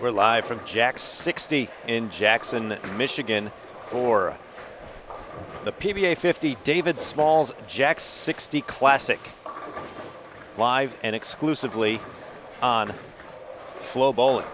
We're live from Jax 60 in Jackson, Michigan for the PBA50 David Smalls Jax 60 Classic. Live and exclusively on FloBowling.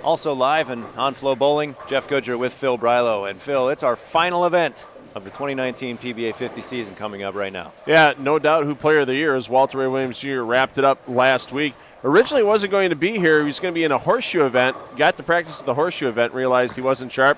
Also live and on FloBowling, Jeff Goodger with Phil Brylow. And Phil, it's our final event of the 2019 PBA50 season coming up right now. Yeah, no doubt who player of the year is. Walter Ray Williams Jr. wrapped it up last week. Originally wasn't going to be here. He was going to be in a horseshoe event. Got to practice at the horseshoe event, realized he wasn't sharp.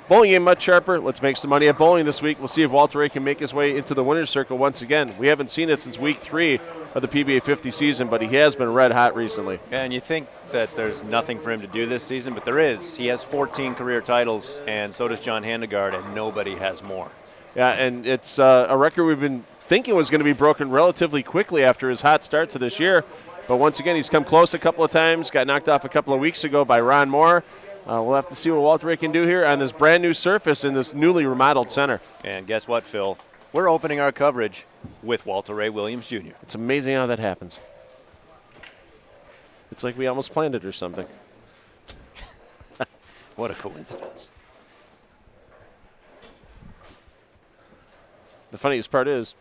Bowling game much sharper. Let's make some money at bowling this week. We'll see if Walter Ray can make his way into the winner's circle once again. We haven't seen it since week 3 of the PBA50 season, but he has been red hot recently. And you think that there's nothing for him to do this season, but there is. He has 14 career titles, and so does John Handegard, and nobody has more. Yeah, and it's a record we've been thinking was going to be broken relatively quickly after his hot start to this year. But once again, he's come close a couple of times, got knocked off a couple of weeks ago by Ron Moore. We'll have to see what Walter Ray can do here on this brand new surface in this newly remodeled center. And guess what, Phil? We're opening our coverage with Walter Ray Williams Jr. It's amazing how that happens. It's like we almost planned it or something. What a coincidence. The funniest part is,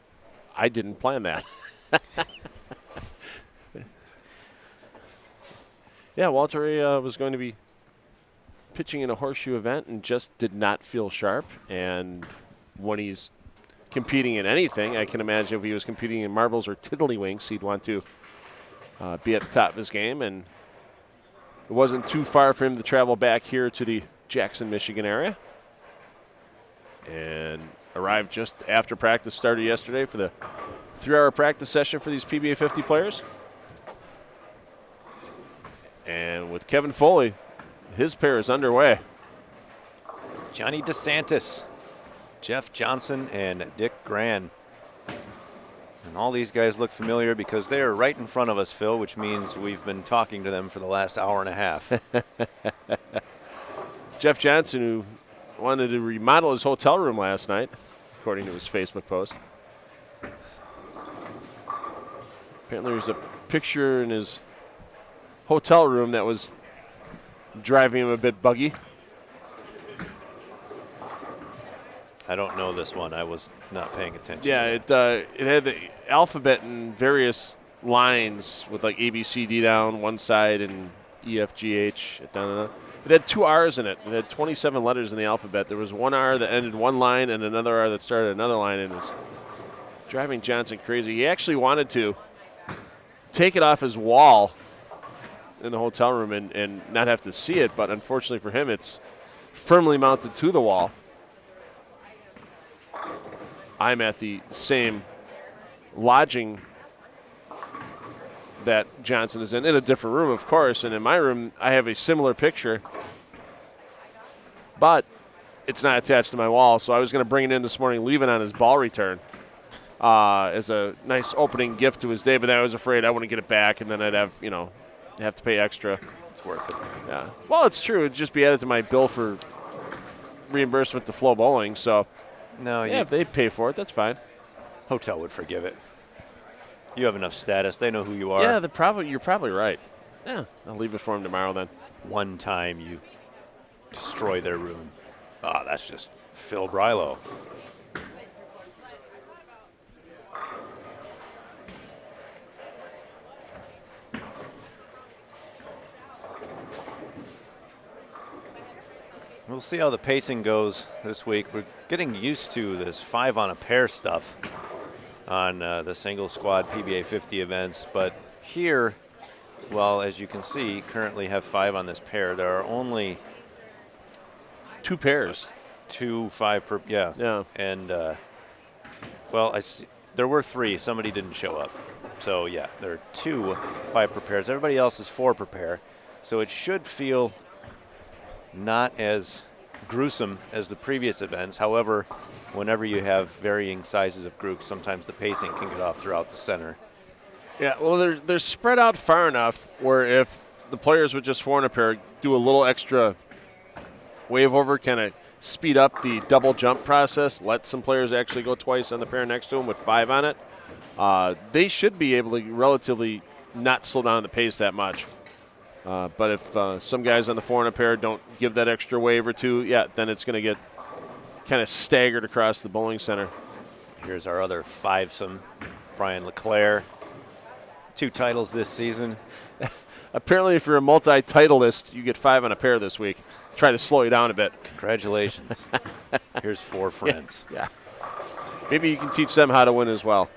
I didn't plan that. Yeah, Walter Ray was going to be pitching in a horseshoe event and just did not feel sharp. And when he's competing in anything, I can imagine if he was competing in marbles or tiddlywinks, he'd want to be at the top of his game. And it wasn't too far for him to travel back here to the Jackson, Michigan area. And arrived just after practice started yesterday for the 3-hour practice session for these PBA50 players. And with Kevin Foley, his pair is underway. Johnny DeSantis, Jeff Johnson, and Dick Gran. And all these guys look familiar because they are right in front of us, Phil, which means we've been talking to them for the last hour and a half. Jeff Johnson, who wanted to remodel his hotel room last night, according to his Facebook post. Apparently there's a picture in his hotel room that was driving him a bit buggy. I don't know this one. I was not paying attention. Yeah, it had the alphabet in various lines with like A, B, C, D down one side and E, F, G, H down. It had 2 R's in it. It had 27 letters in the alphabet. There was 1 R that ended one line and another R that started another line, and it was driving Johnson crazy. He actually wanted to take it off his wall in the hotel room and not have to see it, but unfortunately for him, it's firmly mounted to the wall. I'm at the same lodging that Johnson is in a different room, of course, and in my room, I have a similar picture, but it's not attached to my wall, so I was going to bring it in this morning, leave it on his ball return as a nice opening gift to his day, but I was afraid I wouldn't get it back, and then I'd have, have to pay extra. It's worth it. Yeah. Well, it's true. It'd just be added to my bill for reimbursement to FloBowling. So, no, yeah, if they pay for it, that's fine. Hotel would forgive it. You have enough status. They know who you are. Yeah, you're probably right. Yeah, I'll leave it for them tomorrow then. One time you destroy their room. That's just Phil Brylow. We'll see how the pacing goes this week. We're getting used to this 5 on a pair stuff on the single squad PBA50 events. But here, well, as you can see, currently have 5 on this pair. There are only 2 pairs. 2 5 per, yeah. Yeah. And, well, I see, there were 3. Somebody didn't show up. So, yeah, there are 2 5 per pairs. Everybody else is 4 per pair. So it should feel not as gruesome as the previous events. However, whenever you have varying sizes of groups, sometimes the pacing can get off throughout the center. Yeah, well, they're spread out far enough where if the players with just 4 in a pair do a little extra wave over, kind of speed up the double jump process, let some players actually go twice on the pair next to them with 5 on it, they should be able to relatively not slow down the pace that much. But if some guys on the 4 and a pair don't give that extra wave or two, yeah, then it's going to get kind of staggered across the bowling center. Here's our other fivesome, Brian Leclair. 2 titles this season. Apparently, if you're a multi-titleist, you get 5 on a pair this week. Try to slow you down a bit. Congratulations. Here's 4 friends. Yeah. Maybe you can teach them how to win as well.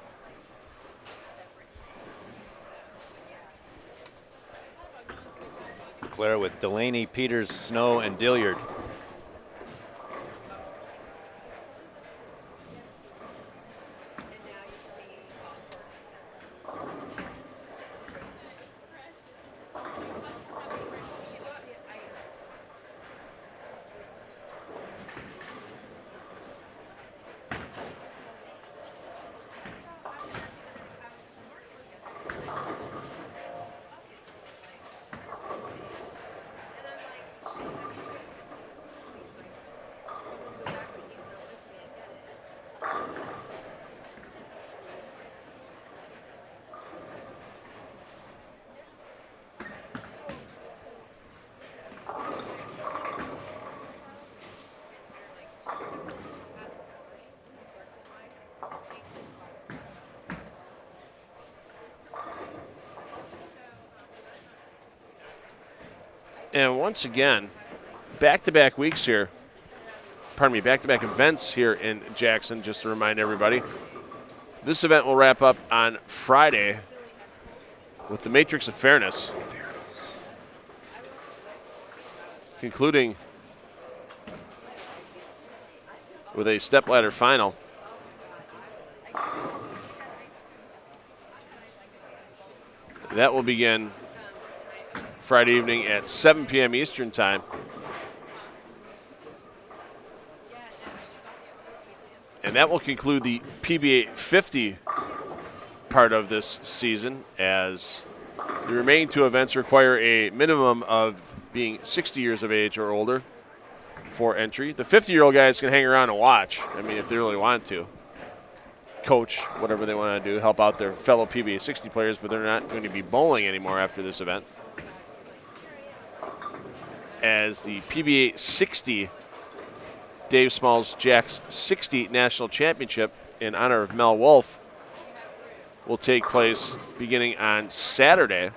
Leclair with Delaney, Peters, Snow, and Dilliard. And once again, back-to-back weeks here. Pardon me, back-to-back events here in Jackson, just to remind everybody. This event will wrap up on Friday with the Matrix of Fairness, concluding with a stepladder final. That will begin Friday evening at 7 p.m. Eastern Time. And that will conclude the PBA50 part of this season, as the remaining 2 events require a minimum of being 60 years of age or older for entry. The 50-year-old guys can hang around and watch, I mean, if they really want to. Coach, whatever they want to do, help out their fellow PBA60 players, but they're not going to be bowling anymore after this event. As the PBA60 Dave Smalls Jax 60 National Championship in honor of Mel Wolf will take place beginning on Saturday.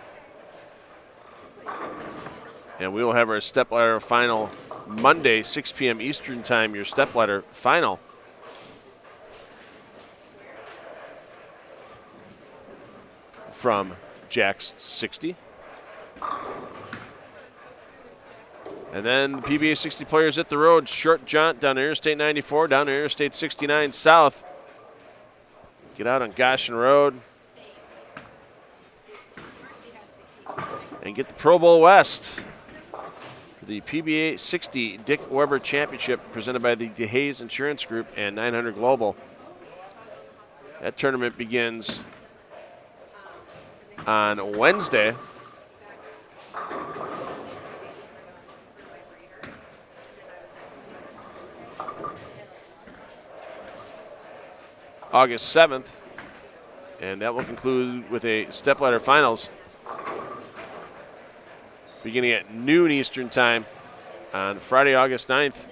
And we will have our stepladder final Monday, 6 p.m. Eastern Time, your stepladder final. From Jax 60. And then the PBA 60 players hit the road. Short jaunt down to Interstate 94, down to Interstate 69 South. Get out on Goshen Road. And get the Pro Bowl West. The PBA 60 Dick Weber Championship presented by the DeHaze Insurance Group and 900 Global. That tournament begins on Wednesday. August 7th, and that will conclude with a stepladder finals beginning at noon Eastern Time on Friday, August 9th.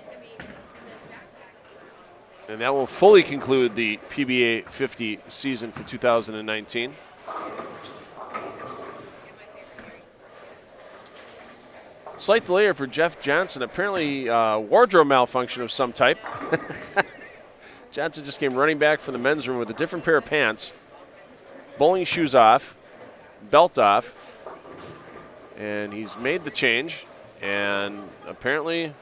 And that will fully conclude the PBA 50 season for 2019. Slight delay for Jeff Johnson. Apparently wardrobe malfunction of some type. Johnson just came running back from the men's room with a different pair of pants, bowling shoes off, belt off, and he's made the change, and apparently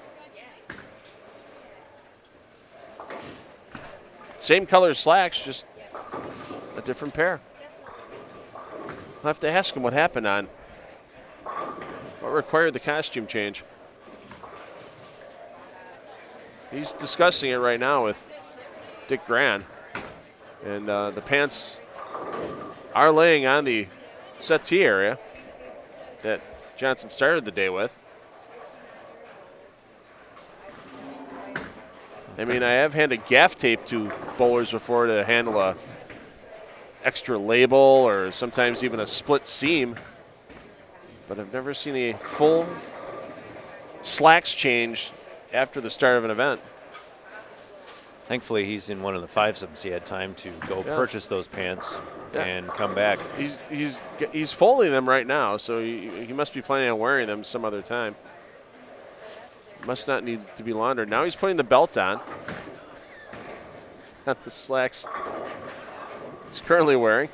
same color slacks, just a different pair. I'll have to ask him what happened on what required the costume change. He's discussing it right now with Dick Gran, and the pants are laying on the settee area that Johnson started the day with. I mean, I have handed gaff tape to bowlers before to handle a extra label or sometimes even a split seam. but I've never seen a full slacks change after the start of an event. Thankfully, he's in one of the fivesomes. He had time to go purchase those pants and come back. He's folding them right now, so he must be planning on wearing them some other time. Must not need to be laundered. Now he's putting the belt on. Not the slacks he's currently wearing.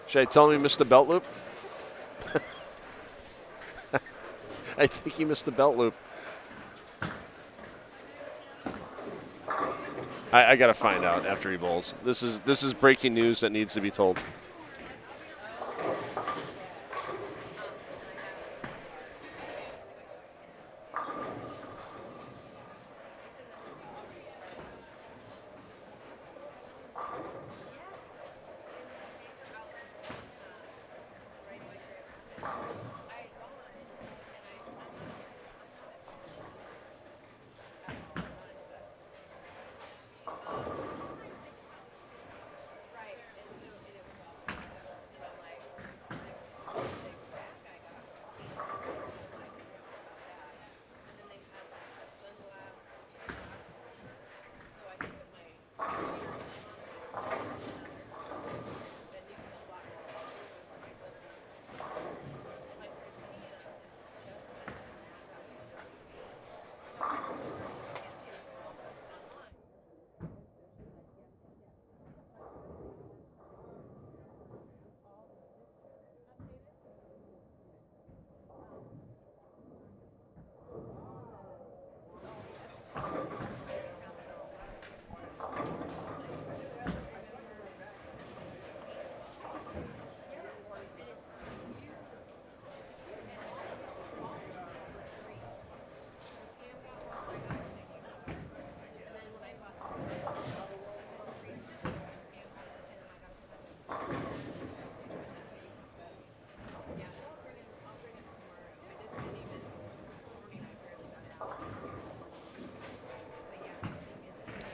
Should I tell him he missed the belt loop? I think he missed the belt loop. I got to find out after he bowls. This is breaking news that needs to be told.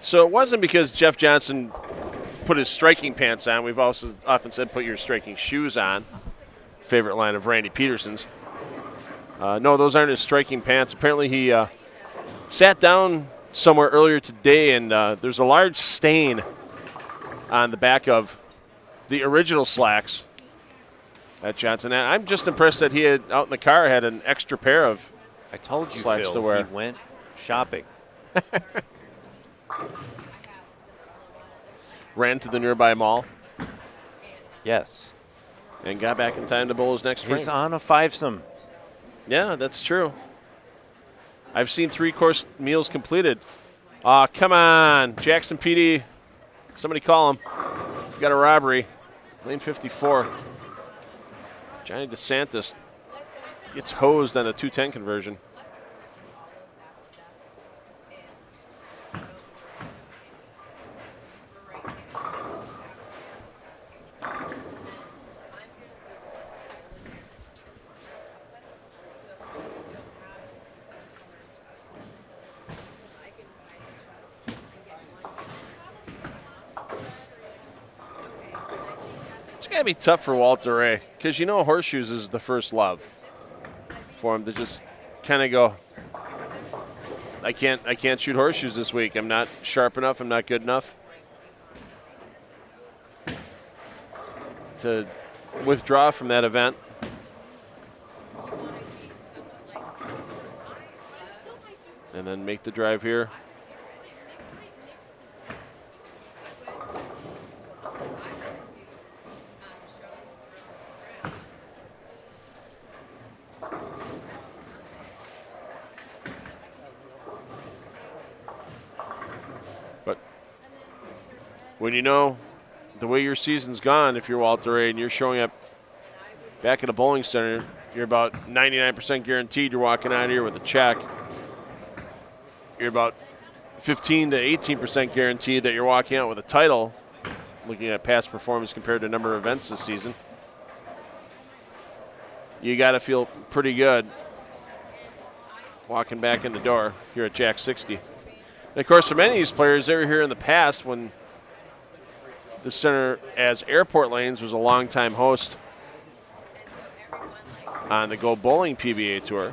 So it wasn't because Jeff Johnson put his striking pants on. We've also often said put your striking shoes on. Favorite line of Randy Peterson's. No, those aren't his striking pants. Apparently he sat down somewhere earlier today, and there's a large stain on the back of the original slacks at Johnson. And I'm just impressed that he had out in the car had an extra pair of I told you, slacks Phil, to wear. he went shopping. Ran to the nearby mall Yes. and got back in time to bowl his next frame. He's on a fivesome. Yeah, that's true. I've seen 3-course meals completed. Aw, come on. Jackson PD. Somebody call him. We've got a robbery. Lane 54. Johnny DeSantis gets hosed on a 210 conversion. It's got to be tough for Walter Ray because you know horseshoes is the first love for him to just kind of go, I can't shoot horseshoes this week. I'm not sharp enough. I'm not good enough to withdraw from that event. And then make the drive here. But when you know the way your season's gone, if you're Walter Ray and you're showing up back at a bowling center, you're about 99% guaranteed you're walking out of here with a check. You're about 15 to 18% guaranteed that you're walking out with a title, looking at past performance compared to a number of events this season. You got to feel pretty good walking back in the door here at Jax 60. And of course, for many of these players, they were here in the past when the center, as Airport Lanes, was a longtime host on the Go Bowling PBA Tour.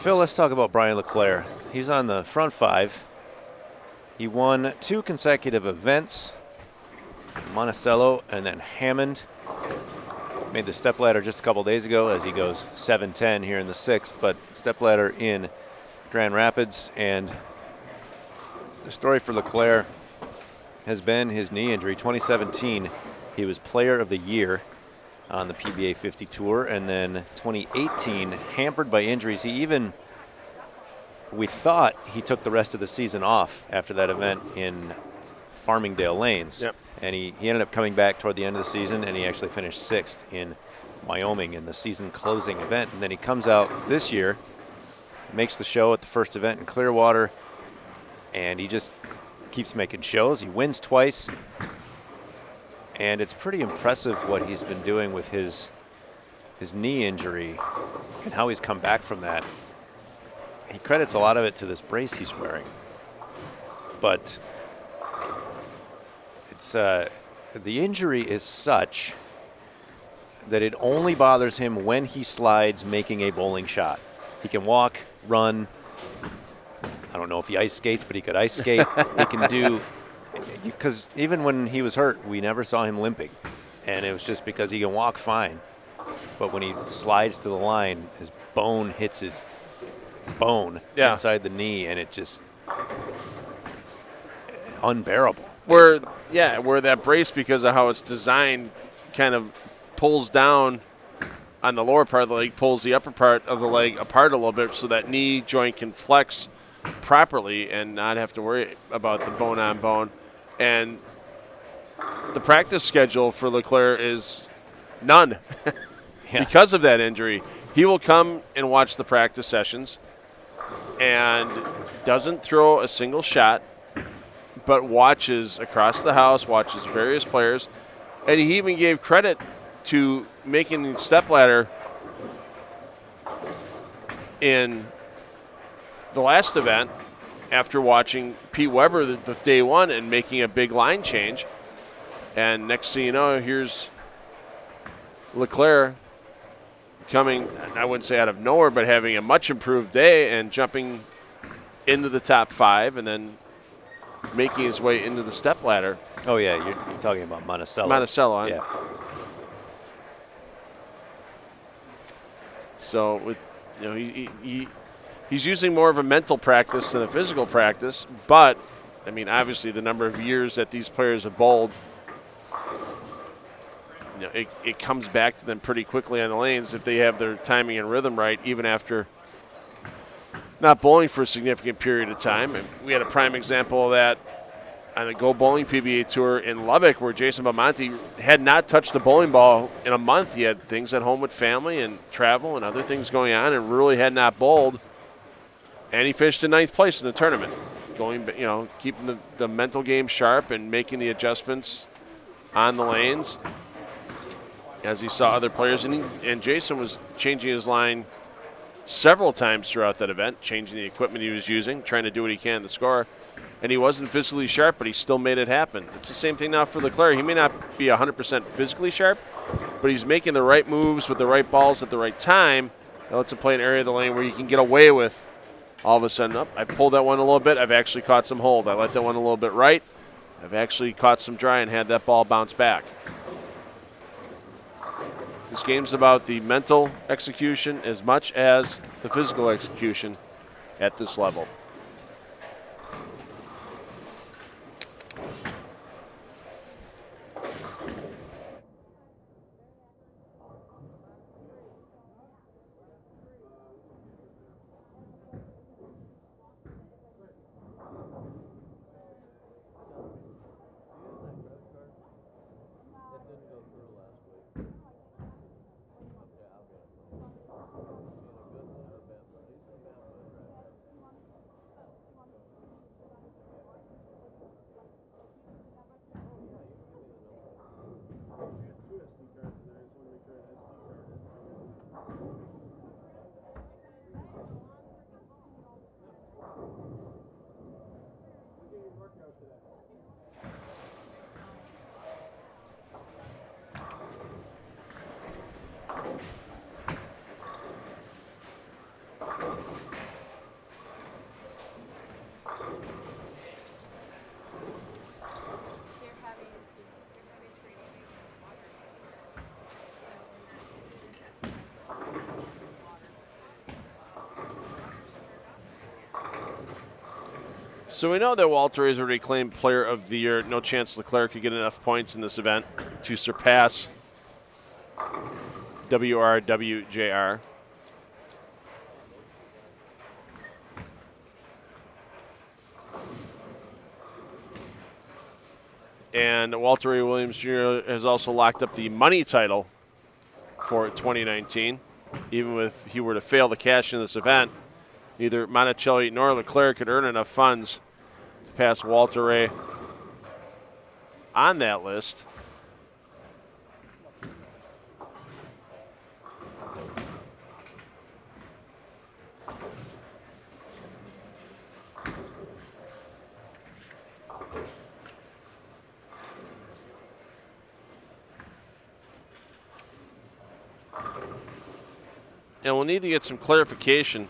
Phil, let's talk about Brian Leclair. He's on the front five. He won 2 consecutive events, Monticello and then Hammond. Made the stepladder just a couple days ago as he goes 7-10 here in the 6th, but stepladder in Grand Rapids. And the story for Leclair has been his knee injury. 2017, he was Player of the Year on the PBA50 Tour, and then 2018, hampered by injuries. We thought he took the rest of the season off after that event in Farmingdale Lanes. Yep. And he ended up coming back toward the end of the season, and he actually finished 6th in Wyoming in the season closing event. And then he comes out this year, makes the show at the first event in Clearwater, and he just keeps making shows. He wins twice, and it's pretty impressive what he's been doing with his knee injury and how he's come back from that. He credits a lot of it to this brace he's wearing, but it's the injury is such that it only bothers him when he slides making a bowling shot. He can walk, run. I don't know if he ice skates, but he could ice skate. He can do, because even when he was hurt, we never saw him limping, and it was just because he can walk fine. But when he slides to the line, his bone hits his bone inside the knee, and it just unbearable. Where that brace, because of how it's designed, kind of pulls down on the lower part of the leg, pulls the upper part of the leg apart a little bit so that knee joint can flex properly and not have to worry about the bone on bone. And the practice schedule for Leclair is none because of that injury. He will come and watch the practice sessions and doesn't throw a single shot, but watches across the house, watches various players, and he even gave credit to making the stepladder in the last event after watching Pete Weber the day one and making a big line change. And next thing you know, here's Leclair coming, I wouldn't say out of nowhere, but having a much improved day and jumping into the top 5 and then making his way into the stepladder. Oh, yeah, you're talking about Monticello. Monticello. Yeah. So with, he's using more of a mental practice than a physical practice, but I mean, obviously the number of years that these players have bowled, it comes back to them pretty quickly on the lanes if they have their timing and rhythm right, even after not bowling for a significant period of time. And we had a prime example of that on the Go Bowling PBA Tour in Lubbock, where Jason Belmonte had not touched the bowling ball in a month. He had things at home with family and travel and other things going on, and really had not bowled. And he finished in 9th place in the tournament, keeping the mental game sharp and making the adjustments on the lanes as he saw other players. And Jason was changing his line several times throughout that event, changing the equipment he was using, trying to do what he can to score. And he wasn't physically sharp, but he still made it happen. It's the same thing now for Leclair. He may not be 100% physically sharp, but he's making the right moves with the right balls at the right time. That lets him play an area of the lane where you can get away with all of a sudden, I pulled that one a little bit. I've actually caught some hold. I let that one a little bit right. I've actually caught some dry and had that ball bounce back. This game's about the mental execution as much as the physical execution at this level. So we know that Walter is already claimed Player of the Year. No chance Leclair could get enough points in this event to surpass WRWJR. And Walter Ray Williams Jr. has also locked up the money title for 2019. Even if he were to fail to cash in this event, neither Monticelli nor Leclair could earn enough funds to pass Walter Ray on that list. And we'll need to get some clarification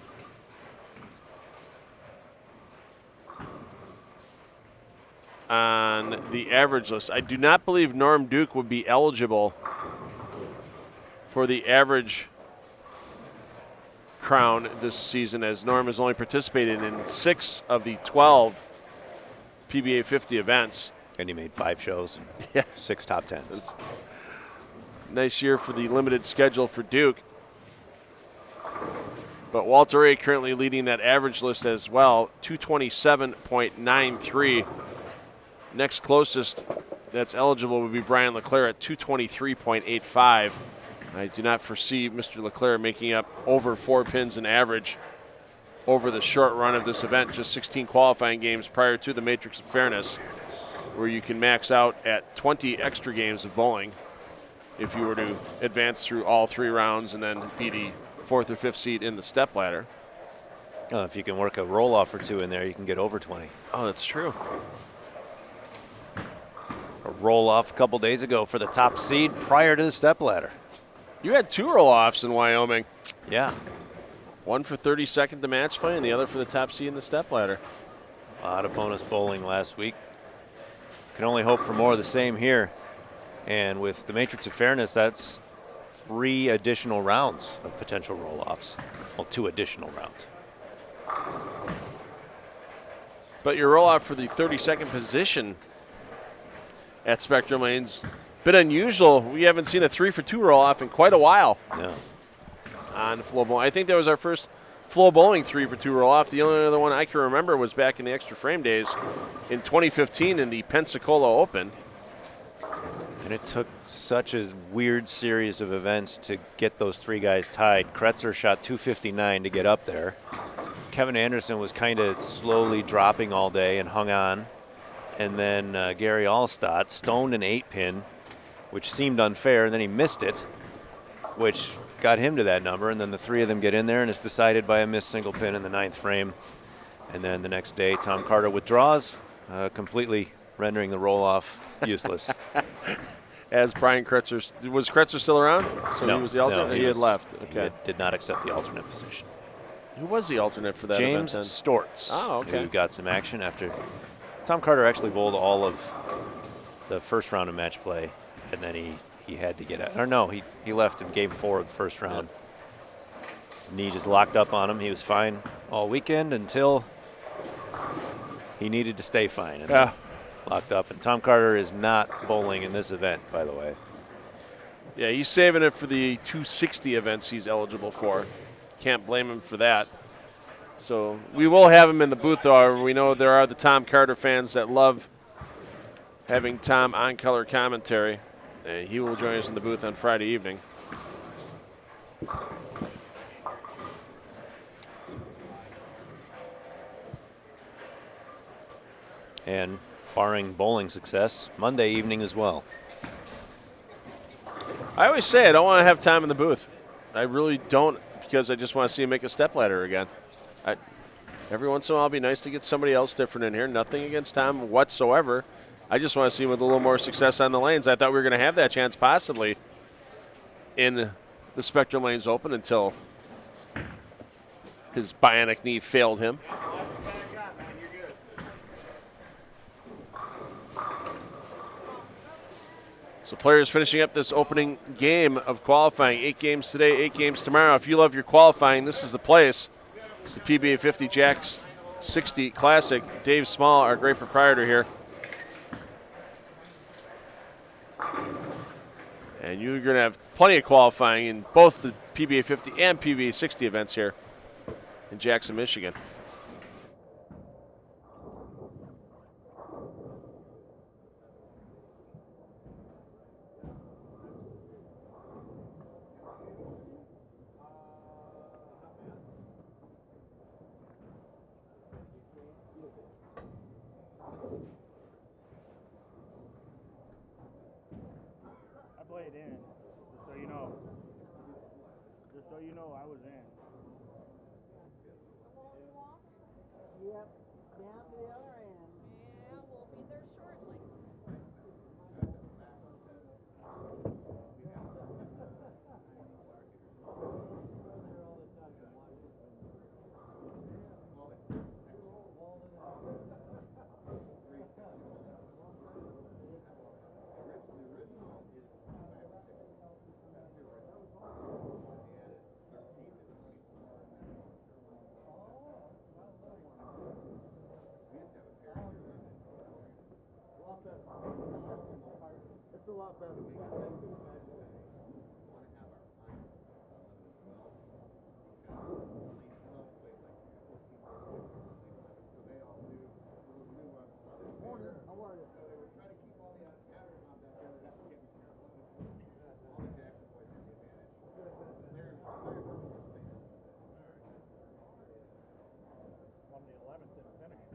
on the average list. I do not believe Norm Duke would be eligible for the average crown this season, as Norm has only participated in 6 of the 12 PBA 50 events. And he made 5 shows, Yeah. 6 top 10s. It's nice year for the limited schedule for Duke. But Walter Ray currently leading that average list as well, 227.93. Next closest that's eligible would be Brian Leclair at 223.85. I do not foresee Mr. Leclair making up over 4 pins in average over the short run of this event, just 16 qualifying games prior to the Matrix of Fairness, where you can max out at 20 extra games of bowling if you were to advance through all 3 rounds and then be the 4th or 5th seed in the step ladder. Oh, if you can work a roll-off or 2 in there, you can get over 20. Oh, that's true. A roll-off a couple days ago for the top seed prior to the step ladder. You had 2 roll-offs in Wyoming. Yeah. One for 32nd to match play and the other for the top seed in the step ladder. A lot of bonus bowling last week. Can only hope for more of the same here. And with the Matrix of Fairness, that's 3 additional rounds of potential roll-offs. Well, 2 additional rounds. But your roll-off for the 32nd position at Spectrum Lane's a bit unusual. We haven't seen a 3 for 2 roll-off in quite a while. Yeah. On FloBowling. I think that was our first FloBowling 3 for 2 roll-off. The only other one I can remember was back in the Extra Frame days in 2015 in the Pensacola Open. And it took such a weird series of events to get those 3 guys tied. Kretzer shot 259 to get up there. Kevin Anderson was kind of slowly dropping all day and hung on. And then Gary Allstott stoned an 8-pin, which seemed unfair, and then he missed it, which got him to that number. And then the 3 of them get in there, and it's decided by a missed single pin in the 9th frame. And then the next day, Tom Carter withdraws, completely rendering the roll-off useless. As Brian Kretzer, was Kretzer still around? So No, he was the alternate? no, he had left. Okay. He did not accept the alternate position. Who was the alternate for that James event then? Stortz, Oh, okay. who got some action after. Tom Carter actually bowled all of the first round of match play, and then he had to get out. Or no, he left in game 4 of the first round. His knee just locked up on him. He was fine all weekend until he needed to stay fine. And Yeah. locked up. And Tom Carter is not bowling in this event, by the way. Yeah, he's saving it for the 260 events he's eligible for. Can't blame him for that. So we will have him in the booth, however. We know there are the Tom Carter fans that love having Tom on color commentary. And he will join us in the booth on Friday evening. And barring bowling success, Monday evening as well. I always say I don't want to have Tom in the booth. I really don't, because I just want to see him make a stepladder again. Every once in a while, it'll be nice to get somebody else different in here. Nothing against Tom whatsoever. I just want to see him with a little more success on the lanes. I thought we were going to have that chance possibly in the Spectrum Lanes Open until his bionic knee failed him. So players finishing up this opening game of qualifying. 8 games today, 8 games tomorrow. If you love your qualifying, this is the place. It's the PBA50 Jax 60 Classic. Dave Small, our great proprietor here. And you're going to have plenty of qualifying in both the PBA50 and PBA60 events here in Jackson, Michigan. Played in, just so you know. Just so you know, I was in. Yep, down to the other end. Yeah, we'll be there shortly. It's a lot better. Morning, how are you? Won the 11th, didn't finish.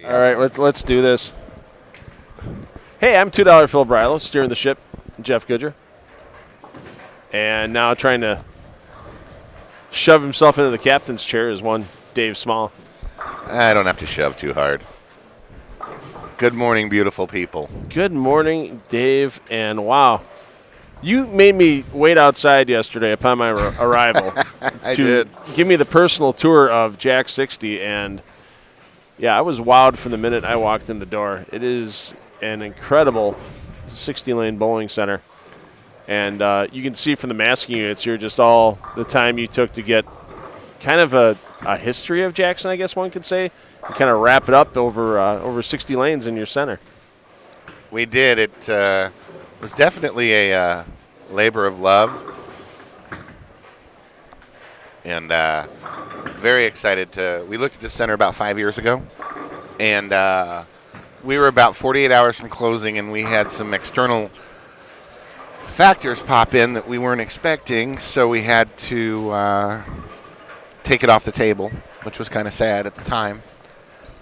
All right, let's do this. Hey, I'm $2 Phil Brilo, steering the ship, Jeff Goodger. And now trying to shove himself into the captain's chair is one Dave Small. I don't have to shove too hard. Good morning, beautiful people. Good morning, Dave, and wow. You made me wait outside yesterday upon my arrival I to did. give me the personal tour of Jax 60, and yeah, I was wowed from the minute I walked in the door. It is an incredible 60-lane bowling center, and you can see from the masking units here just all the time you took to get kind of a history of Jackson, I guess one could say, and kind of wrap it up over 60 lanes in your center. We did. It was definitely a labor of love. And very excited to. We looked at this center about 5 years ago. And we were about 48 hours from closing, and we had some external factors pop in that we weren't expecting. So we had to take it off the table, which was kind of sad at the time.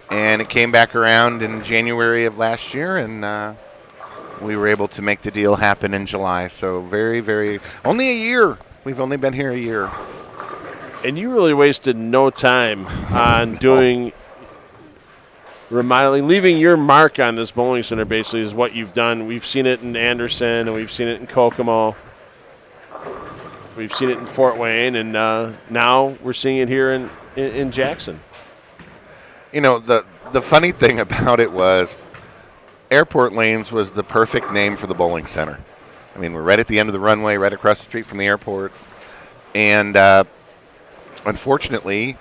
And it came back around in January of last year, and we were able to make the deal happen in July. So very, very, only a year. We've only been here a year. And you really wasted no time on doing remodeling, leaving your mark on this bowling center basically is what you've done. We've seen it in Anderson, and we've seen it in Kokomo. We've seen it in Fort Wayne, and now we're seeing it here in Jackson. You know, the funny thing about it was Airport Lanes was the perfect name for the bowling center. I mean, we're right at the end of the runway, right across the street from the airport. And unfortunately,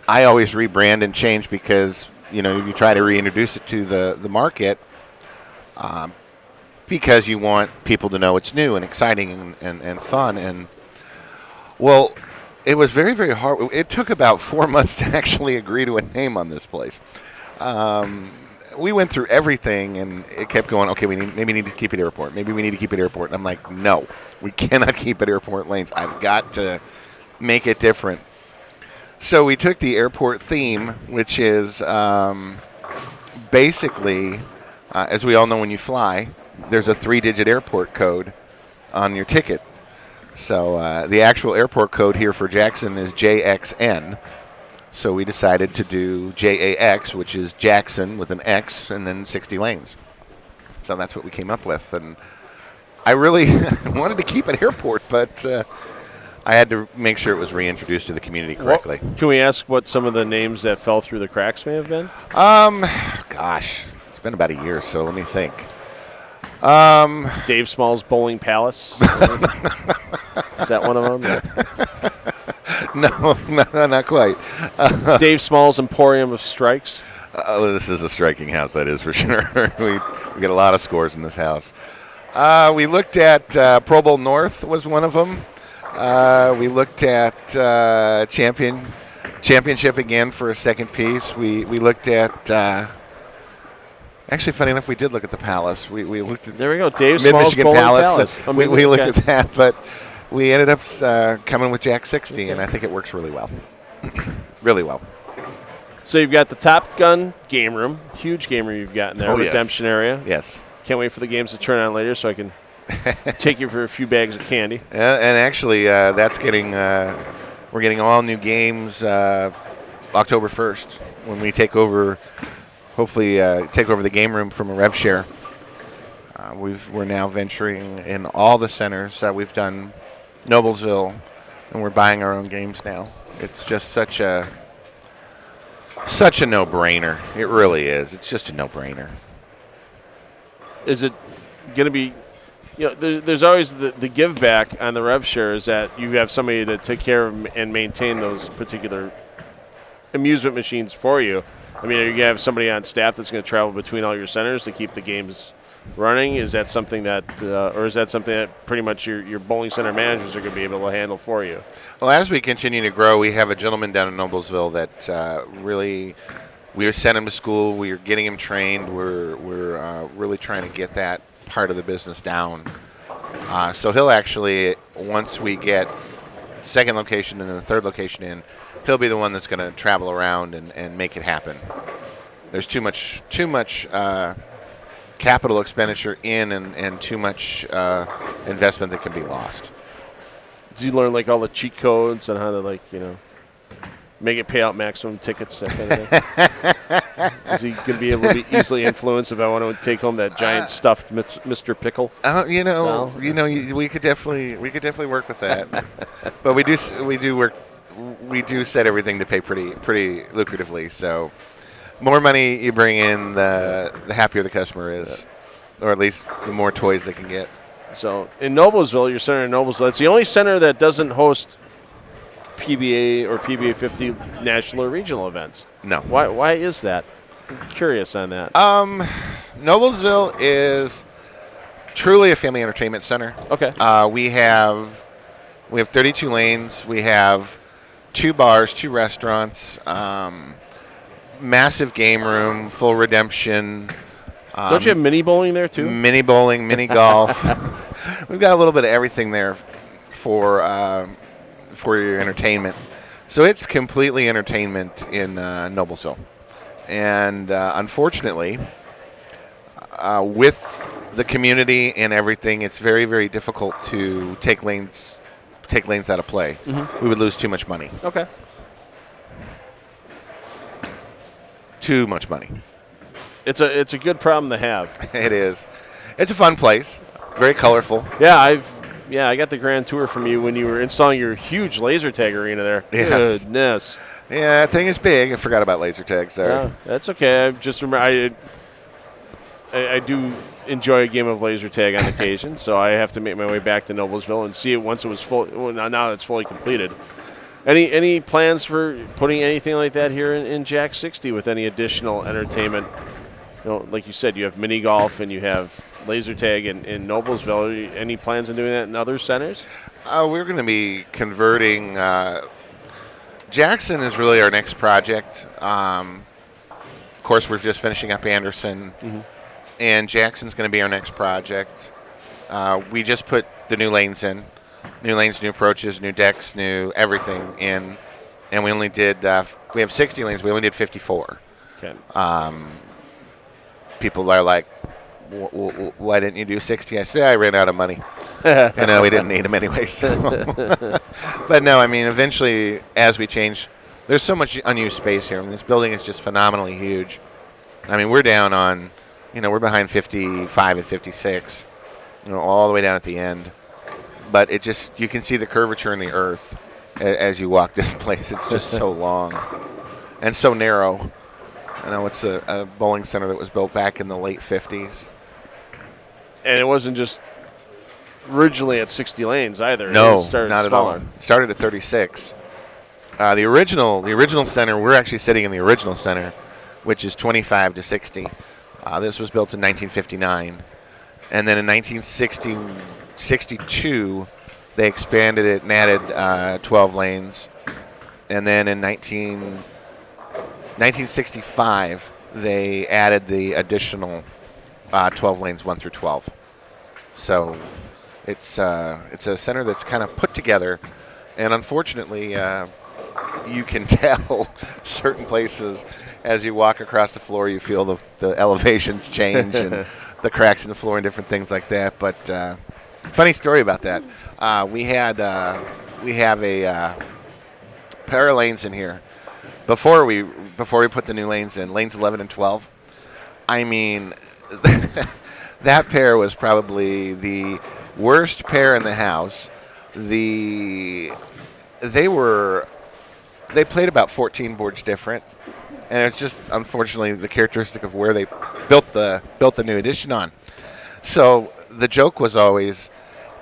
I always rebrand and change because, you know, you try to reintroduce it to the market because you want people to know it's new and exciting and fun. And, well, it was very, very hard. It took about 4 months to actually agree to a name on this place. We went through everything, and it kept going, okay, maybe need to keep it airport. Maybe we need to keep it airport. And I'm like, no, we cannot keep it airport lanes. I've got to make it different. So we took the airport theme, which is basically, as we all know when you fly, there's a 3-digit airport code on your ticket. So the actual airport code here for Jackson is JXN. So we decided to do JAX, which is Jackson with an X and then 60 lanes. So that's what we came up with. And I really wanted to keep it airport, but I had to make sure it was reintroduced to the community correctly. Well, can we ask what some of the names that fell through the cracks may have been? Gosh, it's been about a year, so let me think. Dave Smalls Bowling Palace. Is that one of them? No, not quite. Dave Smalls Emporium of Strikes. This is a striking house, that is for sure. we get a lot of scores in this house. We looked at Pro Bowl North was one of them. We looked at Championship again for a second piece. We looked at actually, funny enough, we did look at the Palace. We looked at there we go, Dave Mid-Michigan Smalls Bowling Palace. Palace. We looked at that, but we ended up coming with Jack 60, and I think it works really well. Really well. So you've got the Top Gun game room, huge game room you've got in there, Oh, yes. redemption area. Yes. Can't wait for the games to turn on later so I can take you for a few bags of candy. And actually, that's getting we're getting all new games October 1st when we take over. Hopefully, take over the game room from a rev share. We're now venturing in all the centers. We've done Noblesville, and we're buying our own games now. It's just such a no-brainer. It really is. It's just a no-brainer. Is it going to be, you know, there's always the give back on the rev share is that you have somebody to take care of and maintain those particular amusement machines for you. I mean, are you going to have somebody on staff that's going to travel between all your centers to keep the games running? Is that something that, or is that something that pretty much your bowling center managers are going to be able to handle for you? Well, as we continue to grow, we have a gentleman down in Noblesville that really, we sent him to school. We are getting him trained. We're really trying to get that part of the business down. So he'll actually, once we get the second location and then the third location in, he'll be the one that's going to travel around and make it happen. there's too much capital expenditure in and too much investment that can be lost. Did you learn like all the cheat codes on how to make it pay out maximum tickets, that kind of thing? Is he going to be able to be easily influenced if I want to take home that giant stuffed Mr. Pickle? We could definitely work with that. But we do set everything to pay pretty lucratively. So more money you bring in, the happier the customer is, or at least the more toys they can get. So in Noblesville, your center in Noblesville, it's the only center that doesn't host PBA or PBA50 national or regional events. No. Why is that? I'm curious on that. Noblesville is truly a family entertainment center. Okay. We have 32 lanes. We have 2 bars, 2 restaurants, massive game room, full redemption. Don't you have mini bowling there too? Mini bowling, mini golf. We've got a little bit of everything there for your entertainment. So it's completely entertainment in Noblesville. And unfortunately, with the community and everything, it's very, very difficult to take lanes out of play. Mm-hmm. We would lose too much money. Okay. Too much money. It's a good problem to have. It is. It's a fun place. Very colorful. Yeah, I got the grand tour from you when you were installing your huge laser tag arena there. Yes. Goodness. Yeah, that thing is big. I forgot about laser tag. Sorry. Yeah, that's okay. I just remember I do enjoy a game of laser tag on occasion, so I have to make my way back to Noblesville and see it once it was full. Well, now it's fully completed. Any plans for putting anything like that here in Jax 60 with any additional entertainment? Like you said, you have mini golf and you have laser tag in Noblesville. Any plans on doing that in other centers? We're going to be converting. Jackson is really our next project. Of course, we're just finishing up Anderson, and Jackson's going to be our next project. We just put the new lanes in. New lanes, new approaches, new decks, new everything in. And we only did, we have 60 lanes. We only did 54. Okay. People are like, why didn't you do 60? I said, I ran out of money. We didn't need them anyway. So. But no, I mean, eventually, as we change, there's so much unused space here. I mean, this building is just phenomenally huge. I mean, we're down on, we're behind 55 and 56, all the way down at the end. But it just, you can see the curvature in the earth as you walk this place. It's just so long and so narrow. I know it's a bowling center that was built back in the late 50s. And it wasn't just originally at 60 lanes either. No, it started not smaller. at all. It started at 36. The original center, we're actually sitting in the original center, which is 25 to 60. This was built in 1959. And then in 1962, they expanded it and added 12 lanes. And then in 1965, they added the additional 12 lanes 1 through 12. So it's a center that's kind of put together, and unfortunately, you can tell certain places as you walk across the floor, you feel the elevations change and the cracks in the floor and different things like that. But funny story about that, we have a pair of lanes in here. Before we put the new lanes in, lanes 11 and 12, I mean, that pair was probably the worst pair in the house. They played about 14 boards different, and it's just unfortunately the characteristic of where they built the new addition on. So the joke was always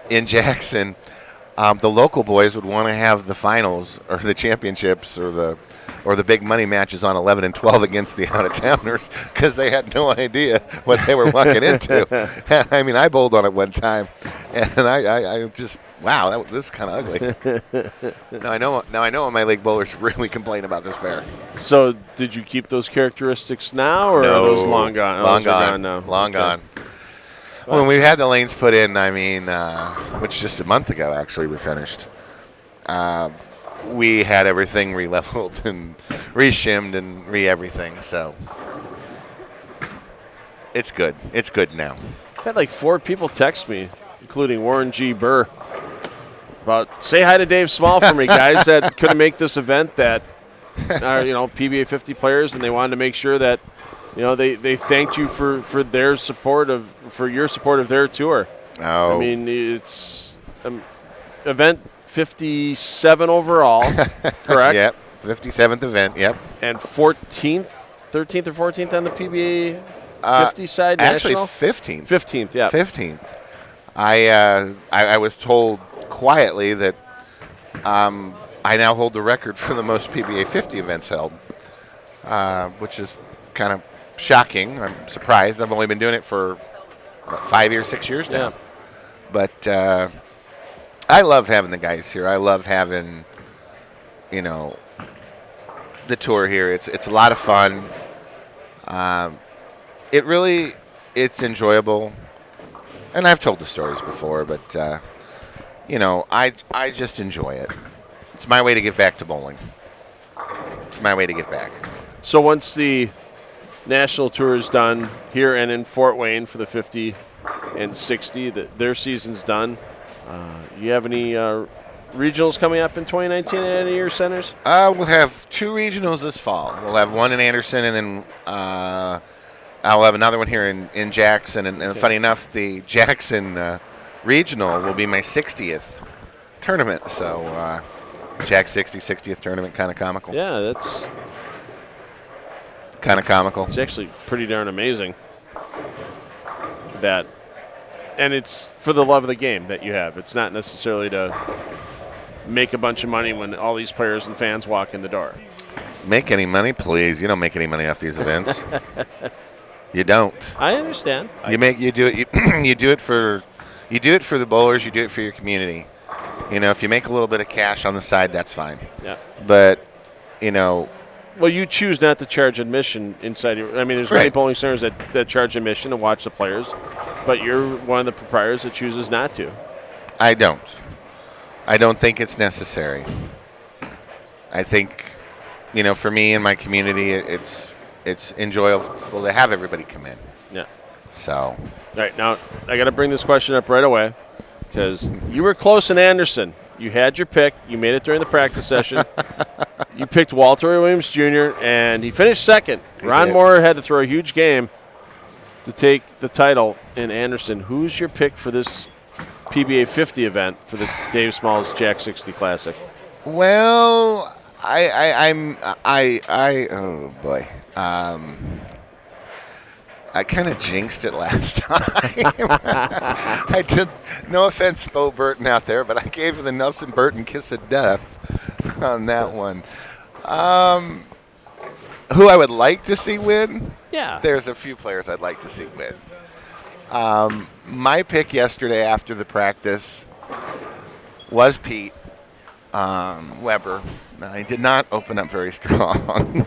in Jackson, the local boys would want to have the finals or the championships or the big money matches on 11 and 12 against the out-of-towners because they had no idea what they were walking into. I mean, I bowled on it one time, and I just, wow, this is kind of ugly. Now I know my league bowlers really complain about this pair. So did you keep those characteristics now, or No, are those long gone? Long Those are gone. now. Long Okay. gone. When we had the lanes put in, I mean, which just a month ago, actually, we finished. We had everything re-leveled and re-shimmed and re-everything. So It's good. It's good now. I've had like 4 people text me, including Warren G. Burr, about say hi to Dave Small for me, guys that couldn't make this event that are, PBA 50 players, and they wanted to make sure that, they thanked you for their support for your support of their tour. Oh. I mean, it's event 57 overall, correct? Yep. 57th event. Yep. And 13th or 14th on the PBA 50 side Actually, national? 15th. 15th, yeah. 15th. I was told quietly that I now hold the record for the most PBA 50 events held, which is kind of shocking. I'm surprised. I've only been doing it for 5 years, 6 years now. Yeah. But I love having the guys here. I love having, the tour here. It's a lot of fun. It's enjoyable. And I've told the stories before, but, I just enjoy it. It's my way to give back to bowling. It's my way to give back. So once the national tour is done here and in Fort Wayne for the 50 and 60, their season's done. You have any regionals coming up in 2019 at any of your centers? We'll have 2 regionals this fall. We'll have one in Anderson, and then I'll have another one here in Jackson. And funny enough, the Jackson regional will be my 60th tournament. So Jack 60th tournament, kind of comical. Yeah, that's kind of comical. It's actually pretty darn amazing. And it's for the love of the game that you have. It's not necessarily to make a bunch of money when all these players and fans walk in the door. Make any money, please. You don't make any money off these events. You don't. I understand. You do it for the bowlers. You do it for your community. If you make a little bit of cash on the side, that's fine. Yeah. But well, you choose not to charge admission inside your. I mean, there's many bowling centers that charge admission to watch the players, but you're one of the proprietors that chooses not to. I don't think it's necessary. I think, for me and my community, it's enjoyable to have everybody come in. Yeah. So. All right, now I got to bring this question up right away because you were close in Anderson. You had your pick. You made it during the practice session. You picked Walter Williams Jr., and he finished second. Ron Moore had to throw a huge game to take the title in Anderson. Who's your pick for this PBA 50 event for the Dave Smalls Jax 60 Classic? Well, oh boy. I kind of jinxed it last time. I did. No offense, Bo Burton out there, but I gave the Nelson Burton kiss of death on that one. Who I would like to see win? Yeah. There's a few players I'd like to see win. My pick yesterday after the practice was Pete Weber. He did not open up very strong,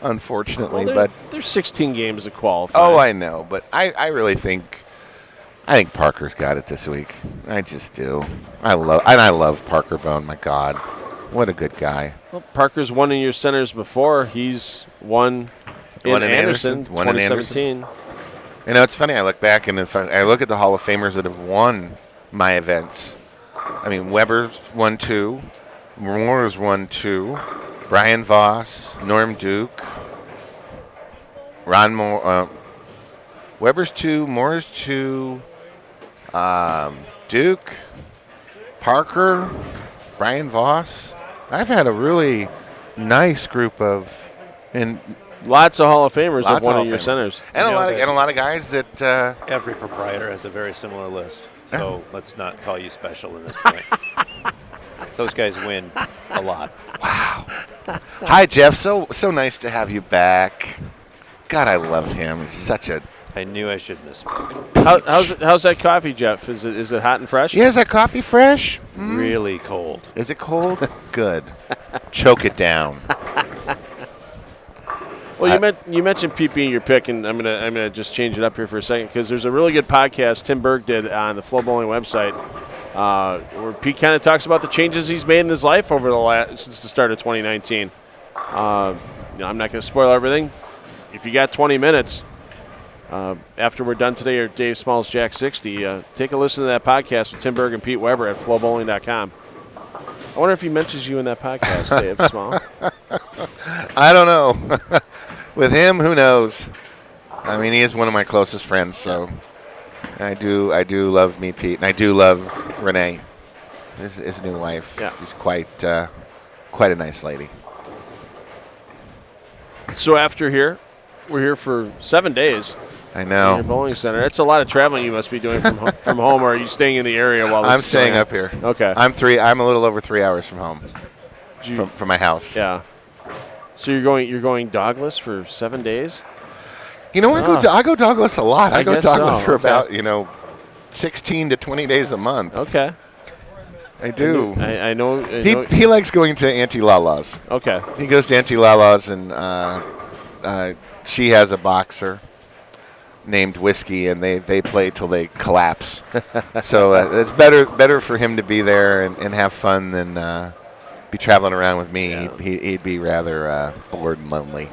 unfortunately. Well, but there's 16 games to qualify. Oh, I know, but I really think Parker's got it this week. I just do. I love Parker Bone. My God, what a good guy. Well, Parker's won in your centers before. He's won in Anderson, 2017. It's funny. I look back and if I look at the Hall of Famers that have won my events. I mean, Weber's won 2. Moore's won 2. Brian Voss, Norm Duke, Ron Moore. Weber's 2, Moore's 2, Duke, Parker, Brian Voss. I've had a really nice group and lots of Hall of Famers have won in your centers, and a lot of guys that every proprietor has a very similar list. So let's not call you special in this point. Those guys win a lot. Wow. Hi, Jeff. So nice to have you back. God, I love him. He's such a. I knew I shouldn't have spoken. How's that coffee, Jeff? Is it hot and fresh? Yeah, is that coffee fresh? Really cold. Is it cold? Good. Choke it down. Well, you mentioned Pete being your pick, and I'm gonna just change it up here for a second because there's a really good podcast Tim Berg did on the FloBowling website where Pete kind of talks about the changes he's made in his life over since the start of 2019. I'm not going to spoil everything. If you got 20 minutes, after we're done today, or Dave Smalls Jax 60, take a listen to that podcast with Tim Berg and Pete Weber at FloBowling.com. I wonder if he mentions you in that podcast, Dave Smalls. I don't know. With him, who knows? I mean, he is one of my closest friends, so I do love me, Pete, and I do love Renee, his new wife. Yeah. She's quite a nice lady. So after here, we're here for 7 days. I In know. your bowling center. That's a lot of traveling you must be doing from home, or are you staying in the area while this I'm is staying going up here. Okay. I'm a little over 3 hours from home, on? from my house. Yeah. So you're going dogless for 7 days? You know, I go dogless a lot. I go guess dogless so, for okay. about 16 to 20 days a month. Okay. I do. I know. He likes going to Auntie Lala's. Okay. He goes to Auntie Lala's, and she has a boxer named Whiskey, and they play till they collapse. So it's better for him to be there and have fun than be traveling around with me. Yeah. He'd be rather bored and lonely.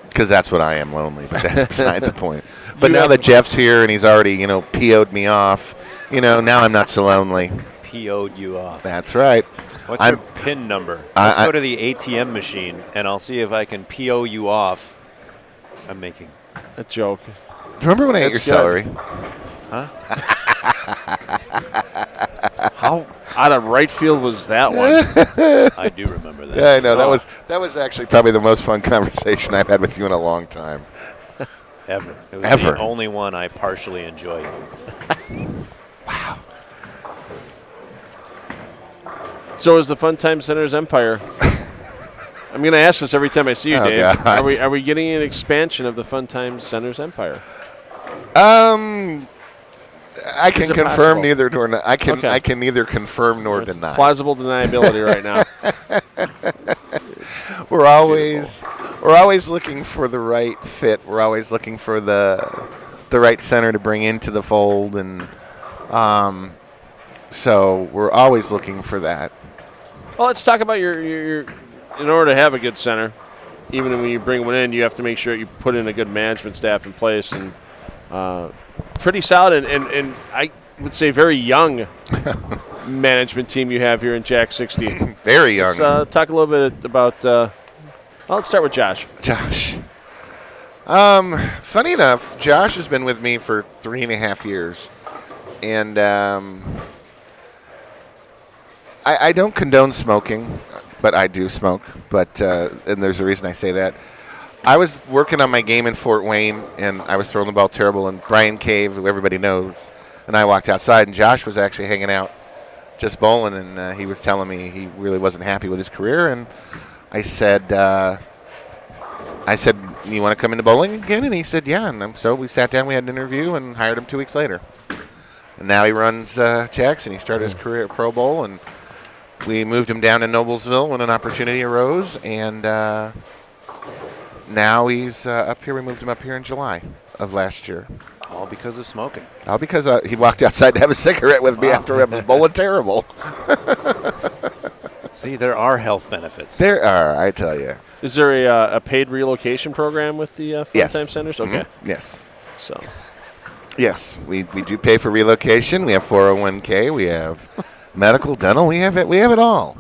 Because that's what I am, lonely. But that's beside the point. But now that Jeff's here and he's already PO'd me off, now I'm not so lonely. PO'd you off. That's right. What's your PIN number? Let's go to the ATM machine, and I'll see if I can PO you off. I'm making A joke. Remember when I ate your That's good. celery? Huh? How out of right field was that one? I do remember that. Yeah, I know. Oh. That was actually probably the most fun conversation I've had with you in a long time. Ever. It was Ever. the only one I partially enjoyed. So is the Fun Time Center's empire? I'm going to ask this every time I see you, Oh, Dave. God. Are we getting an expansion of the Fun Time Center's empire? I can Is it confirm possible? neither nor not. I Okay. can neither confirm nor It's deny. plausible deniability right now. We're always looking for the right fit. We're always looking for the right center to bring into the fold, and so we're always looking for that. Well, let's talk about your. In order to have a good center, even when you bring one in, you have to make sure you put in a good management staff in place, and pretty solid and I would say very young management team you have here in Jax 60. Very young. Let's talk a little bit about. Well, let's start with Josh. Josh. Funny enough, Josh has been with me for 3.5 years, and I don't condone smoking, but I do smoke. But and there's a reason I say that. I was working on my game in Fort Wayne, and I was throwing the ball terrible. And Brian Cave, who everybody knows, and I walked outside, and Josh was actually hanging out, just bowling, and he was telling me he really wasn't happy with his career. And I said, "You want to come into bowling again?" And he said, "Yeah." And so we sat down, we had an interview, and hired him 2 weeks later. And now he runs Jackson. He started his career at Pro Bowl, and we moved him down to Noblesville when an opportunity arose, and now he's up here. We moved him up here in July of last year. All because of smoking. All because he walked outside to have a cigarette with me after I was bowling terrible. See, there are health benefits. There are, I tell you. Is there a paid relocation program with the Fun Yes. Time Centers? Okay. Mhm. Yes. So Yes, we do pay for relocation. We have 401k. We have medical, dental. We have it all.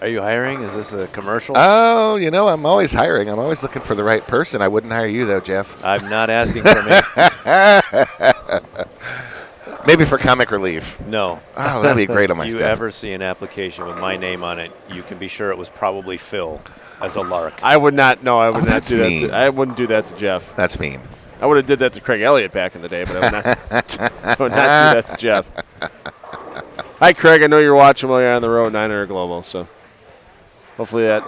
Are you hiring? Is this a commercial? Oh, I'm always hiring. I'm always looking for the right person. I wouldn't hire you though, Jeff. I'm not asking for me. Maybe for comic relief. No. Oh, that'd be great on my If you staff. ever see an application with my name on it, you can be sure it was probably Phil as a lark. I would not. No, I would Oh, not that's do that. mean. I wouldn't do that to Jeff. That's mean. I would have did that to Craig Elliott back in the day, but I would not. I would not do that to Jeff. Hi, Craig. I know you're watching while you're on the road, 900 Global. So hopefully that.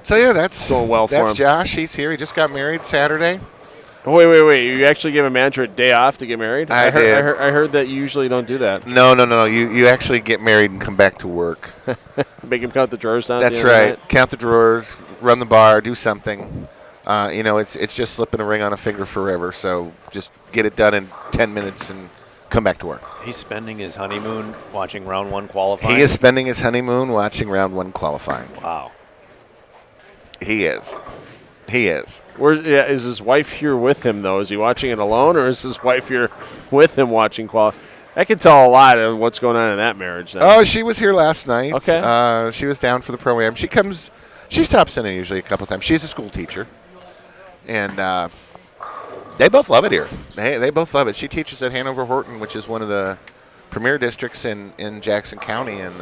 So yeah, that's Going well for that's him. Josh. He's here. He just got married Saturday. Oh, wait. You actually give a manager a day off to get married? I did. I heard that you usually don't do that. No. You actually get married and come back to work. Make him count the drawers down. That's at the end of the right. Count the drawers, run the bar, do something. It's just slipping a ring on a finger forever. So just get it done in 10 minutes and come back to work. He's spending his honeymoon watching round one qualifying. He is spending his honeymoon watching round one qualifying. Wow. He is. He is. Is his wife here with him, though? Is he watching it alone, or is his wife here with him watching quality? I can tell a lot of what's going on in that marriage. Then. Oh, she was here last night. Okay. She was down for the program. She stops in usually a couple times. She's a school teacher. And they both love it here. They both love it. She teaches at Hanover Horton, which is one of the premier districts in Jackson County, and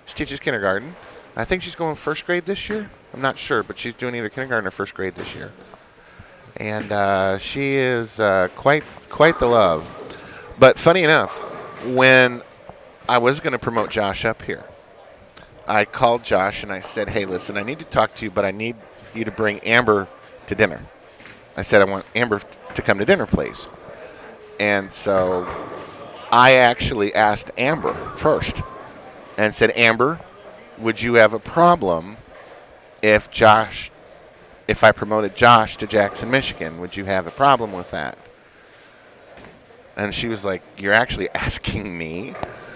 she teaches kindergarten. I think she's going first grade this year. I'm not sure, but she's doing either kindergarten or first grade this year. And she is quite the love. But funny enough, when I was going to promote Josh up here, I called Josh and I said, hey, listen, I need to talk to you, but I need you to bring Amber to dinner. I said, I want Amber to come to dinner, please. And so I actually asked Amber first and said, Amber, would you have a problem if I promoted Josh to Jackson, Michigan? Would you have a problem with that? And she was like, you're actually asking me?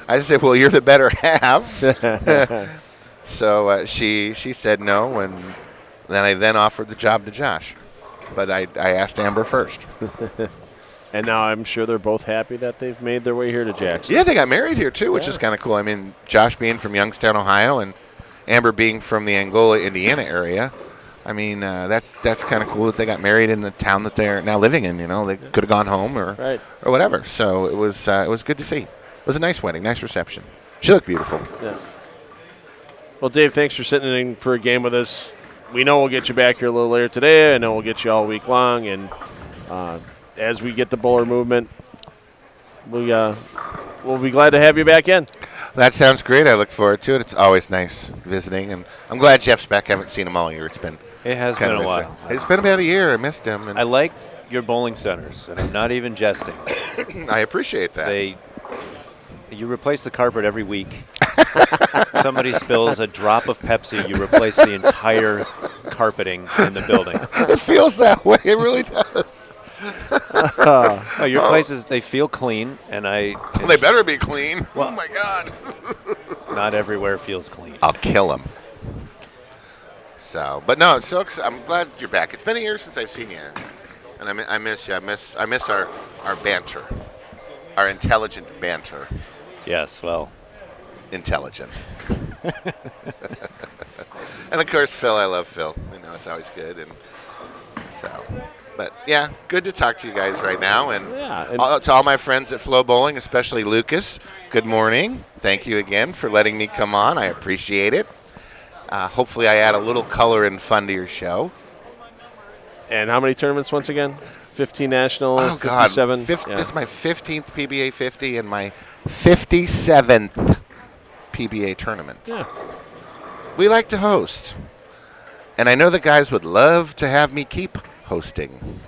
I said, well, you're the better half. So she said no, and then I offered the job to Josh. But I asked Amber first. And now I'm sure they're both happy that they've made their way here to Jackson. Yeah, they got married here, too, which is kind of cool. I mean, Josh being from Youngstown, Ohio, and Amber being from the Angola, Indiana area. I mean, that's kind of cool that they got married in the town that they're now living in. You know, they could have gone home or whatever. So it was good to see. It was a nice wedding, nice reception. She looked beautiful. Yeah. Well, Dave, thanks for sitting in for a game with us. We know we'll get you back here a little later today. I know we'll get you all week long. And as we get the bowler movement, we'll be glad to have you back in. That sounds great. I look forward to it. It's always nice visiting, and I'm glad Jeff's back. I haven't seen him all year. It has been a while. It's been about a year. I missed him. And I like your bowling centers, and I'm not even jesting. I appreciate that. You replace the carpet every week. Somebody spills a drop of Pepsi, you replace the entire carpeting in the building. It feels that way. It really does. Your places, they feel clean, and they better be clean. Well, oh, my God. Not everywhere feels clean. I'll kill him. So, but no, it's so I'm glad you're back. It's been a year since I've seen you, and I miss you. I miss our banter, our intelligent banter. Yes, well, intelligent. And of course, Phil. I love Phil. You know, it's always good, and so. But yeah, good to talk to you guys right now, and to all my friends at FloBowling, especially Lucas. Good morning. Thank you again for letting me come on. I appreciate it. Hopefully, I add a little color and fun to your show. And how many tournaments once again? 15 national, oh, 57? God. This is my 15th PBA 50 and my 57th PBA tournament. Yeah. We like to host. And I know the guys would love to have me keep hosting.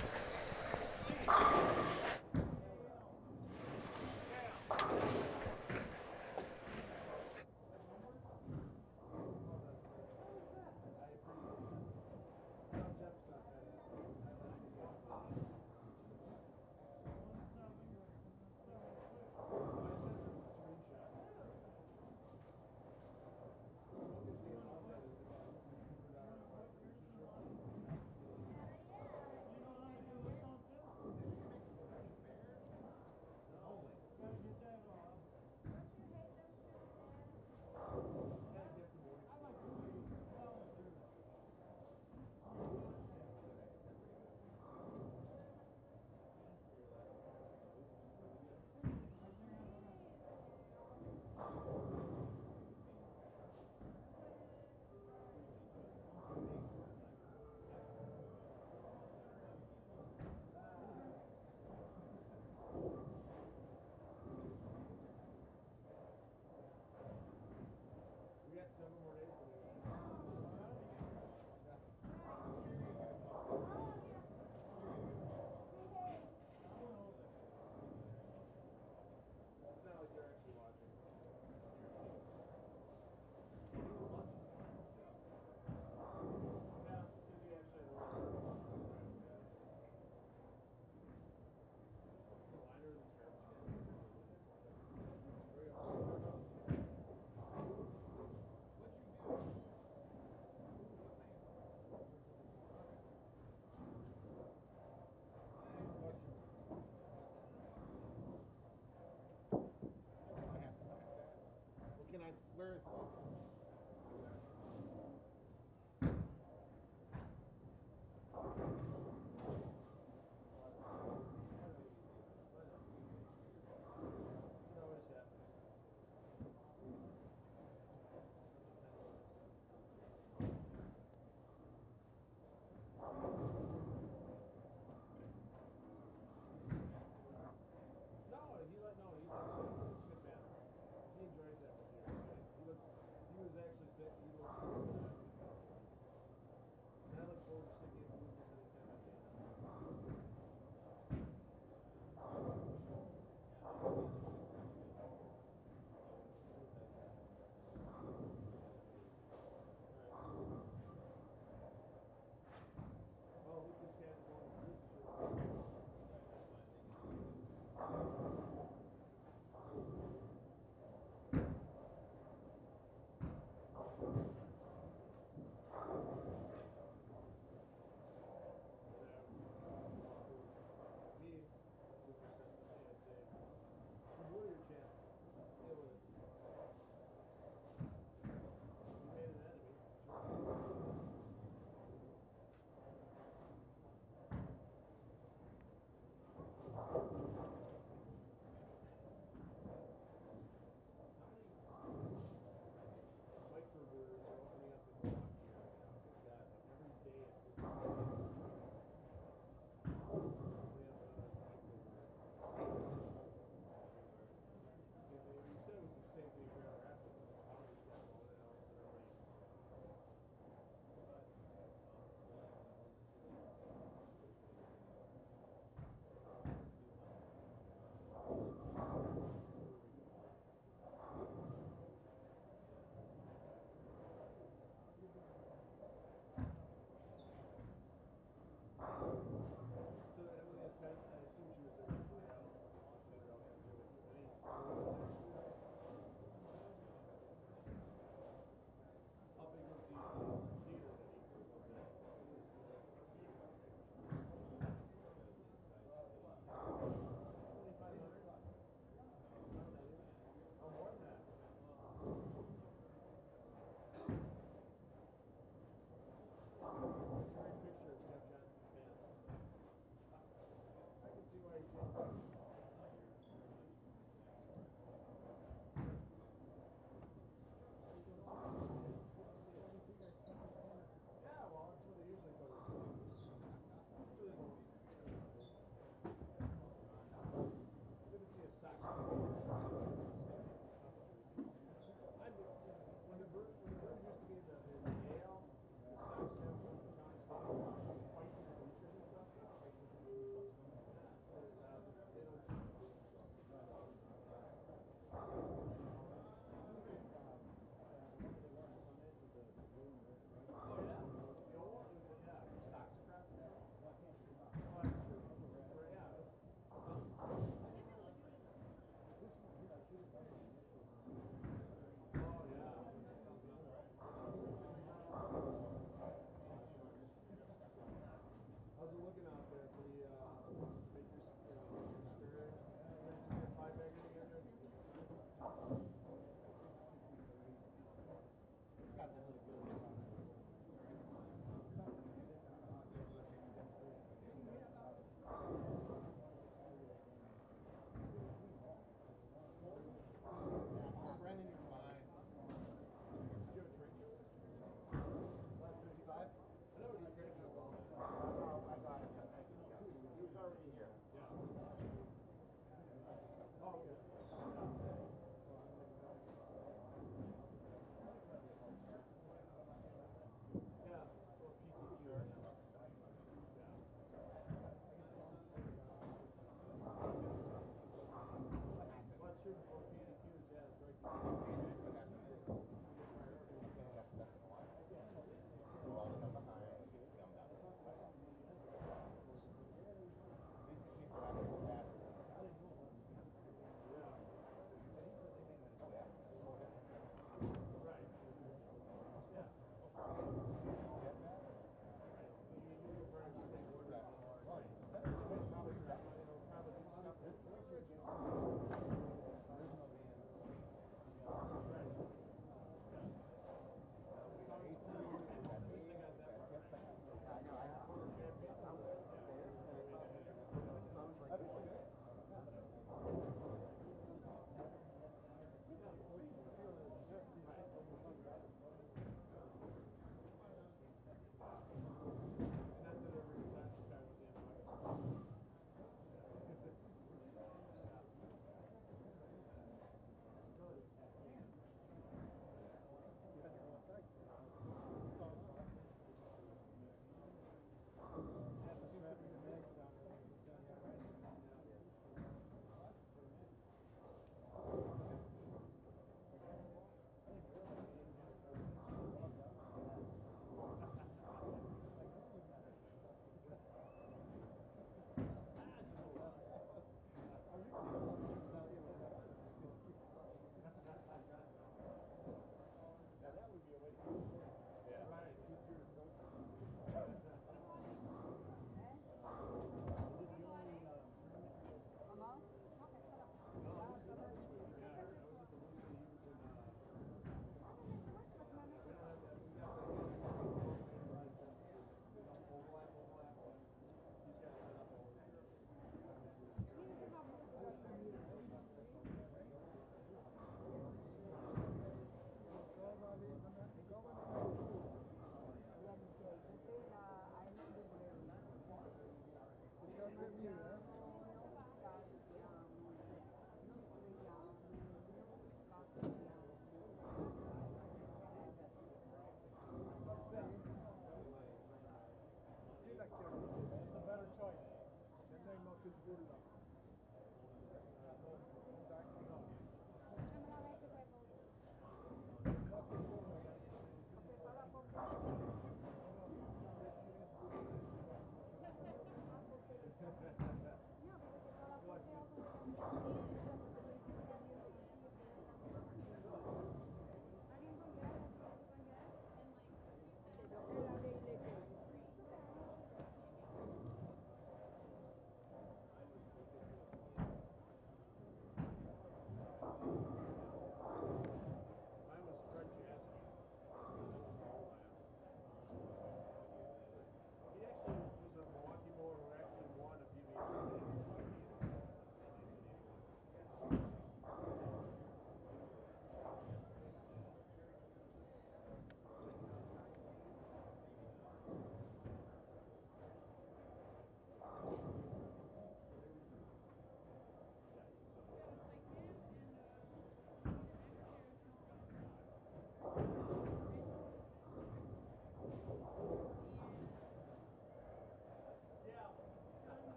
No, he enjoys that with you. He was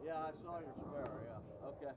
Yeah, I saw your spare, yeah. Okay.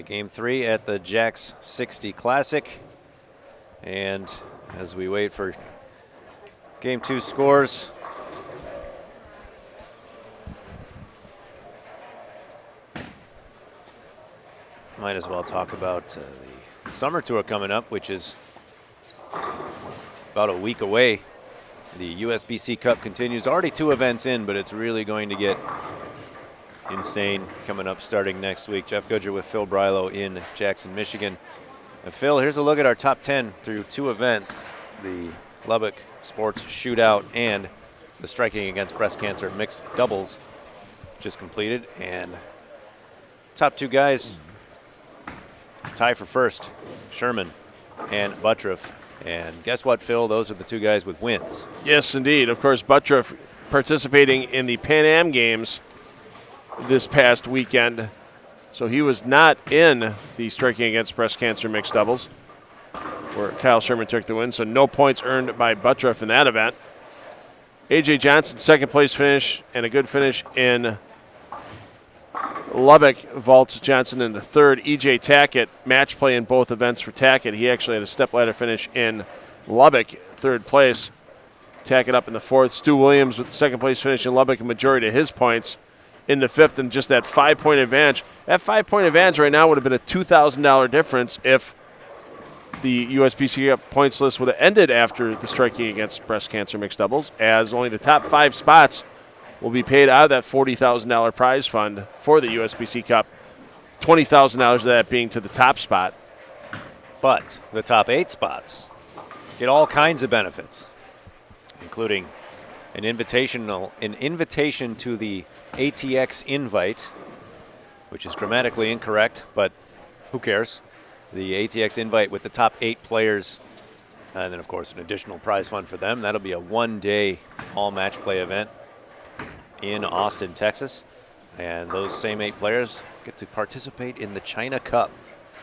into Game 3 at the Jax 60 Classic. And as we wait for Game 2 scores, might as well talk about the Summer Tour coming up, which is about a week away. The USBC Cup continues. Already 2 events in, but it's really going to get insane coming up starting next week. Jeff Goodger with Phil Brylow in Jackson, Michigan. And Phil, here's a look at our top 10 through 2 events. The Lubbock Sports Shootout and the Striking Against Breast Cancer Mixed Doubles just completed. And top 2 guys tie for first, Sherman and Buttriff. And guess what, Phil? Those are the 2 guys with wins. Yes, indeed. Of course, Buttriff participating in the Pan Am Games this past weekend. So he was not in the Striking Against Breast Cancer Mixed Doubles, where Kyle Sherman took the win. So no points earned by Buttriff in that event. A.J. Johnson, second place finish, and a good finish in Lubbock vaults Johnson in the third. E.J. Tackett, match play in both events for Tackett. He actually had a stepladder finish in Lubbock, third place. Tackett up in the fourth. Stu Williams with the second place finish in Lubbock, a majority of his points in the fifth, and just that 5-point advantage. That 5-point advantage right now would have been a $2,000 difference if the USBC Cup points list would have ended after the Striking Against Breast Cancer Mixed Doubles, as only the top 5 spots will be paid out of that $40,000 prize fund for the USBC Cup, $20,000 of that being to the top spot. But the top 8 spots get all kinds of benefits, including an invitation to the ATX invite, which is grammatically incorrect, but who cares? The ATX invite with the top 8 players, and then, of course, an additional prize fund for them. That'll be a 1-day all-match play event in Austin, Texas. And those same 8 players get to participate in the China Cup.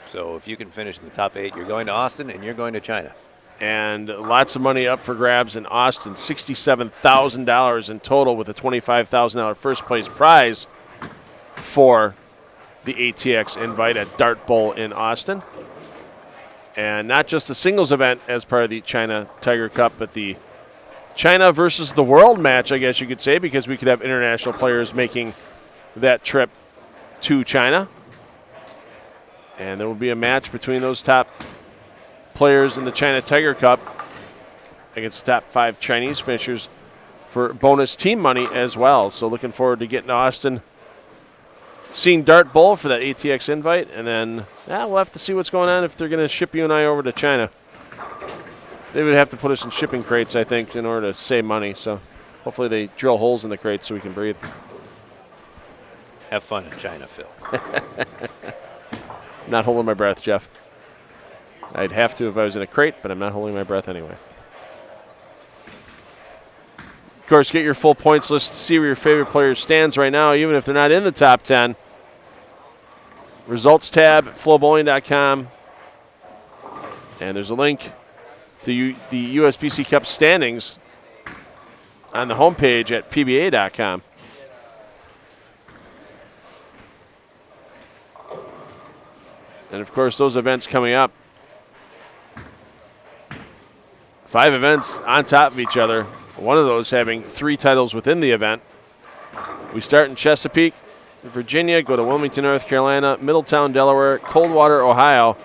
So if you can finish in the top 8, you're going to Austin and you're going to China. And lots of money up for grabs in Austin, $67,000 in total, with a $25,000 first place prize for the ATX invite at Dart Bowl in Austin. And not just a singles event as part of the China Tiger Cup, but the China versus the world match, I guess you could say, because we could have international players making that trip to China. And there will be a match between those top players in the China Tiger Cup against the top 5 Chinese finishers for bonus team money as well. So looking forward to getting to Austin, seeing Dart Bowl for that ATX invite, and then we'll have to see what's going on if they're going to ship you and I over to China. They would have to put us in shipping crates, I think, in order to save money. So hopefully they drill holes in the crates so we can breathe. Have fun in China, Phil. Not holding my breath, Jeff. I'd have to if I was in a crate, but I'm not holding my breath anyway. Of course, get your full points list to see where your favorite player stands right now, even if they're not in the top 10. Results tab at FloBowling.com. And there's a link to the USBC Cup standings on the homepage at PBA.com. And, of course, those events coming up. 5 events on top of each other, one of those having 3 titles within the event. We start in Chesapeake, Virginia, go to Wilmington, North Carolina, Middletown, Delaware, Coldwater, Ohio,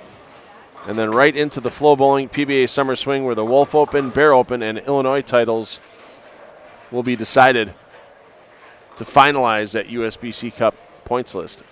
and then right into the FloBowling PBA Summer Swing, where the Wolf Open, Bear Open, and Illinois titles will be decided to finalize that USBC Cup points list.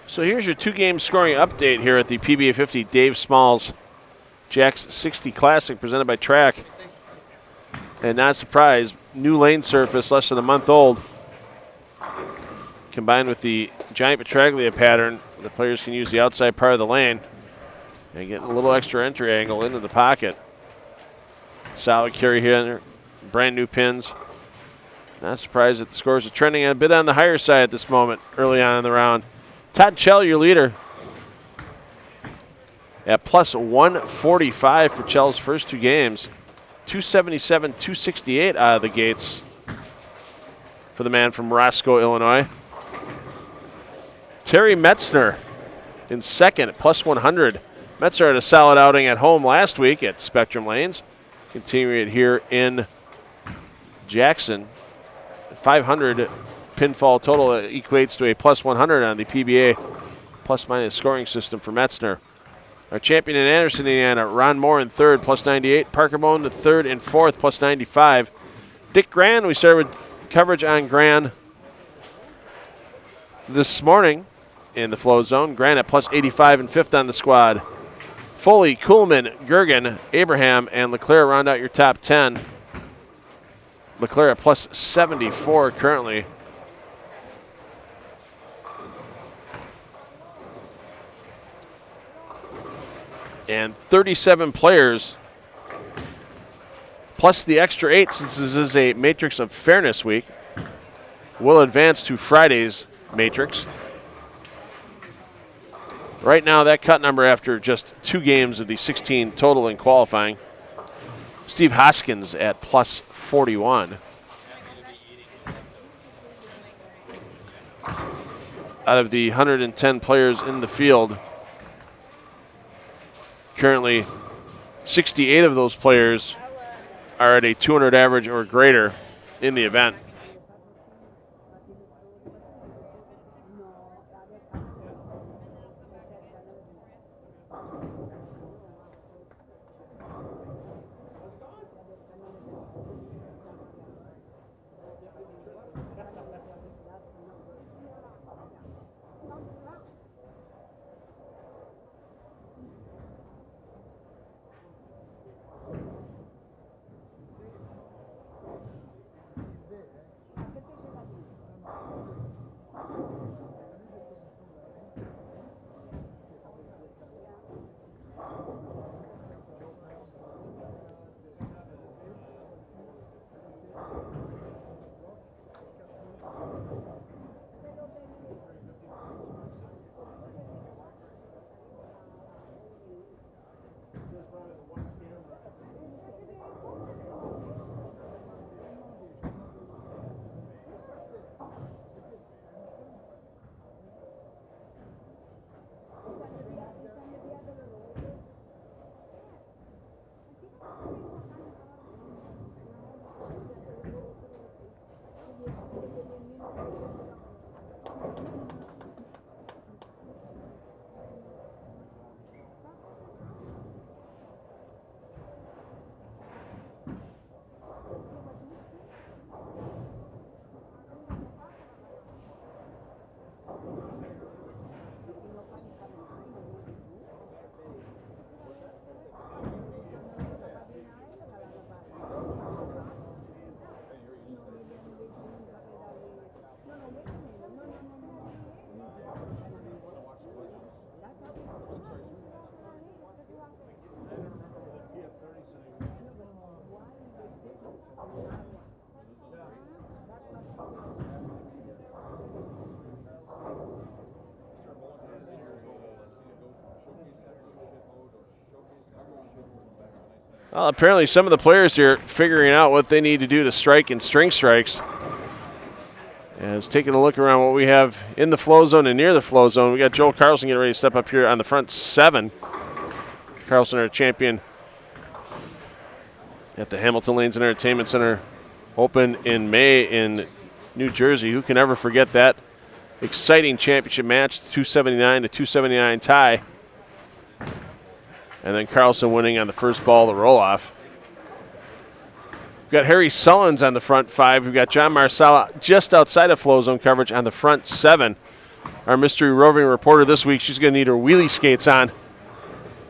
So here's your 2-game scoring update here at the PBA50 Dave Smalls Jax 60 Classic presented by Track. And not surprised, new lane surface, less than a month old. Combined with the giant Petraglia pattern, the players can use the outside part of the lane and get a little extra entry angle into the pocket. Solid carry here, brand new pins. Not surprised that the scores are trending a bit on the higher side at this moment early on in the round. Todd Chell, your leader, at plus 145 for Chell's first 2 games. 277, 268 out of the gates for the man from Roscoe, Illinois. Terry Metzner in second at plus 100. Metzner had a solid outing at home last week at Spectrum Lanes. Continuing it here in Jackson. 500 pinfall total equates to a plus 100 on the PBA plus-minus scoring system for Metzner. Our champion in Anderson, Indiana, Ron Moore in third, plus 98. Parker Bone the third and fourth, plus 95. Dick Gran, we started with coverage on Gran this morning in the flow zone. Gran at plus 85 and fifth on the squad. Foley, Kuhlman, Gergen, Abraham, and Leclair round out your top 10. Leclair at plus 74 currently. And 37 players, plus the extra 8, since this is a Matrix of Fairness week, will advance to Friday's Matrix. Right now, that cut number after just 2 games of the 16 total in qualifying. Steve Hoskins at plus 41. Out of the 110 players in the field, currently 68 of those players are at a 200 average or greater in the event. Well, apparently some of the players here figuring out what they need to do to strike in string strikes. As taking a look around what we have in the flow zone and near the flow zone, we got Joel Carlson getting ready to step up here on the front 7. Carlson, our champion at the Hamilton Lanes and Entertainment Center, open in May in New Jersey. Who can ever forget that exciting championship match, 279 to 279 tie. And then Carlson winning on the first ball of the roll-off. We've got Harry Sullins on the front 5. We've got John Marsala just outside of flow zone coverage on the front 7. our mystery roving reporter this week. She's going to need her wheelie skates on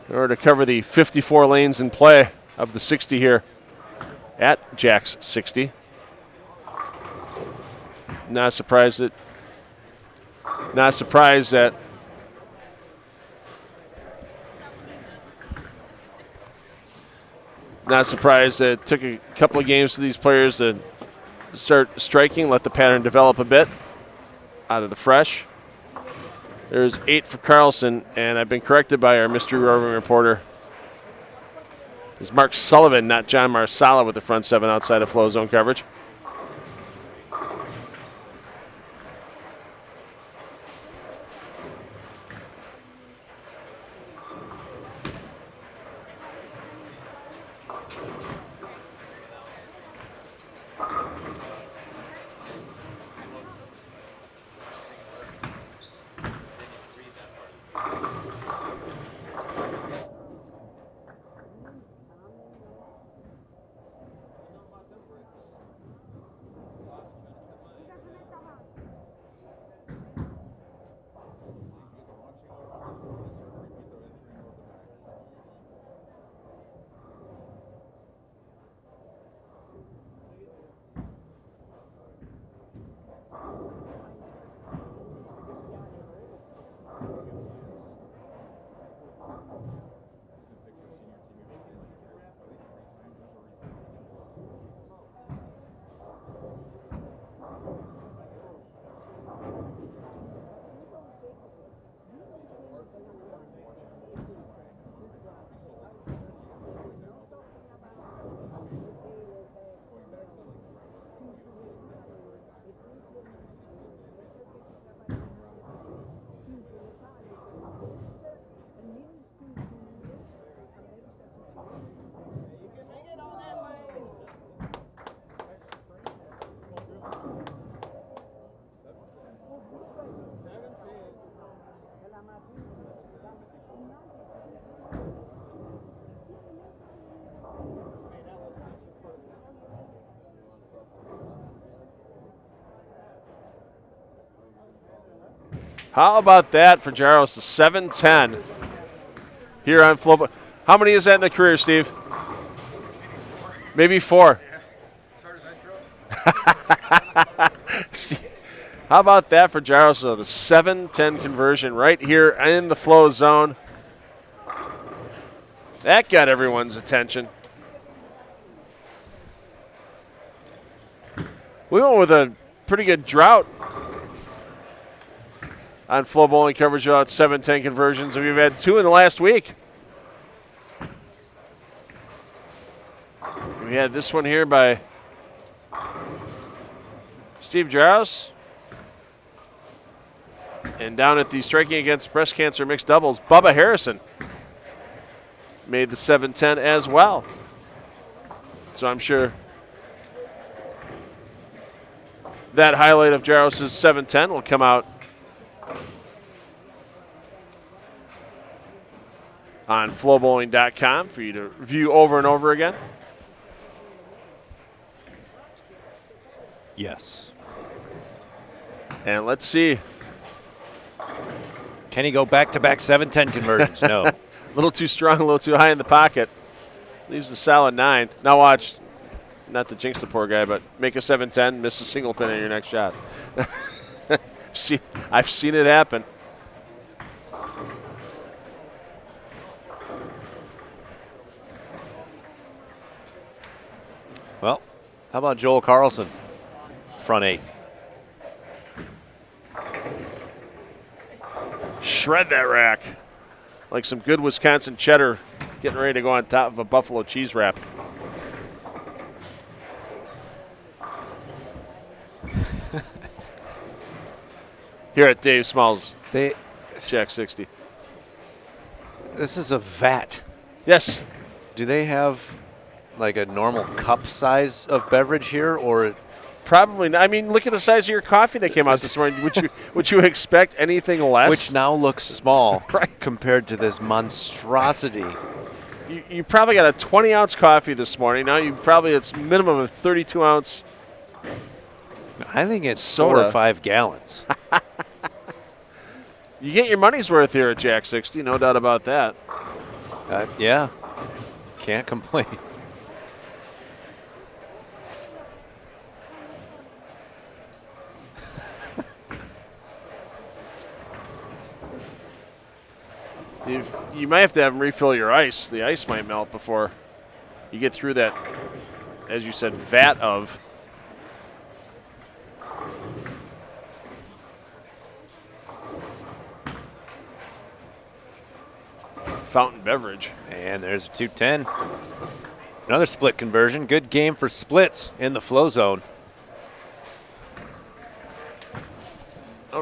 in order to cover the 54 lanes in play of the 60 here at Jax 60. Not surprised that it took a couple of games for these players to start striking, let the pattern develop a bit out of the fresh. There's 8 for Carlson, and I've been corrected by our mystery roving reporter. It's Mark Sullivan, not John Marsala, with the front 7 outside of flow zone coverage. How about that for Jaros, the 7-10 here on Flow. How many is that in the career, Steve? Maybe 4. How about that for Jaros, the 7-10 conversion right here in the flow zone. That got everyone's attention. We went with a pretty good drought on flow bowling coverage about 7-10 conversions, and we've had 2 in the last week. We had this one here by Steve Jaros. And down at the striking against breast cancer mixed doubles, Bubba Harrison made the 7-10 as well. So I'm sure that highlight of Jaros' 7-10 will come out on flowbowling.com for you to review over and over again. Yes. And let's see. Can he go back-to-back 7-10 conversions? No. A little too strong, a little too high in the pocket. Leaves the solid 9. Now watch, not to jinx the poor guy, but make a 7-10, miss a single pin on your next shot. I've seen it happen. Well, how about Joel Carlson, front 8? Shred that rack. Like some good Wisconsin cheddar getting ready to go on top of a buffalo cheese wrap. Here at Dave Smalls, Jax 60. This is a vat. Yes. Do they have like a normal cup size of beverage here, or Probably not. I mean, look at the size of your coffee that came out this morning. Would you expect anything less? which now looks small Right. compared to this monstrosity? You probably got a 20-ounce coffee this morning. Now it's minimum of 32-ounce. I think it's Soda. 4 or 5 gallons. You get your money's worth here at Jack 60, no doubt about that. Yeah, can't complain. You might have to have them refill your ice. The ice might melt before you get through that, as you said, vat of fountain beverage. And there's a 210. Another split conversion. Good game for splits in the flow zone.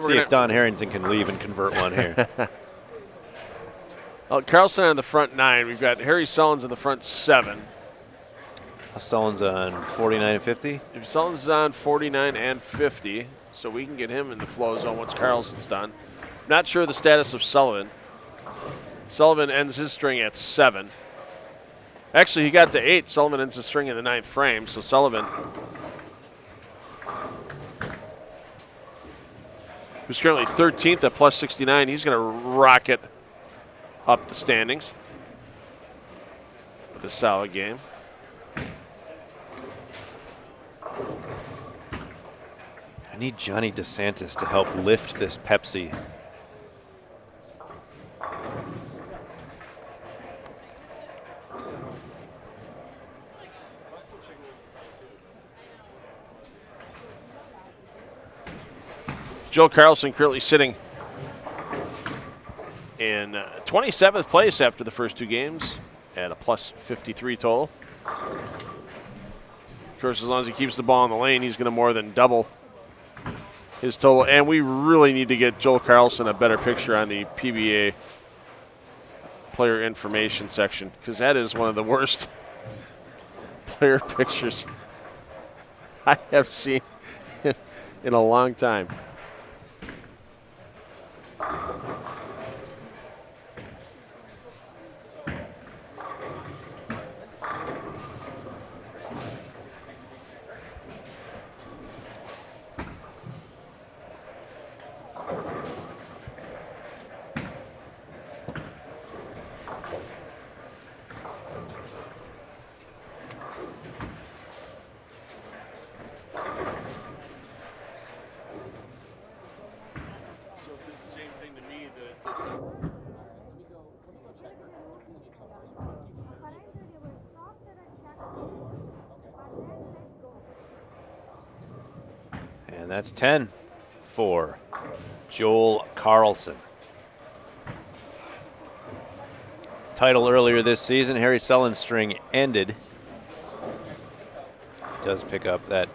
See if Don Harrington can leave and convert one here. Carlson on the front 9. We've got Harry Sullins in the front 7. Sullen's on 49 and 50. If Sullins is on 49 and 50, so we can get him in the flow zone once Carlson's done. Not sure the status of Sullivan. Sullivan ends his string at 7. Actually, he got to 8. Sullivan ends his string in the 9th frame, so Sullivan, who's currently 13th at plus 69, he's going to rocket up the standings with a solid game. I need Johnny DeSantis to help lift this Pepsi. Joe Carlson currently sitting in 27th place after the first 2 games at a plus 53 total. Of course, as long as he keeps the ball in the lane, he's going to more than double his total. And we really need to get Joel Carlson a better picture on the PBA player information section, because that is one of the worst player pictures I have seen in a long time. And that's 10 for Joel Carlson. Title earlier this season, Harry Sullen's string ended. Does pick up that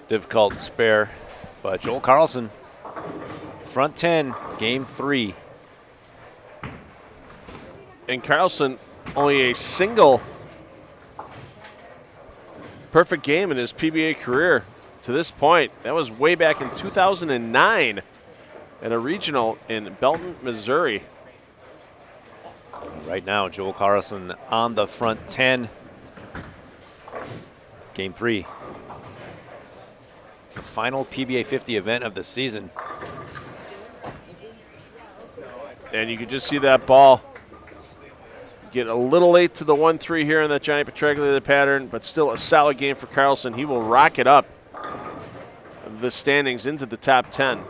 difficult spare, but Joel Carlson, front 10, game 3. And Carlson, only a single perfect game in his PBA career to this point. That was way back in 2009 at a regional in Belton, Missouri. Right now, Joel Carlson on the front 10. Game 3. The final PBA 50 event of the season. And you can just see that ball get a little late to the 1-3 here on that giant petroglyph pattern, but still a solid game for Carlson. He will rocket up the standings into the top 10.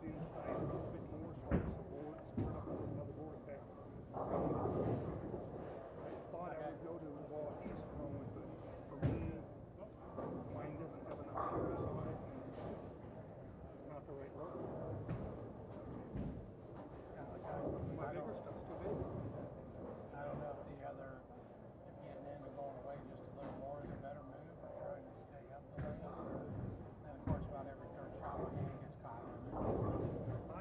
inside a little bit more, so there's a board, squared up with another board up there. I found it. I thought I would go to the ball he's throwing, but for me, mine doesn't have enough surface on it, and it's not the right look. My bigger stuff's too big. I don't know if the other, if getting in and going away just a little more is a better move, or trying to stay up the way. Then of course about every third shot my hand gets caught in it. I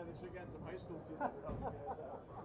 Yeah, they should get some high school kids to help you guys out.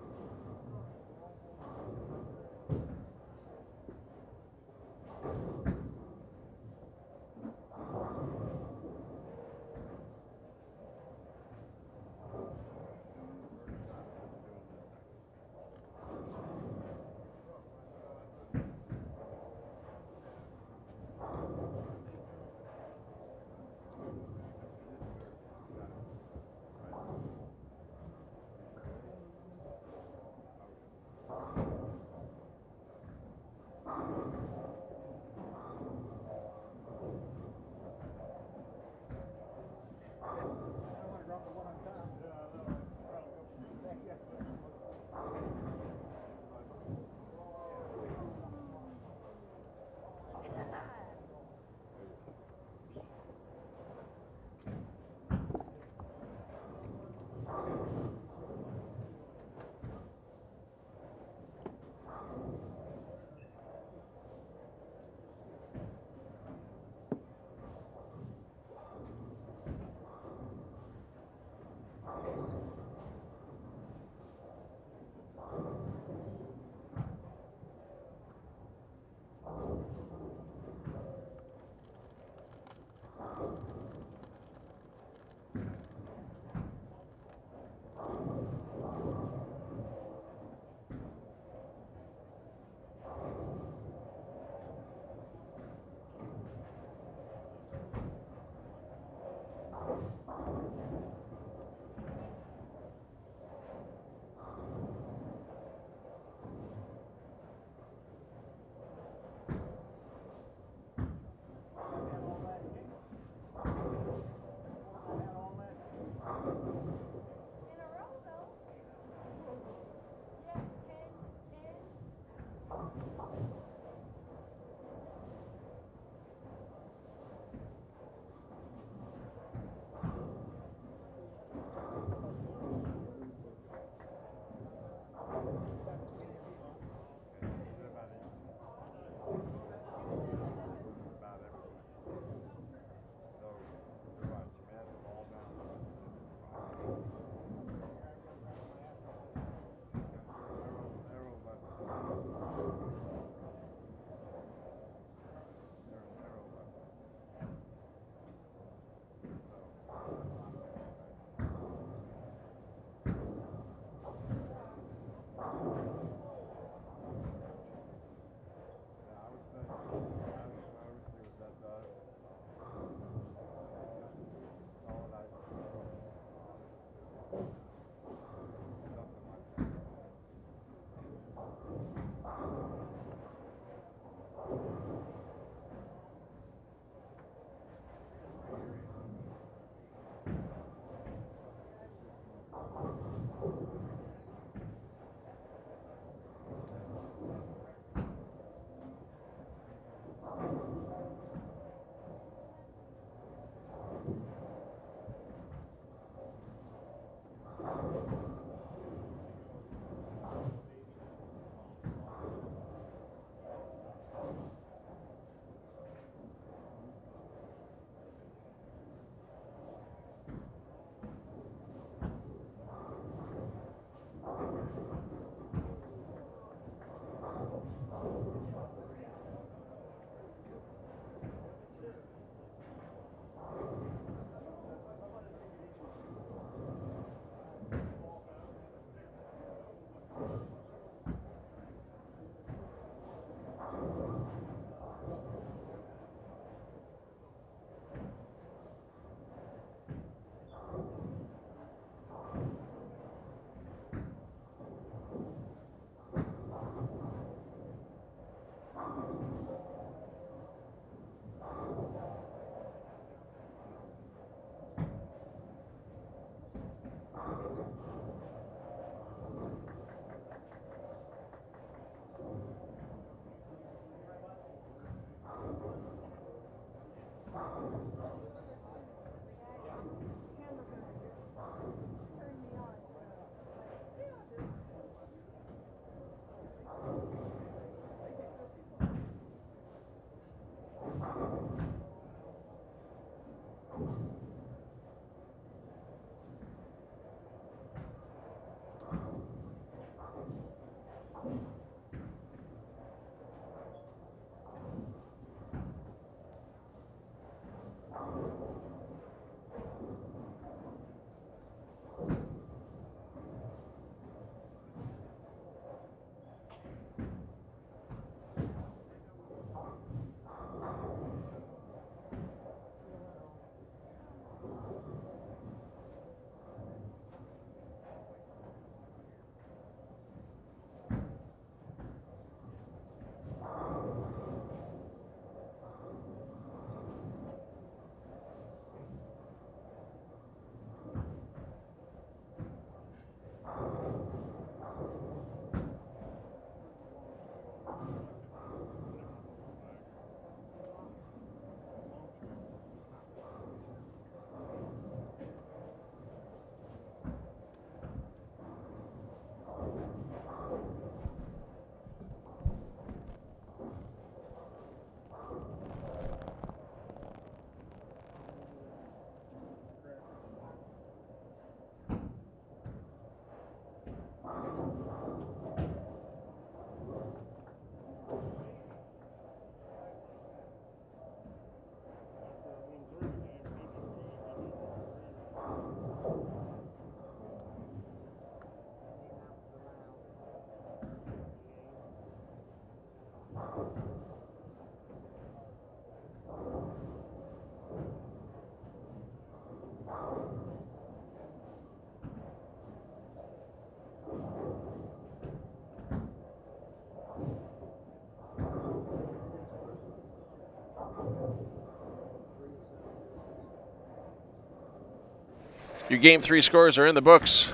Your Game 3 scores are in the books.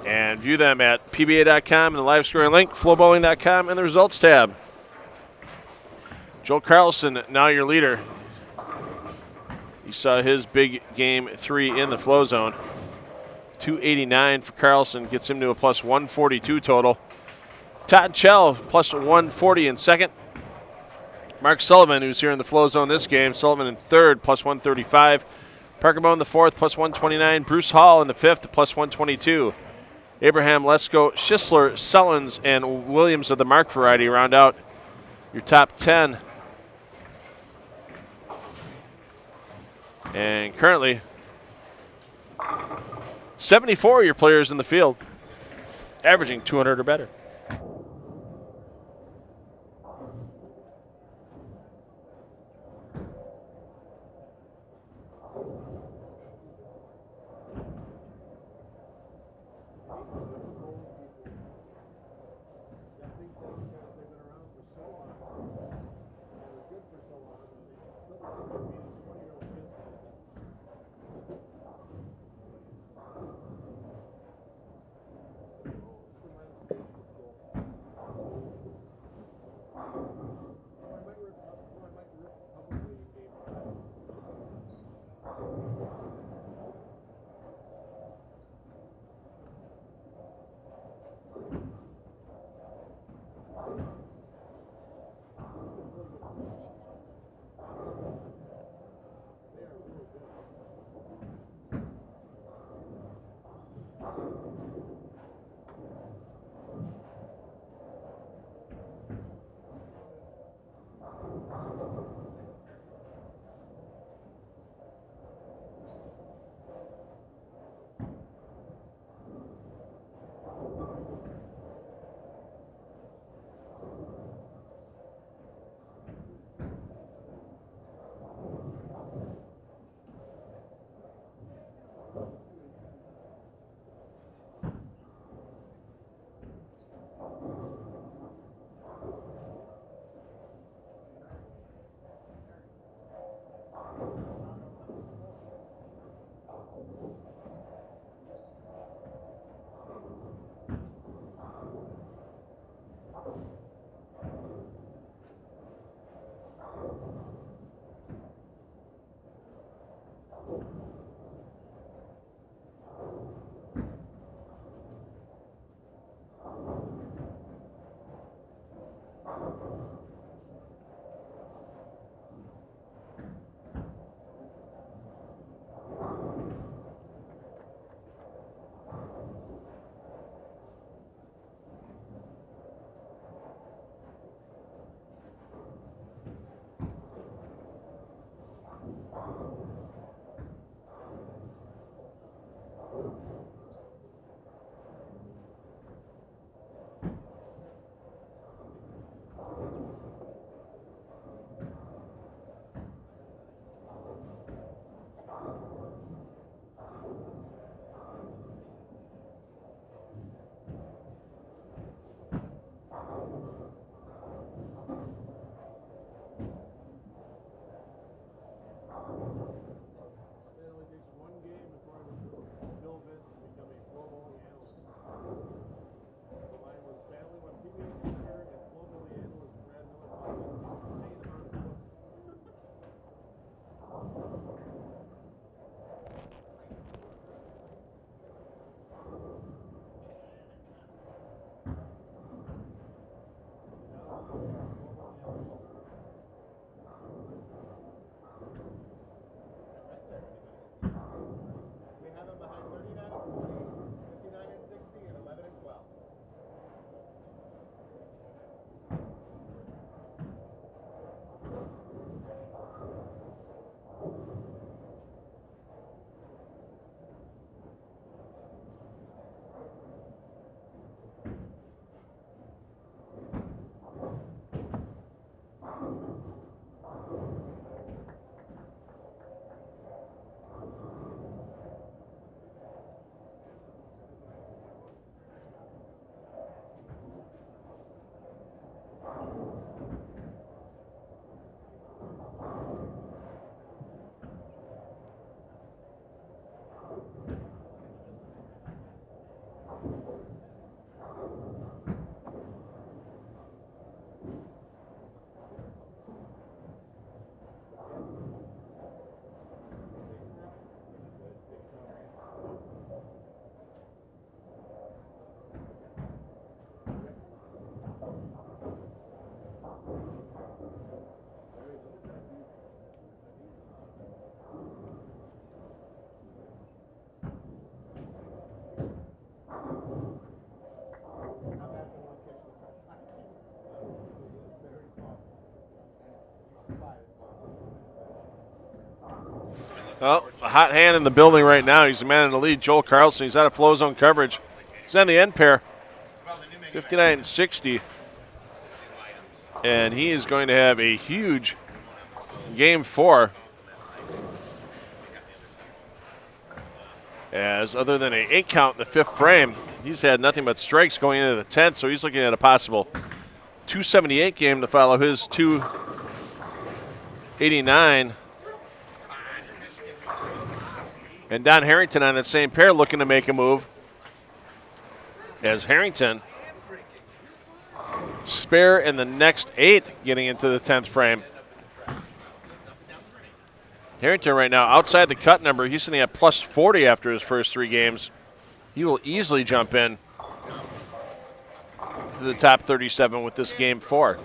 And view them at PBA.com and the live scoring link, FloBowling.com and the results tab. Joel Carlson, now your leader. You saw his big Game 3 in the flow zone. 289 for Carlson gets him to a plus 142 total. Todd Chell, plus 140 in second. Mark Sullivan, who's here in the flow zone this game, Sullivan in third, plus 135. Parker Bowe in the fourth, plus 129. Bruce Hall in the fifth, plus 122. Abraham, Lesko, Schisler, Sellens, and Williams of the Mark variety round out your top 10. And currently, 74 of your players in the field, averaging 200 or better. It only takes one game before Bill Vince Well, a hot hand in the building right now. He's the man in the lead, Joel Carlson. He's out of flow zone coverage. He's on the end pair, 59-60. And he is going to have a huge game 4. As other than an 8 count in the 5th frame, he's had nothing but strikes going into the 10th, so he's looking at a possible 278 game to follow his 289. And Don Harrington on that same pair looking to make a move. As Harrington spare in the next 8 getting into the 10th frame. Harrington right now outside the cut number. He's sitting at plus 40 after his first 3 games. He will easily jump in to the top 37 with this game 4.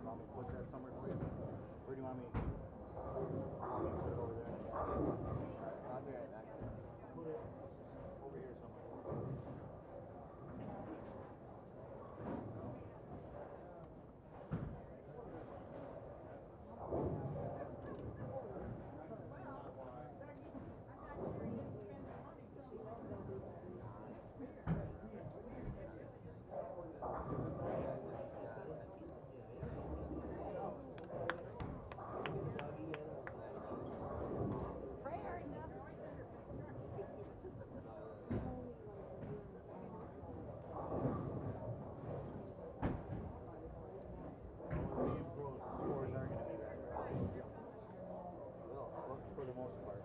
Want me to put that somewhere for you? Where do you want me? Want me to put it over there? I'll be right back. Put it over here somewhere. Scores are going to be that for the most part.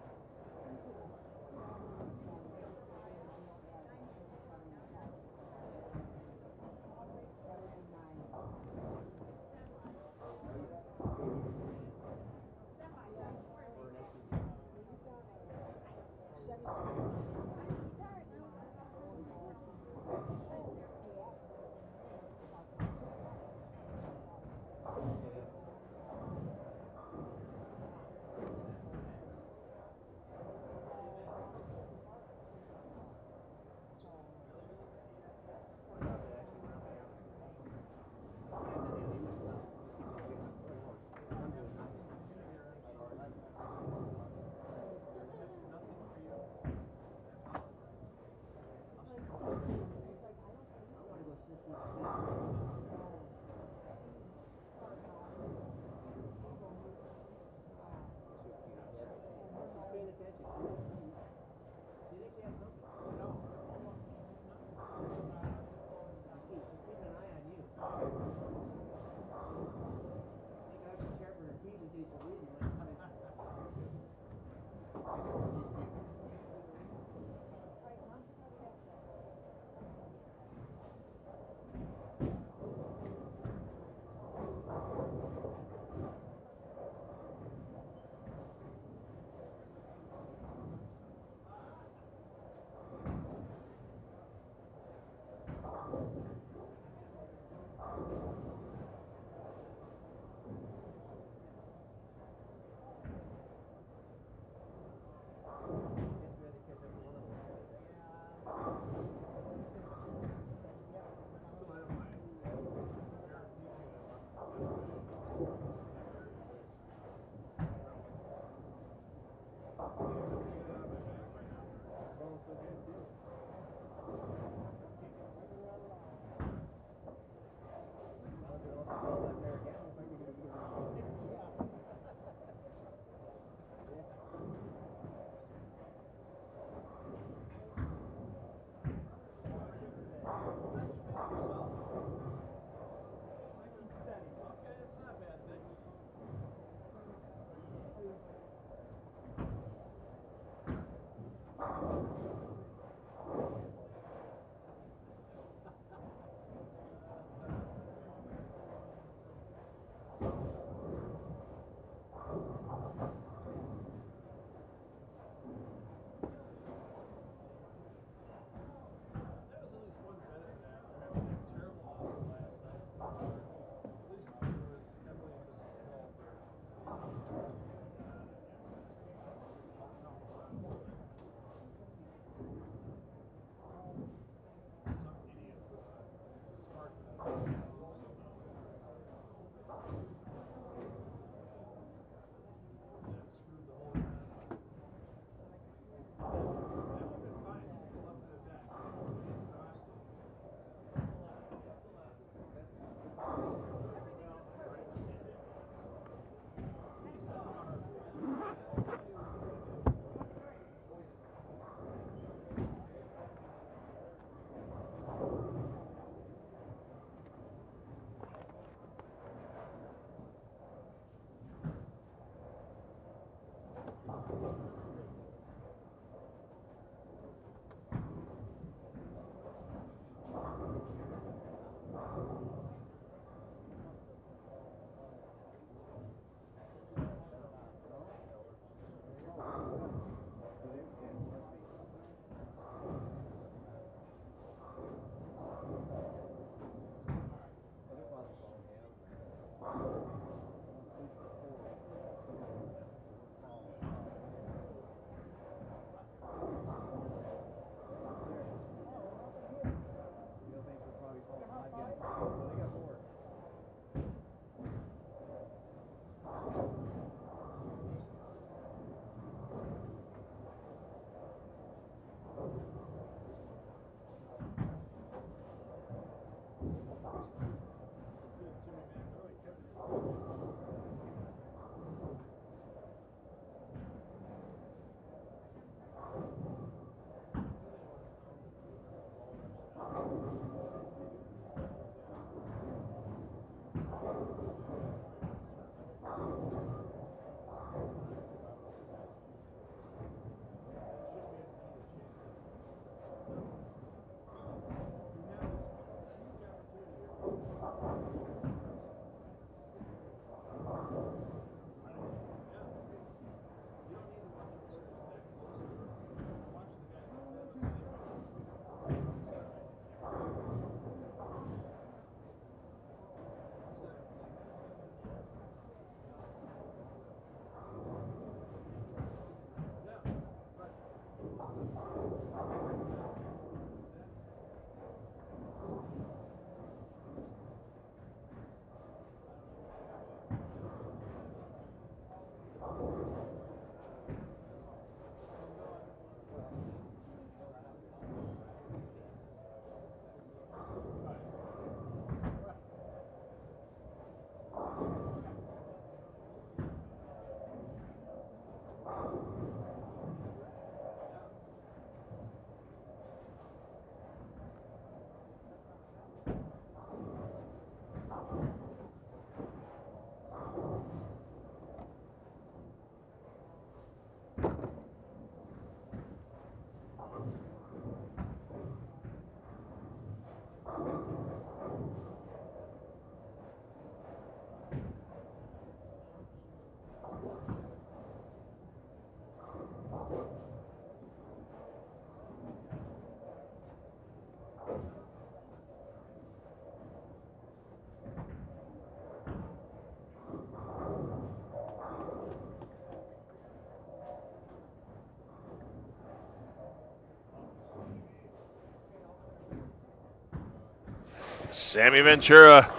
Sammy Ventura.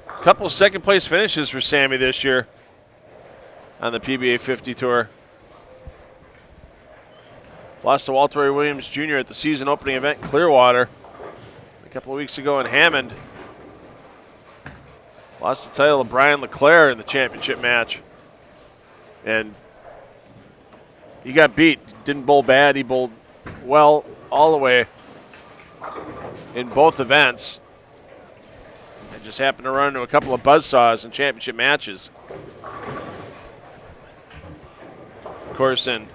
Couple second place finishes for Sammy this year on the PBA 50 Tour. Lost to Walter Ray Williams Jr. at the season opening event in Clearwater a couple of weeks ago in Hammond. Lost the title to Brian Leclair in the championship match. And he got beat. Didn't bowl bad. He bowled well all the way in both events. And just happened to run into a couple of buzzsaws in championship matches. Of course, in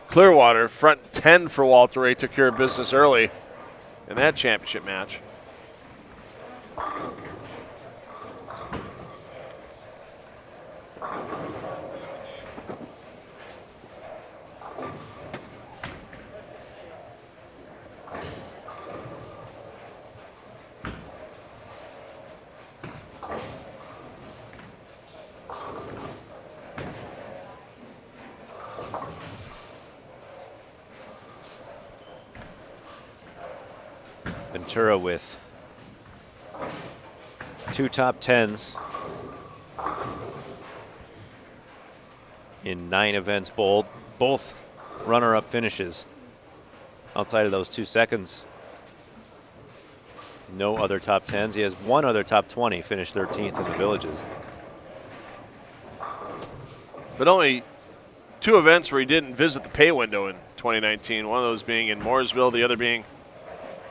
Clearwater, front 10 for Walter Ray took care of business early in that championship match. Ventura with 2 top 10s in 9 events bowled, both runner-up finishes. Outside of those 2 seconds, no other top 10s. He has 1 other top 20, finished 13th in the Villages. But only 2 events where he didn't visit the pay window in 2019, one of those being in Mooresville, the other being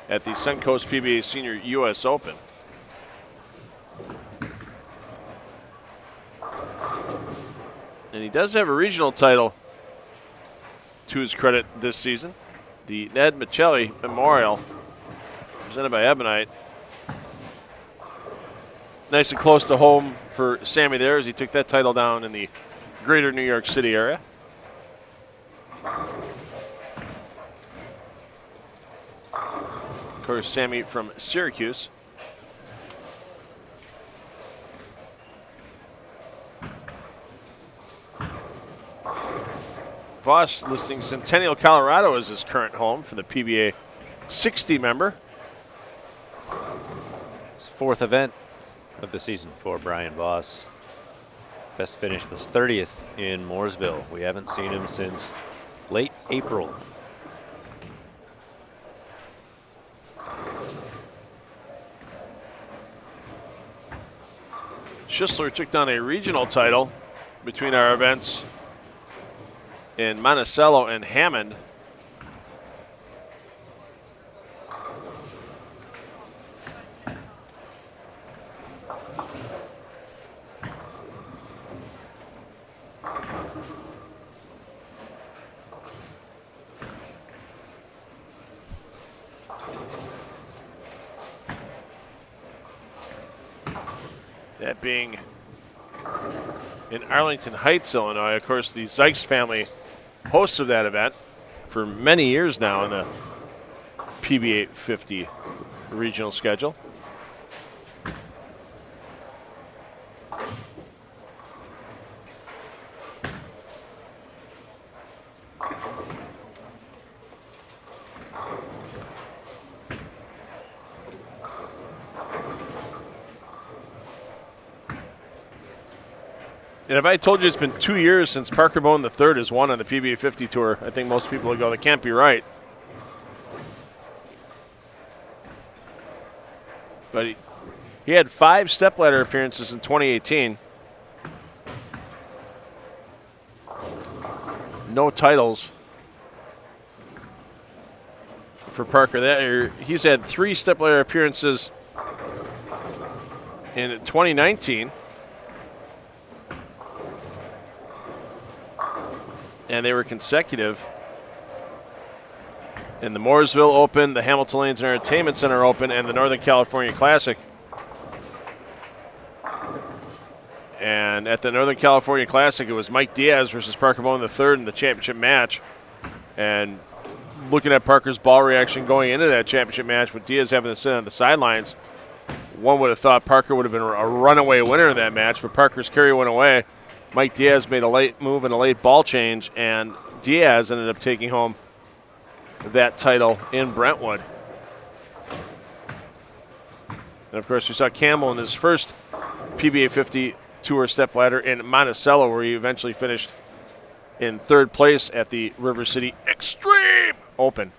at the Suncoast PBA Senior U.S. Open. And he does have a regional title to his credit this season, the Ned Michelli Memorial, presented by Ebonite. Nice and close to home for Sammy there as he took that title down in the greater New York City area. Of course, Sammy from Syracuse. Voss listing Centennial, Colorado as his current home for the PBA 60 member. His 4th event of the season for Brian Voss. Best finish was 30th in Mooresville. We haven't seen him since late April. Schisler took down a regional title between our events in Monticello and Hammond. That being in Arlington Heights, Illinois. Of course, the Zykes family hosts of that event for many years now in the PBA 50 regional schedule. And if I told you it's been 2 years since Parker Bone III has won on the PBA 50 Tour, I think most people would go, that can't be right. But he had 5 stepladder appearances in 2018. No titles for Parker that year. He's had 3 stepladder appearances in 2019. And they were consecutive in the Mooresville Open, the Hamilton Lanes and Entertainment Center Open, and the Northern California Classic. And at the Northern California Classic, it was Mike Diaz versus Parker Bone III in the championship match. And looking at Parker's ball reaction going into that championship match with Diaz having to sit on the sidelines, one would have thought Parker would have been a runaway winner in that match, but Parker's carry went away. Mike Diaz made a late move and a late ball change, and Diaz ended up taking home that title in Brentwood. And of course, we saw Campbell in his first PBA50 Tour stepladder in Monticello, where he eventually finished in third place at the River City Extreme Open.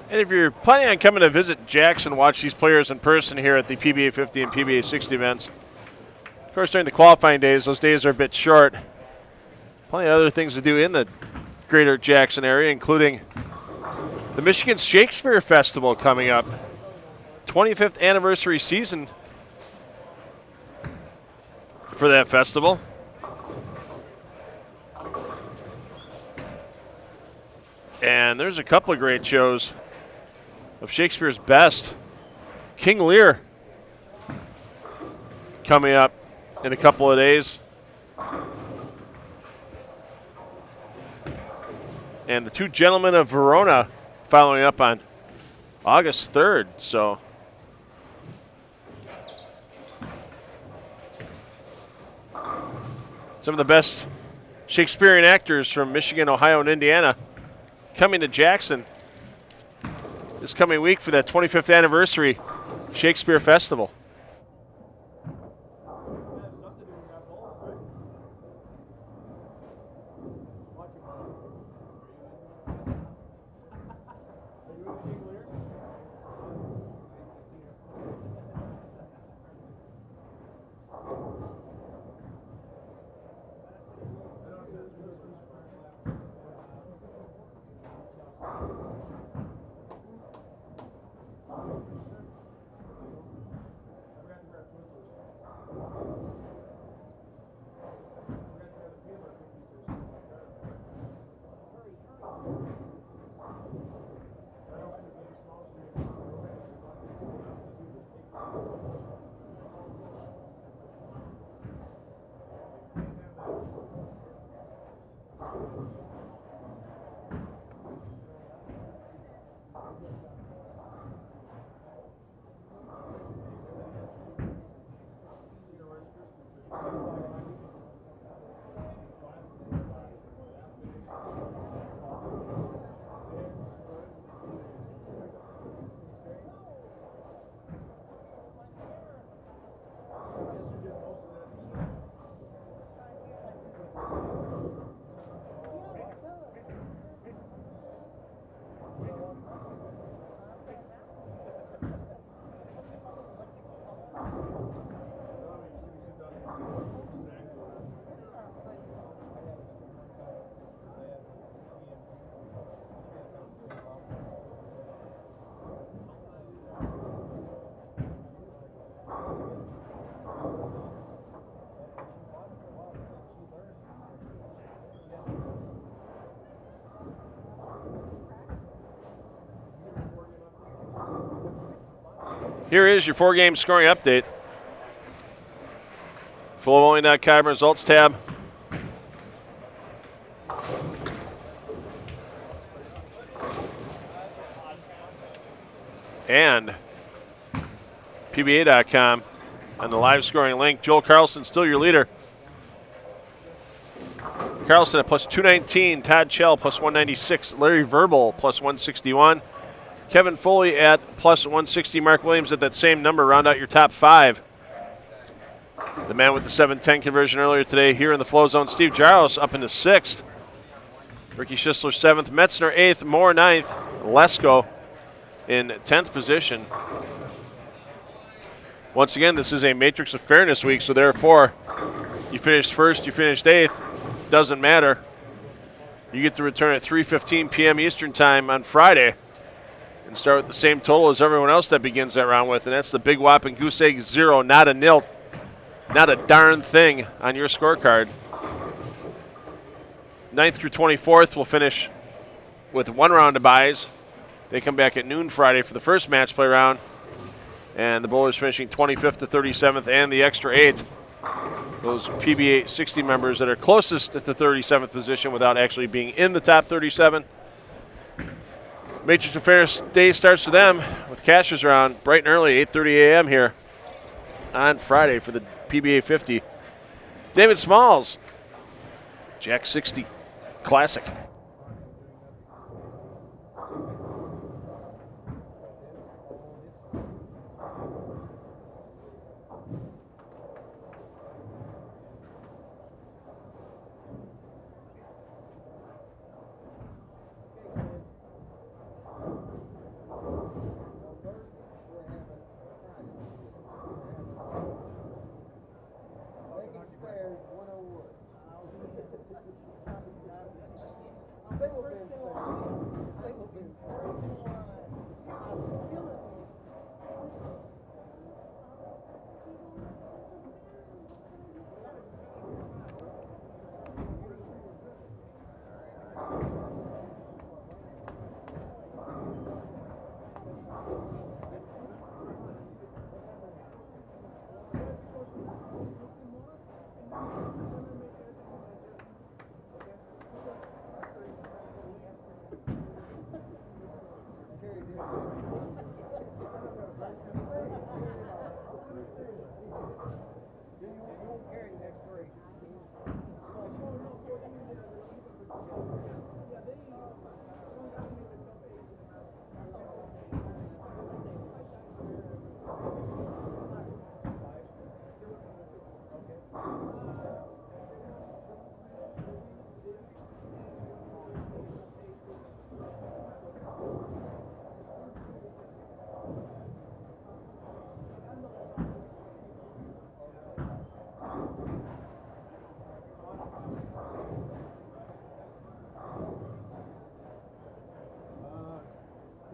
And if you're planning on coming to visit Jax and watch these players in person here at the PBA50 and PBA60 events, of course, during the qualifying days, those days are a bit short. Plenty of other things to do in the greater Jackson area, including the Michigan Shakespeare Festival coming up. 25th anniversary season for that festival. And there's a couple of great shows of Shakespeare's best. King Lear coming up in a couple of days. And the Two Gentlemen of Verona following up on August 3rd. So some of the best Shakespearean actors from Michigan, Ohio, and Indiana coming to Jackson this coming week for that 25th anniversary Shakespeare Festival. Here is your 4-game scoring update. FloBowling.com results tab. And PBA.com on the live scoring link. Joel Carlson still your leader. Carlson at plus 219. Todd Chell plus 196. Larry Verbal plus 161. Kevin Foley at plus 160. Mark Williams at that same number. Round out your top 5. The man with the 710 conversion earlier today here in the flow zone, Steve Jaros, up into 6th. Ricky Schisler 7th. Metzner 8th. Moore 9th. Lesko in 10th position. Once again, this is a matrix of fairness week, so therefore, you finished 1st, you finished 8th. Doesn't matter. You get to return at 3:15 p.m. Eastern Time on Friday and start with the same total as everyone else that begins that round with, and that's the big whopping goose egg 0, not a nil, not a darn thing on your scorecard. 9th through 24th will finish with 1 round of buys. They come back at noon Friday for the first match play round, and the bowlers finishing 25th to 37th and the extra 8. Those PBA60 members that are closest to the 37th position without actually being in the top 37. Matrix of Fairness Day starts for them with Cashers round bright and early, 8:30 a.m. here on Friday for the PBA 50. David Smalls, Jax 60 Classic.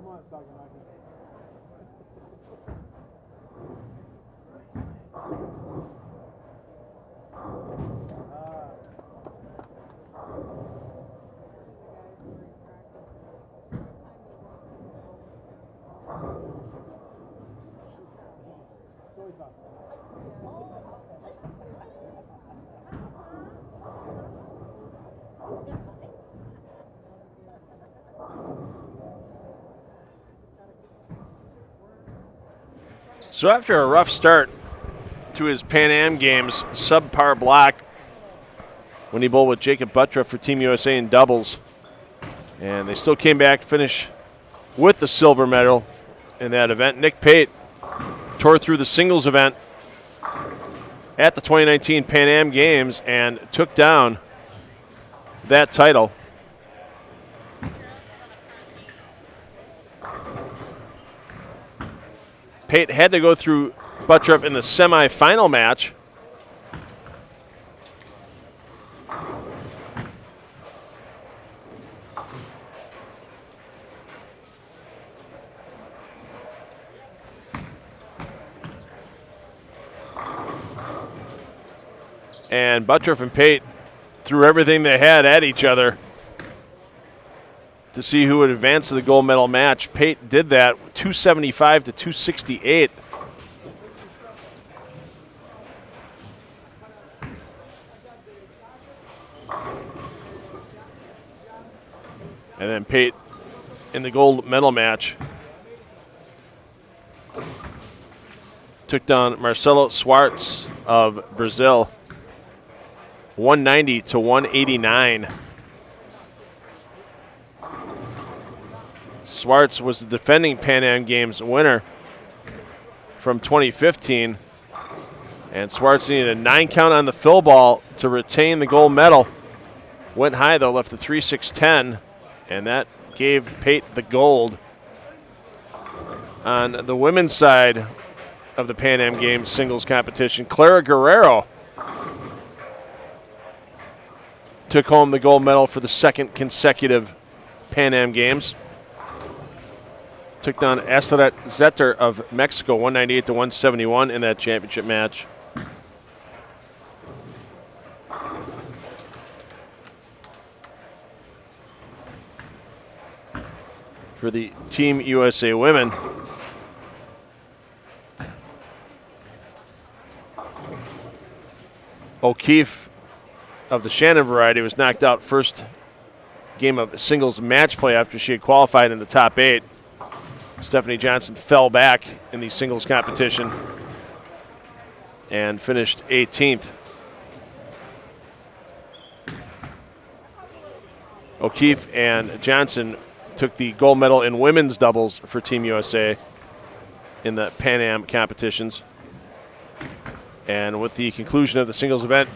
Come on, Saganaki. Soy sauce. So after a rough start to his Pan Am Games, subpar block when he bowled with Jacob Buttriff for Team USA in doubles. And they still came back to finish with the silver medal in that event. Nick Pate tore through the singles event at the 2019 Pan Am Games and took down that title. Pate had to go through Buttriff in the semifinal match. And Buttriff and Pate threw everything they had at each other to see who would advance to the gold medal match. Pate did that, 275 to 268. And then Pate in the gold medal match took down Marcelo Swartz of Brazil, 190 to 189. Swartz was the defending Pan Am Games winner from 2015. And Swartz needed a 9 count on the fill ball to retain the gold medal. Went high though, left the 3-6-10, and that gave Pate the gold. On the women's side of the Pan Am Games singles competition, Clara Guerrero took home the gold medal for the second consecutive Pan Am Games. Took down Esther Zetter of Mexico, 198 to 171 in that championship match. For the Team USA women, O'Keefe of the Shannon variety was knocked out first game of singles match play after she had qualified in the top 8. Stephanie Johnson fell back in the singles competition and finished 18th. O'Keefe and Johnson took the gold medal in women's doubles for Team USA in the Pan Am competitions. And with the conclusion of the singles event,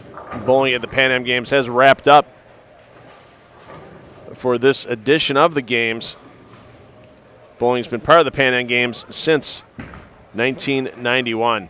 bowling at the Pan Am Games has wrapped up for this edition of the Games. Bowling's been part of the Pan Am Games since 1991.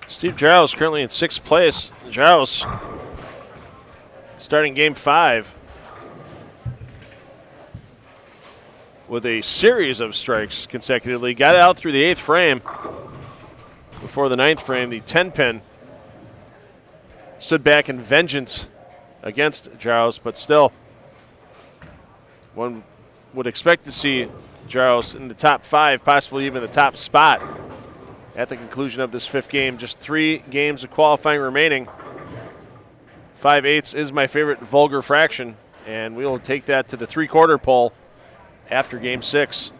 Steve Giles currently in 6th place. Giles starting game 5 with a series of strikes consecutively. Got out through the 8th frame. Before the 9th frame, the 10-pin stood back in vengeance against Giles, but still, one would expect to see Giles in the top 5, possibly even the top spot at the conclusion of this 5th game. Just 3 games of qualifying remaining. 5/8 is my favorite vulgar fraction, and we will take that to the 3/4 pole after game 6.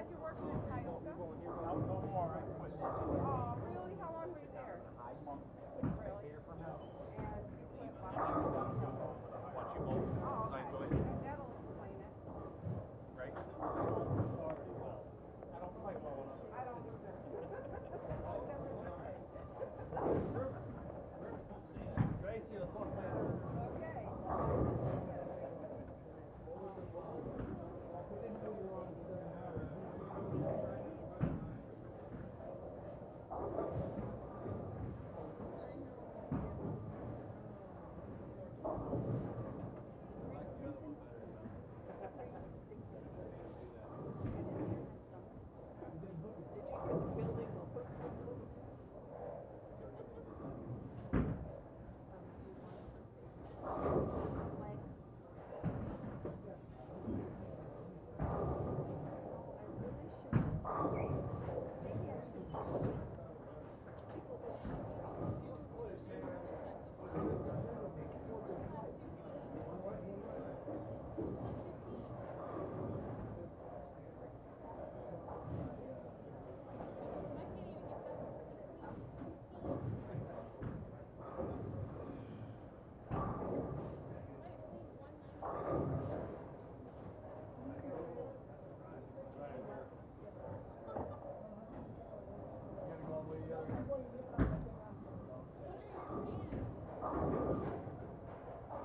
said you're working in Tioga? No more. I quit. Oh, really? How long were you there? Really? And you quit boxing? Watch you both. Oh, I okay. enjoyed it. That'll explain it. Right? I don't play well enough. I don't either. Tracy, let's talk later. Okay.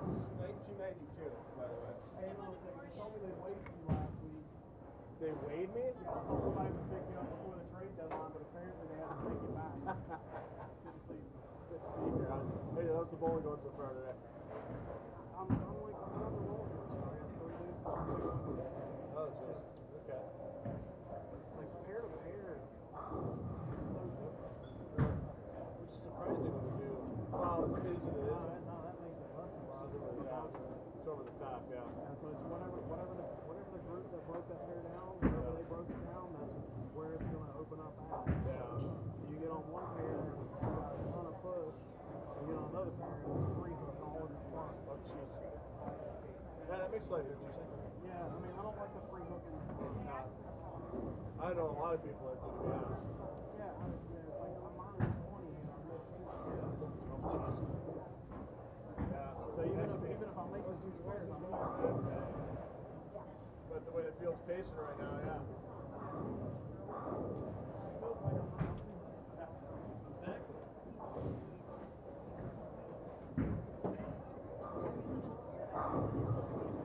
This is 1992, by the way. Hey, no, so you told me they weighed you last week. They weighed me? Yeah, I thought somebody would pick you up before the trade deadline, but apparently they had to take you back. Good to see you. Hey, that was the bowling going so far today. I'm like another roller coaster. I got 3 deuces and 2 160. Oh, It's just okay. like pair to pair. It's so different. Which is surprising when we do. Well, it is and it isn't. No, that makes it less It's surprising. over the top. It's over the top, yeah. And so it's whatever the group that broke that pair down, wherever they broke it down, that's where it's going to open up at. Yeah. So you get on one pair and it's got a ton of push. You get on another pair and it's free hook all in the front. Oh, jeez. Yeah, that makes life interesting. Yeah, I mean, I don't like the free hook in the front. I know a lot of people that do, to be honest. Yeah, it's like mine is 20 and I'm missing. Oh, jeez. Yeah. So even if I make the 2 squares, I'm not. But the way the field's pacing right now, yeah. Exactly.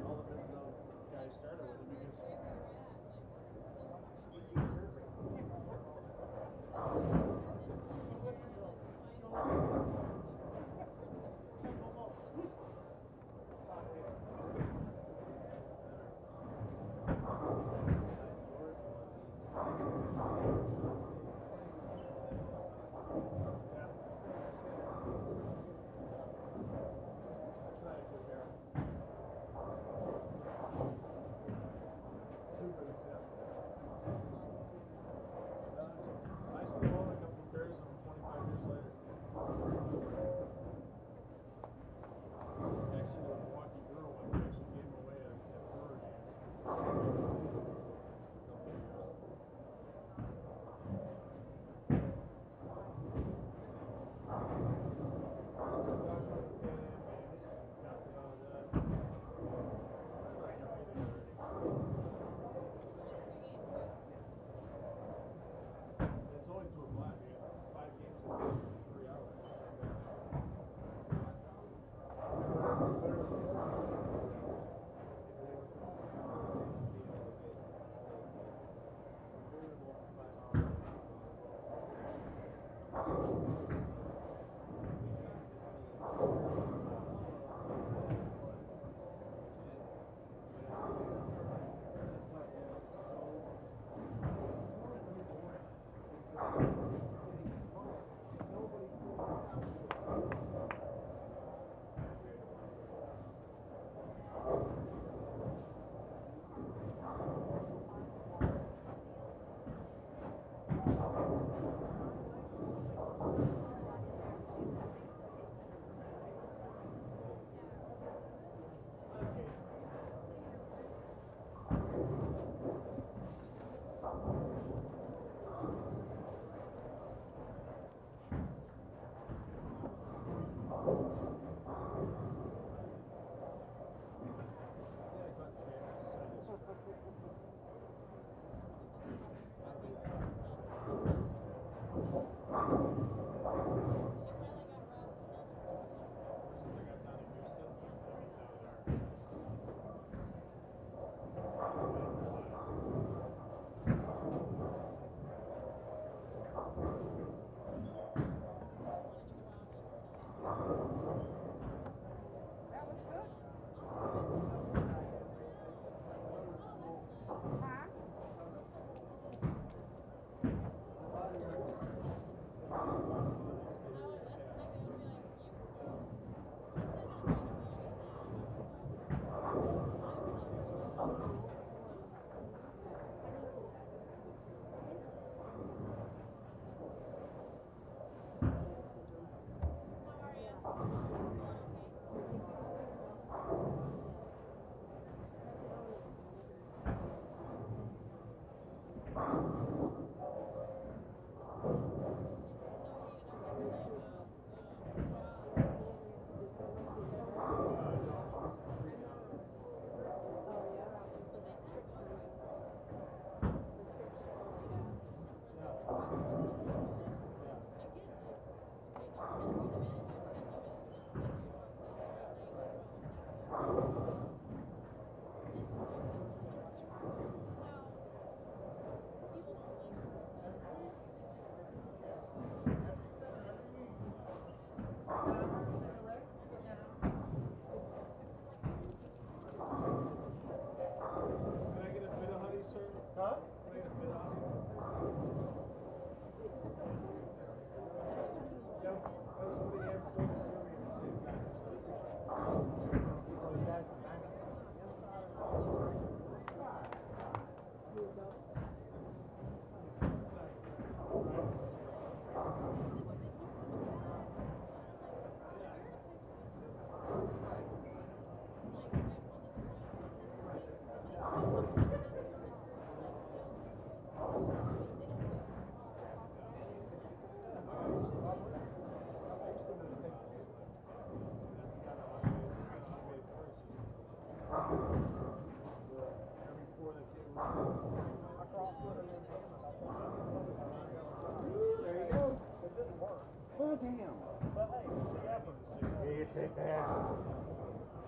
All the guys started with it because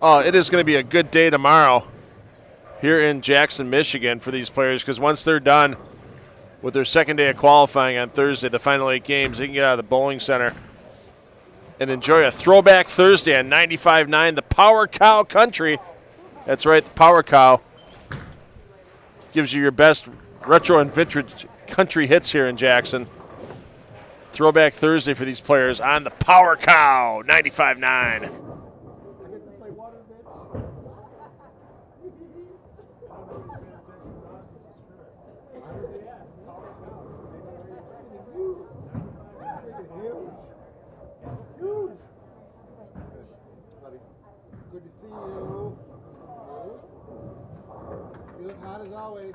Oh, it is going to be a good day tomorrow here in Jackson, Michigan for these players, because once they're done with their second day of qualifying on Thursday, the final 8 games, they can get out of the bowling center and enjoy a throwback Thursday on 95.9, the Power Cow Country. That's right, the Power Cow gives you your best retro and vintage country hits here in Jackson. Throwback Thursday for these players on the Power Cow 95.9. I get to play water bits. Huge. Buddy, good to see you. You look hot as always.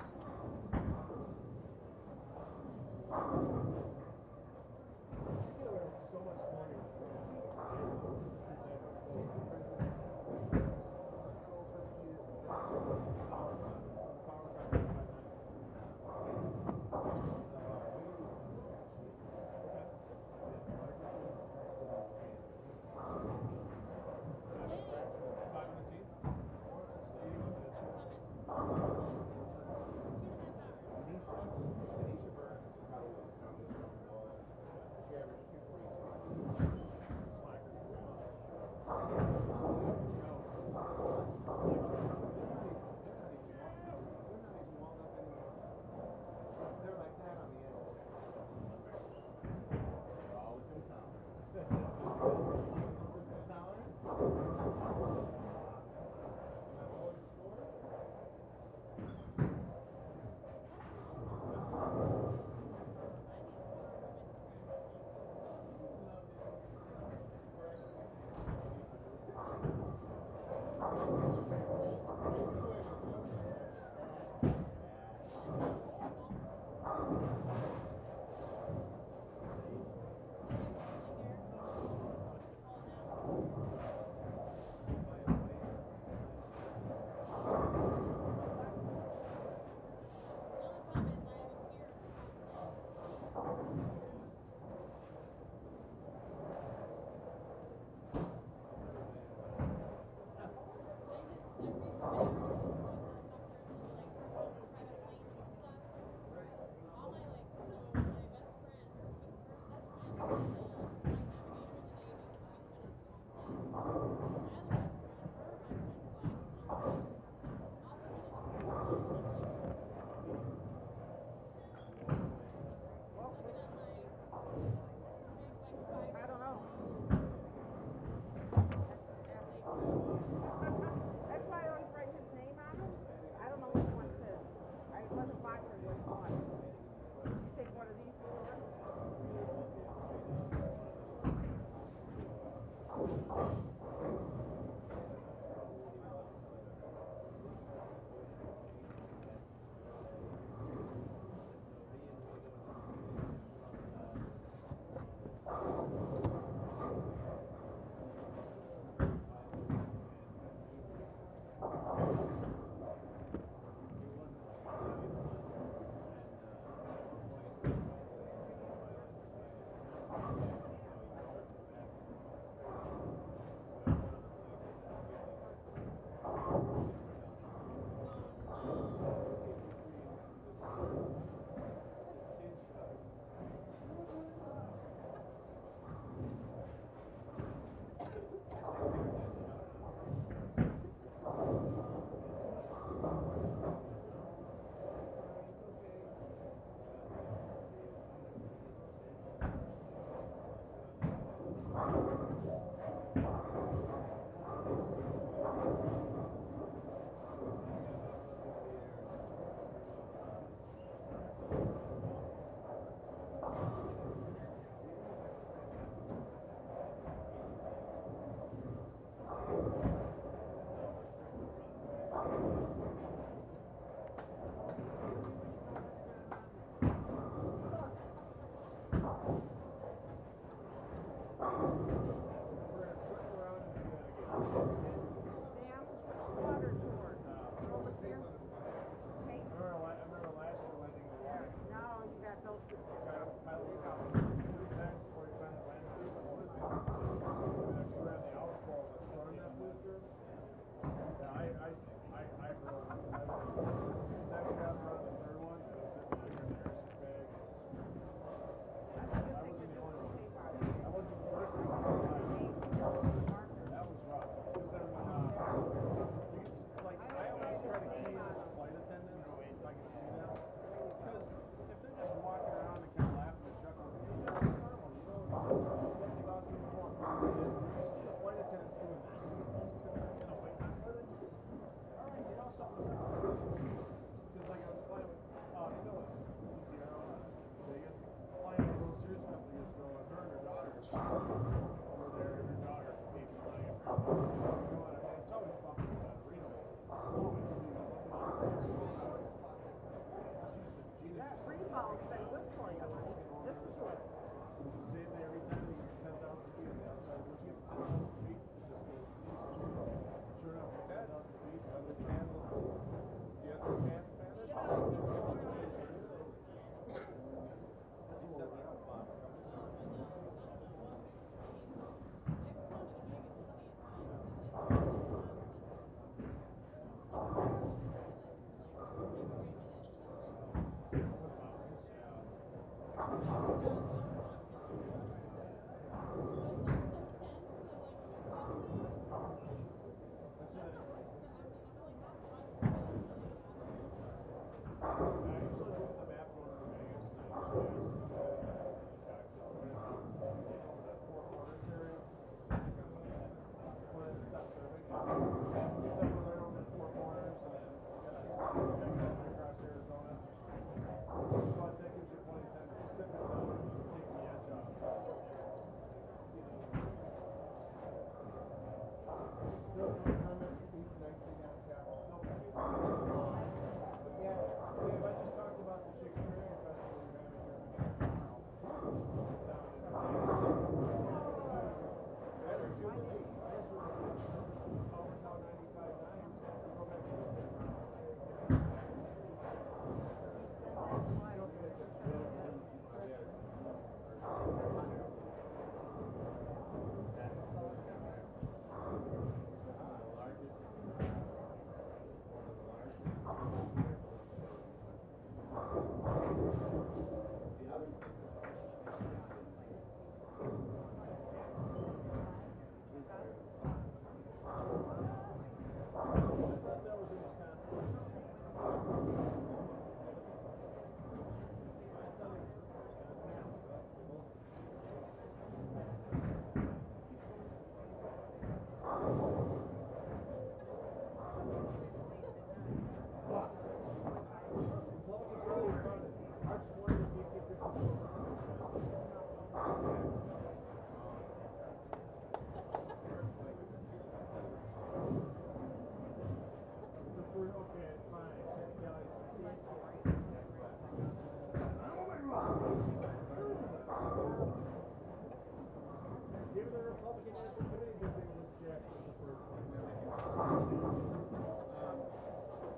There is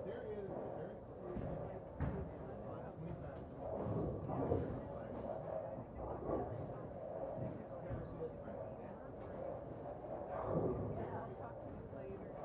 very I'll talk to you later.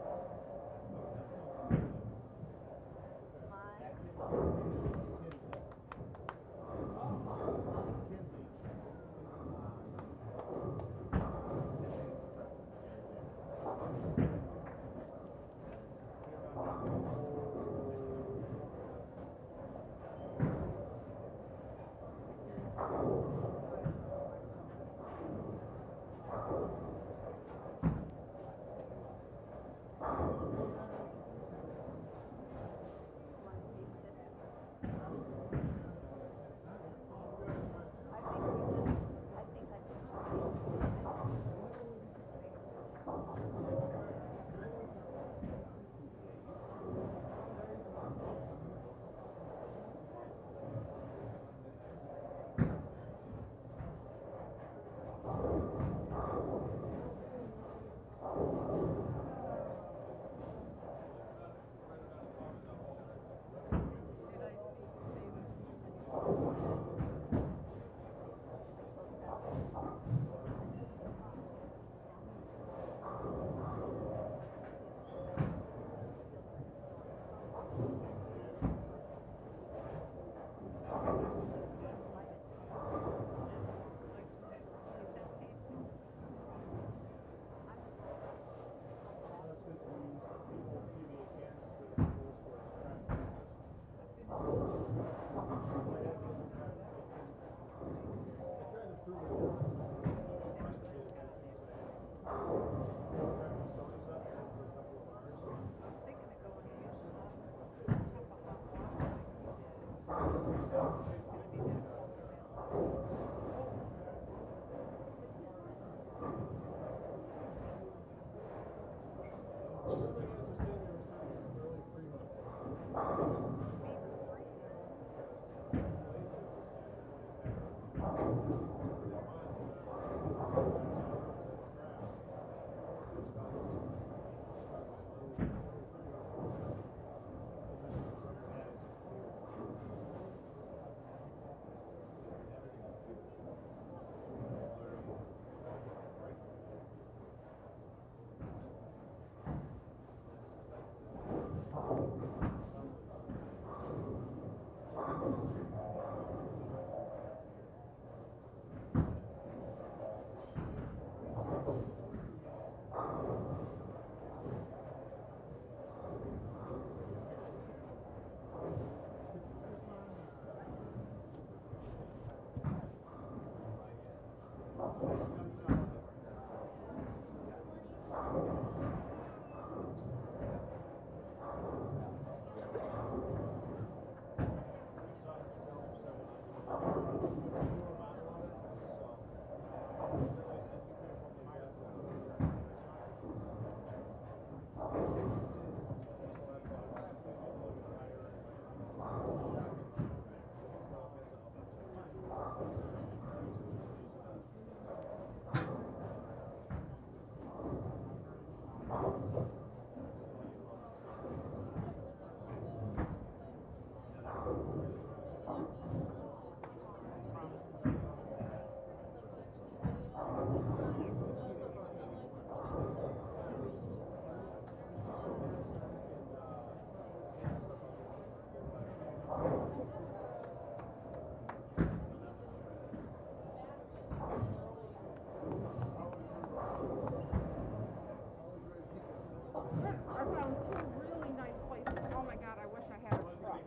I found two really nice places. Oh my God, I wish I had a truck.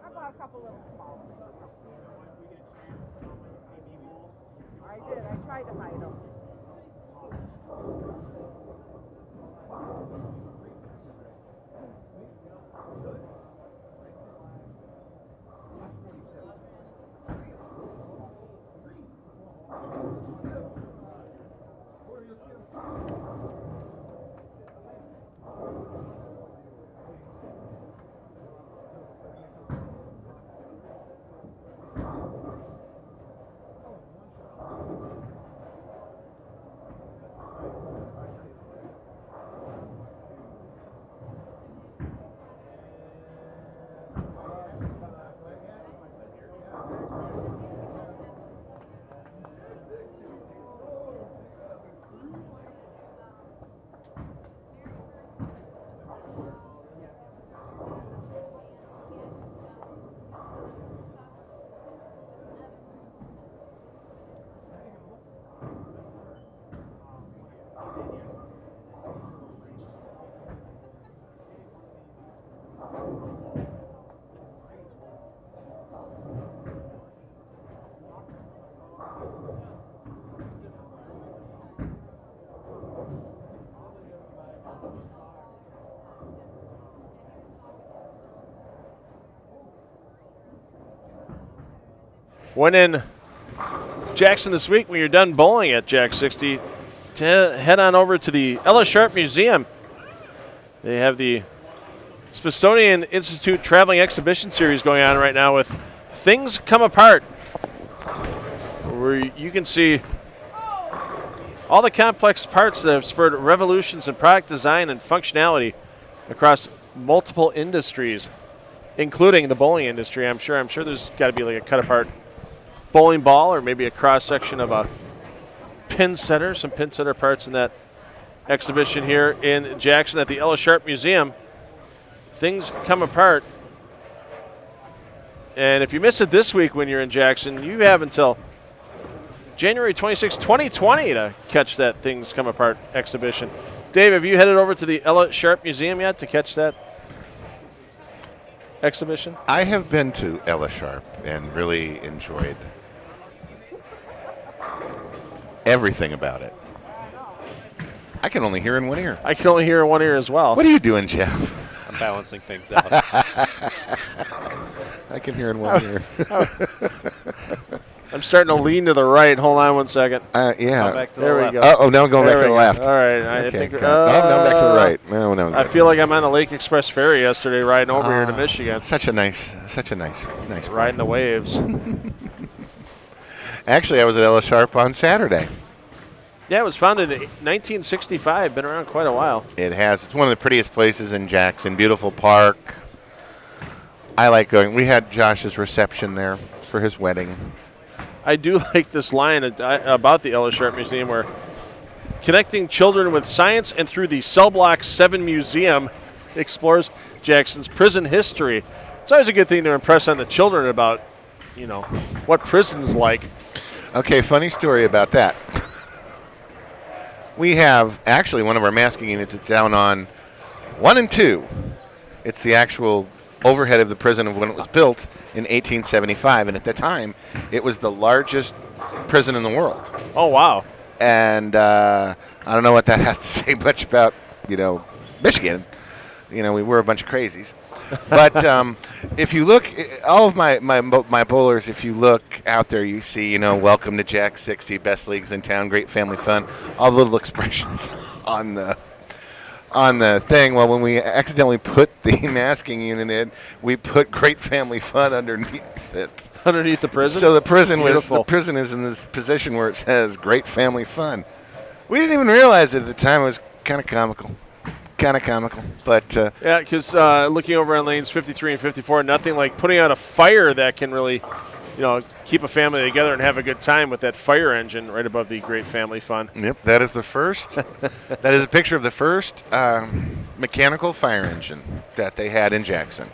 I bought a couple little small things. I did. I tried to hide them. When in Jackson this week, when you're done bowling at Jax 60, head on over to the Ella Sharp Museum. They have the Smithsonian Institute Traveling Exhibition Series going on right now with Things Come Apart, where you can see all the complex parts that have spurred revolutions in product design and functionality across multiple industries, including the bowling industry. I'm sure there's got to be like a cut-apart bowling ball or maybe a cross-section of a pin setter, some pin setter parts in that exhibition here in Jackson at the Ella Sharp Museum. Things Come Apart. And if you miss it this week when you're in Jackson, you have until January 26, 2020 to catch that Things Come Apart exhibition. Dave, have you headed over to the Ella Sharp Museum yet to catch that exhibition? I have been to Ella Sharp and really enjoyed everything about it. I can only hear in one ear. I can only hear in one ear as well. What are you doing, Jeff? I'm balancing things out. I can hear in one ear. I'm starting to lean to the right. Hold on one second. Yeah. Back to There the we left. go. Oh, now I'm going There back to we the go. left. All right. I Okay, think. no, now I'm back to the right. No. I feel like I'm on the Lake Express ferry yesterday, riding over here to Michigan, Such a nice. riding the waves. Actually, I was at Ella Sharp on Saturday. Yeah, it was founded in 1965. Been around quite a while. It has. It's one of the prettiest places in Jackson. Beautiful park. I like going. We had Josh's reception there for his wedding. I do like this line about the Ella Sharp Museum, where connecting children with science and through the Cell Block 7 Museum explores Jackson's prison history. It's always a good thing to impress on the children about, what prison's like. Okay, funny story about that. We have actually one of our masking units is down on 1 and 2. It's the actual overhead of the prison of when it was built in 1875, and at the time, it was the largest prison in the world. Oh, wow. And I don't know what that has to say much about, Michigan. We were a bunch of crazies. But if you look, all of my bowlers, if you look out there, you see, welcome to Jax 60, best leagues in town, great family fun, all the little expressions on the thing. Well, when we accidentally put the masking unit in, we put great family fun underneath it. Underneath the prison? So the prison Beautiful. is in this position where it says great family fun. We didn't even realize it at the time. It was kind of comical. But Yeah, because looking over on lanes 53 and 54, nothing like putting out a fire that can really, keep a family together and have a good time with that fire engine right above the great family fun. Yep, that is the first. That is a picture of the first mechanical fire engine that they had in Jackson.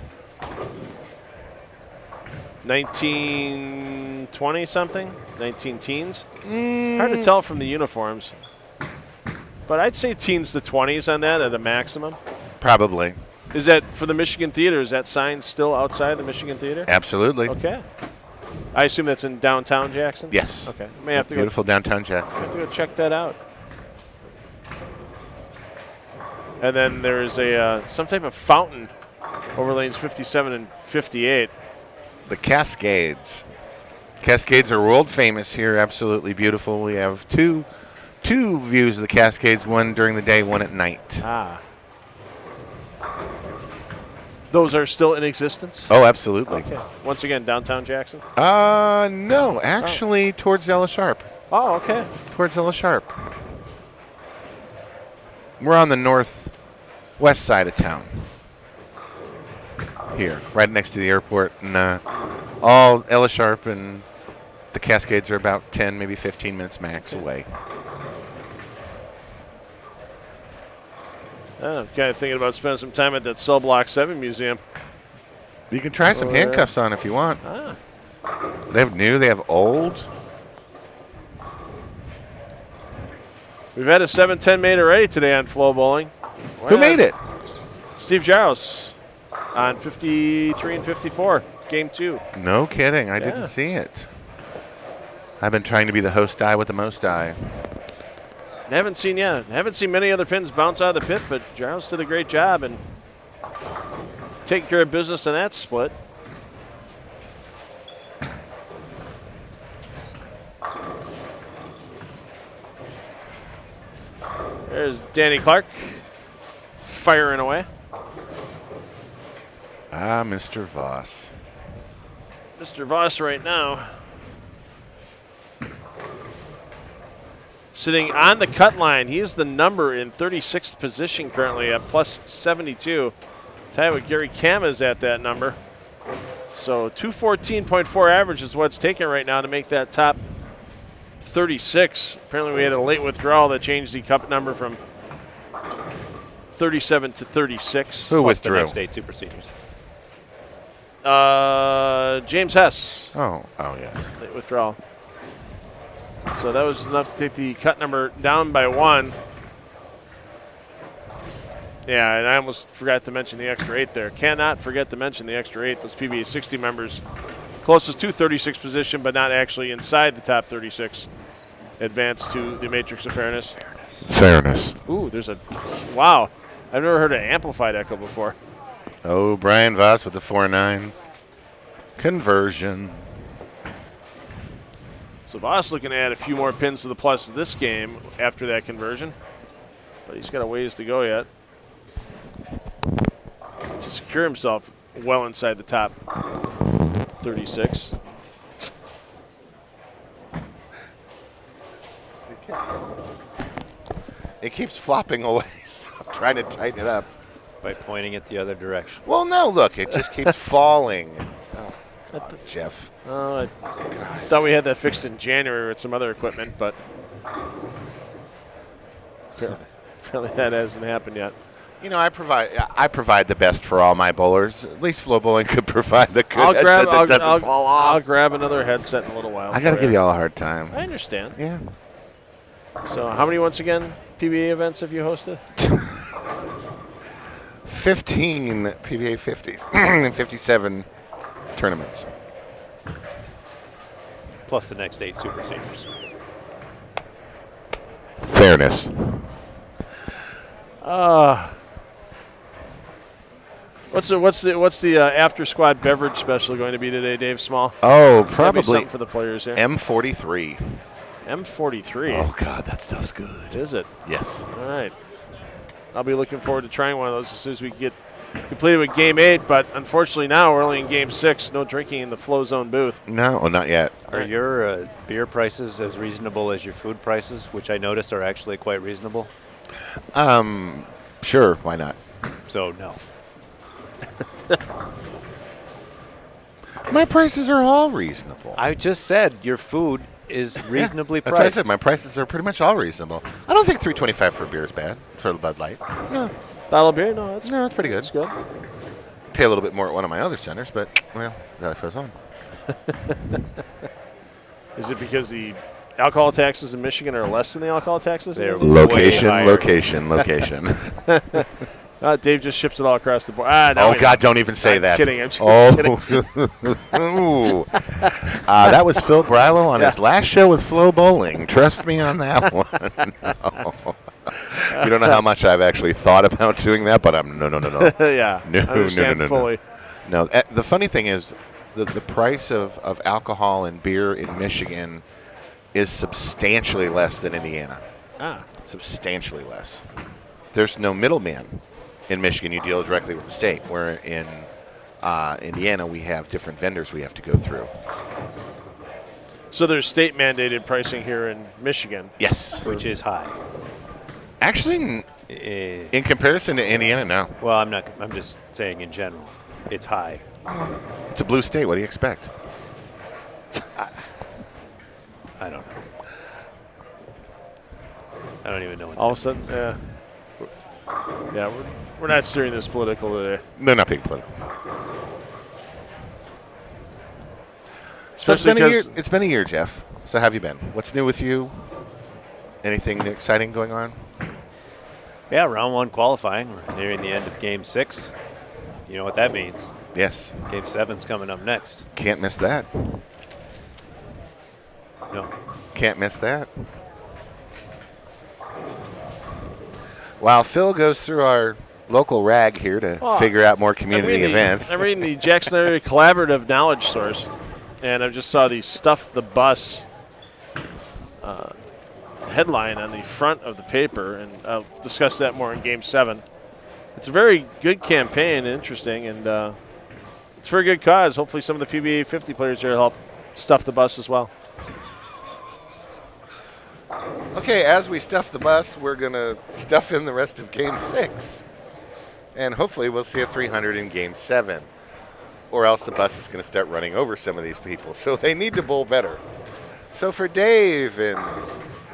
1920 something, 19 teens. Hard to tell from the uniforms, but I'd say teens to 20s on that at a maximum. Probably. Is that for the Michigan Theater? Is that sign still outside the Michigan Theater? Absolutely. Okay. I assume that's in downtown Jackson? Yes. Okay. May have to Beautiful downtown Jackson. have to go check that out. And then there is a some type of fountain over lanes 57 and 58. The Cascades. Cascades are world famous here. Absolutely beautiful. We have two views of the Cascades, one during the day, one at night. Ah. Those are still in existence? Oh, absolutely. Okay. Once again, downtown Jackson? No, actually towards Ella Sharp. Oh, okay. Towards Ella Sharp. We're on the northwest side of town. Here, right next to the airport. And all Ella Sharp and the Cascades are about 10, maybe 15 minutes max away. I'm kind of thinking about spending some time at that Cell Block 7 Museum. You can try some handcuffs on if you want. Ah. They have new, they have old. We've had a 7-10 made already today on FloBowling. Who made it? Steve Jaros on 53 and 54, game 2. No kidding. I Yeah. didn't see it. I've been trying to be the host die with the most die. Haven't seen many other pins bounce out of the pit, but Jaros did a great job and taking care of business in that split. There's Danny Clark firing away. Mr. Voss. Mr. Voss right now sitting on the cut line. He is the number in 36th position currently at plus 72. Tied with Gary Kama's at that number. So 214.4 average is what's taken right now to make that top 36. Apparently we had a late withdrawal that changed the cup number from 37 to 36. Who Plus the withdrew? next 8 super seniors. James Hess. Oh, yes. Late withdrawal. So that was enough to take the cut number down by 1. Yeah, and I almost forgot to mention the extra 8 there. Cannot forget to mention the extra 8. Those PBA60 members closest to 36th position, but not actually inside the top 36. Advance to the matrix of fairness. Fairness. Ooh, there's a wow. I've never heard an amplified echo before. Oh, Brian Voss with the 4-9. Conversion. So Voss looking to add a few more pins to the plus this game after that conversion, but he's got a ways to go yet to secure himself well inside the top 36. It keeps flopping away, so I'm trying to tighten it up. By pointing it the other direction. Well, no, look, it just keeps falling. Oh, God, Jeff. I thought we had that fixed in January with some other equipment, but apparently that hasn't happened yet. You know, I provide the best for all my bowlers. At least FloBowling could provide the good I'll headset grab, that doesn't fall I'll off. grab another headset in a little while. I got to for give you all a hard time. I understand. Yeah. So how many, once again, PBA events have you hosted? 15 PBA 50s and 57 tournaments. Plus the next 8 super seniors. Fairness. What's the after squad beverage special going to be today, Dave Small? Oh, Gotta be probably something for the players here. M43. M43. Oh, God, that stuff's good. Is it? Yes. All right. I'll be looking forward to trying one of those as soon as we get completed with Game 8, but unfortunately now we're only in Game 6. No drinking in the Flow Zone booth. No, well, not yet. Are your beer prices as reasonable as your food prices, which I notice are actually quite reasonable? Sure, why not? So, no. My prices are all reasonable. I just said your food is reasonably That's what I priced. said. My prices are pretty much all reasonable. I don't think $3.25 for a beer is bad for the Bud Light. No, Bottle of beer? No, it's pretty good. that's good. Pay a little bit more at one of my other centers, but well, that goes on. Is it because the alcohol taxes in Michigan are less than the alcohol taxes? They're Location, way higher. location. Dave just ships it all across the board. No, Oh he God, doesn't. don't even say I'm that. kidding. I'm just Oh, Ooh. That was Phil Brylow on his last show with FloBowling. Trust me on that one. No. You don't know how much I've actually thought about doing that, but I'm no. Yeah, No, I understand no. fully. No, the funny thing is, the price of alcohol and beer in Michigan is substantially less than Indiana. Substantially less. There's no middleman in Michigan. You deal directly with the state. Where in Indiana, we have different vendors we have to go through. So there's state mandated pricing here in Michigan. Yes. Which is high. Actually, in comparison to Indiana, no. Well, I'm not. I'm just saying in general, it's high. It's a blue state. What do you expect? I don't know. I don't even know what All that of a sudden, yeah, we're not steering this political today. No, not being political. So Especially because it's been a year, Jeff. So how have you been? What's new with you? Anything exciting going on? Yeah, round 1 qualifying. We're nearing the end of Game 6. You know what that means. Yes. Game 7's coming up next. Can't miss that. No. Can't miss that. While Phil goes through our local rag here to figure out more community events. I'm reading the Jackson Area Collaborative Knowledge Source, and I just saw the Stuff the Bus headline on the front of the paper, and I'll discuss that more in Game 7. It's a very good campaign, interesting, and it's for a good cause. Hopefully some of the PBA 50 players here help stuff the bus as well. Okay, as we stuff the bus, we're going to stuff in the rest of Game 6. And hopefully we'll see a 300 in Game 7. Or else the bus is going to start running over some of these people. So they need to bowl better. So for Dave and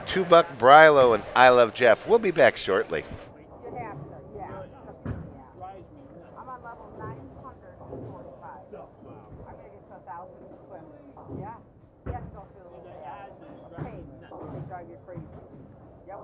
Two Buck Brilo and I Love Jeff, we'll be back shortly. You have to, yeah. I'm on level 945. I'm gonna get to 1,000 quick. Yeah. You have to go through the little pain. They drive you crazy. Yep.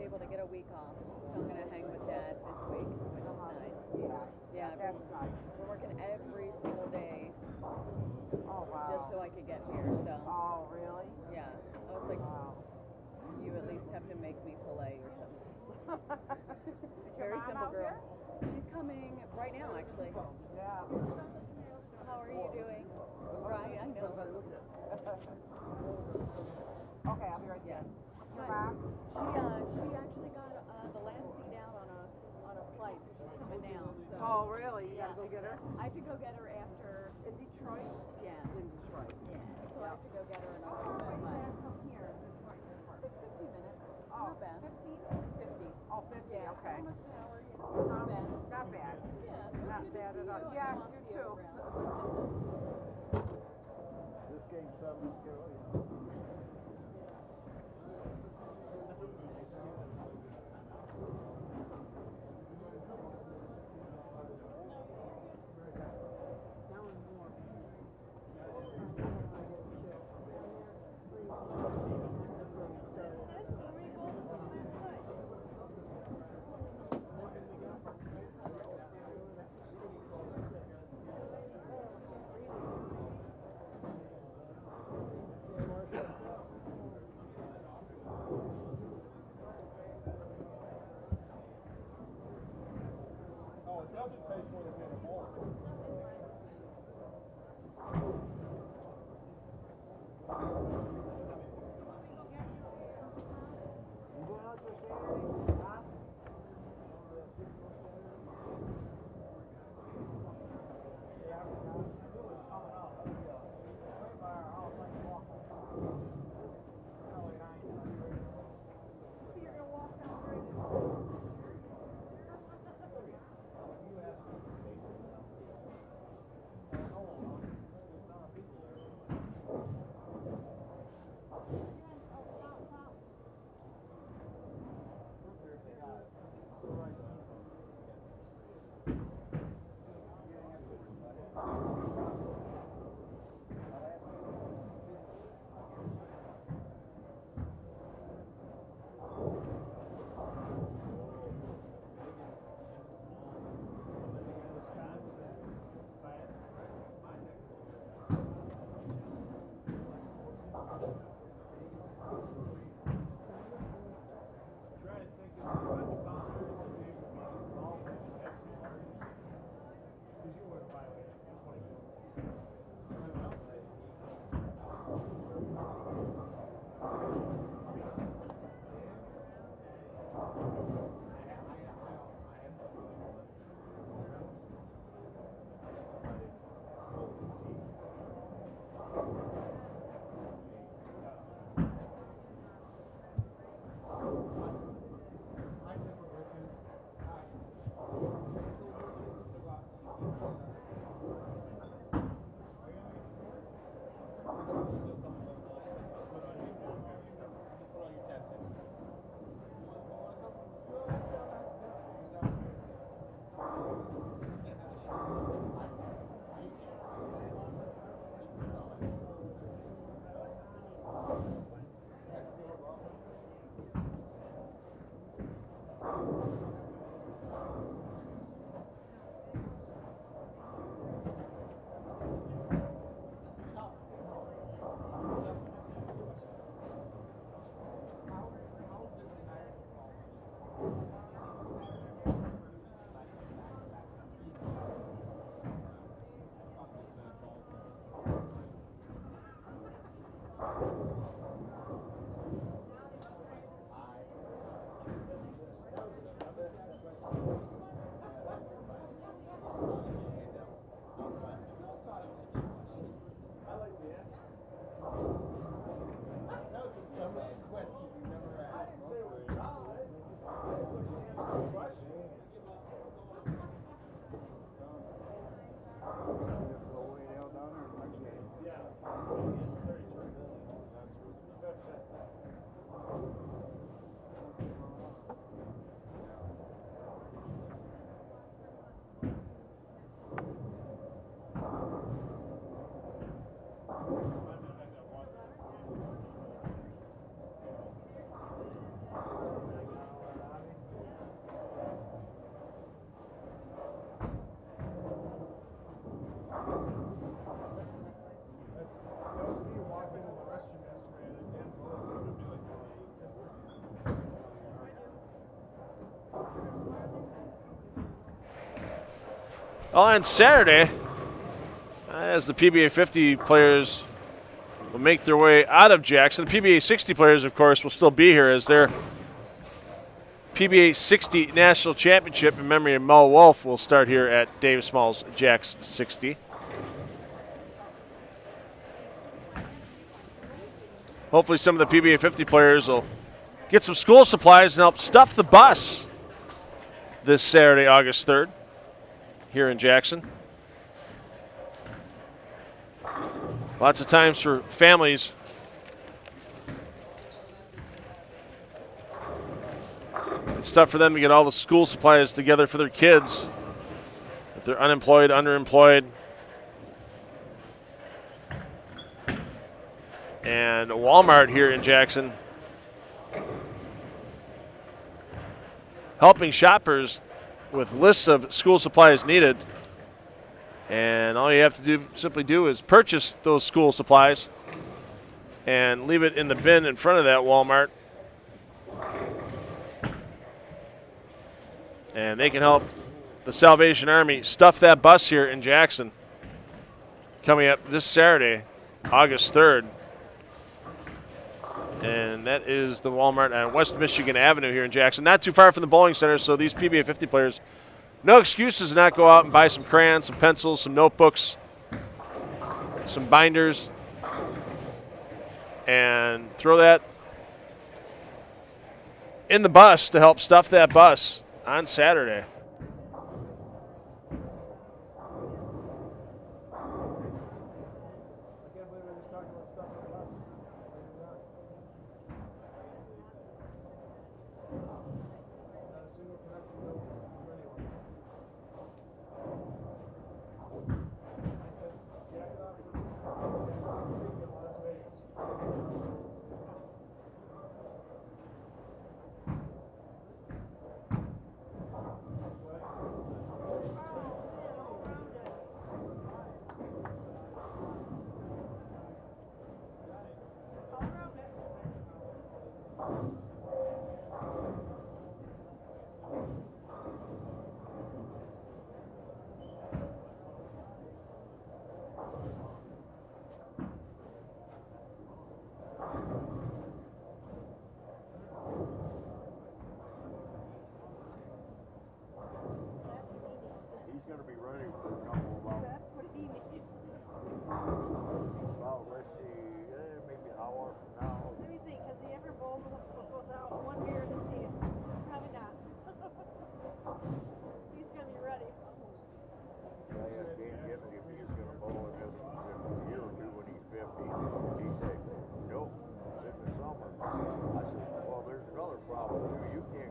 able to get a week off, so I'm going to hang with Dad this week, which is nice. Yeah, That's nice. we're working every single day Oh, wow. just so I could get here. So Oh, really? yeah, I was like, Wow. you at least have to make me filet or something. Is your Very mom simple out girl. here? She's coming right now, actually. Yeah. How are you doing? Right, I know. Okay, I'll be right there. Your mom? She actually got the last seat out on a flight, so she's coming now. So Oh, really? You gotta go get her? I have to go get her after In Detroit? yeah. In Detroit. Yeah. So I have to go get her in a little bit. But From here. 15 minutes. Oh, Not bad. 15? 50. Oh, 50, Yeah, okay. almost an hour. Not bad. Not bad. Yeah, it was Not good to bad see at all. you. Yes, I'll you see too. around. This game 7 is good. On Saturday, as the PBA50 players will make their way out of Jackson, the PBA60 players, of course, will still be here as their PBA60 National Championship in memory of Mel Wolf will start here at David Smalls Jax 60. Hopefully some of the PBA50 players will get some school supplies and help stuff the bus this Saturday, August 3rd, here in Jackson. Lots of times for families. It's tough for them to get all the school supplies together for their kids if they're unemployed, underemployed. And Walmart here in Jackson helping shoppers with lists of school supplies needed. And all you have to simply do is purchase those school supplies and leave it in the bin in front of that Walmart. And they can help the Salvation Army stuff that bus here in Jackson coming up this Saturday, August 3rd. And that is the Walmart on West Michigan Avenue here in Jackson. Not too far from the bowling center, so these PBA50 players, no excuses to not go out and buy some crayons, some pencils, some notebooks, some binders, and throw that in the bus to help stuff that bus on Saturday.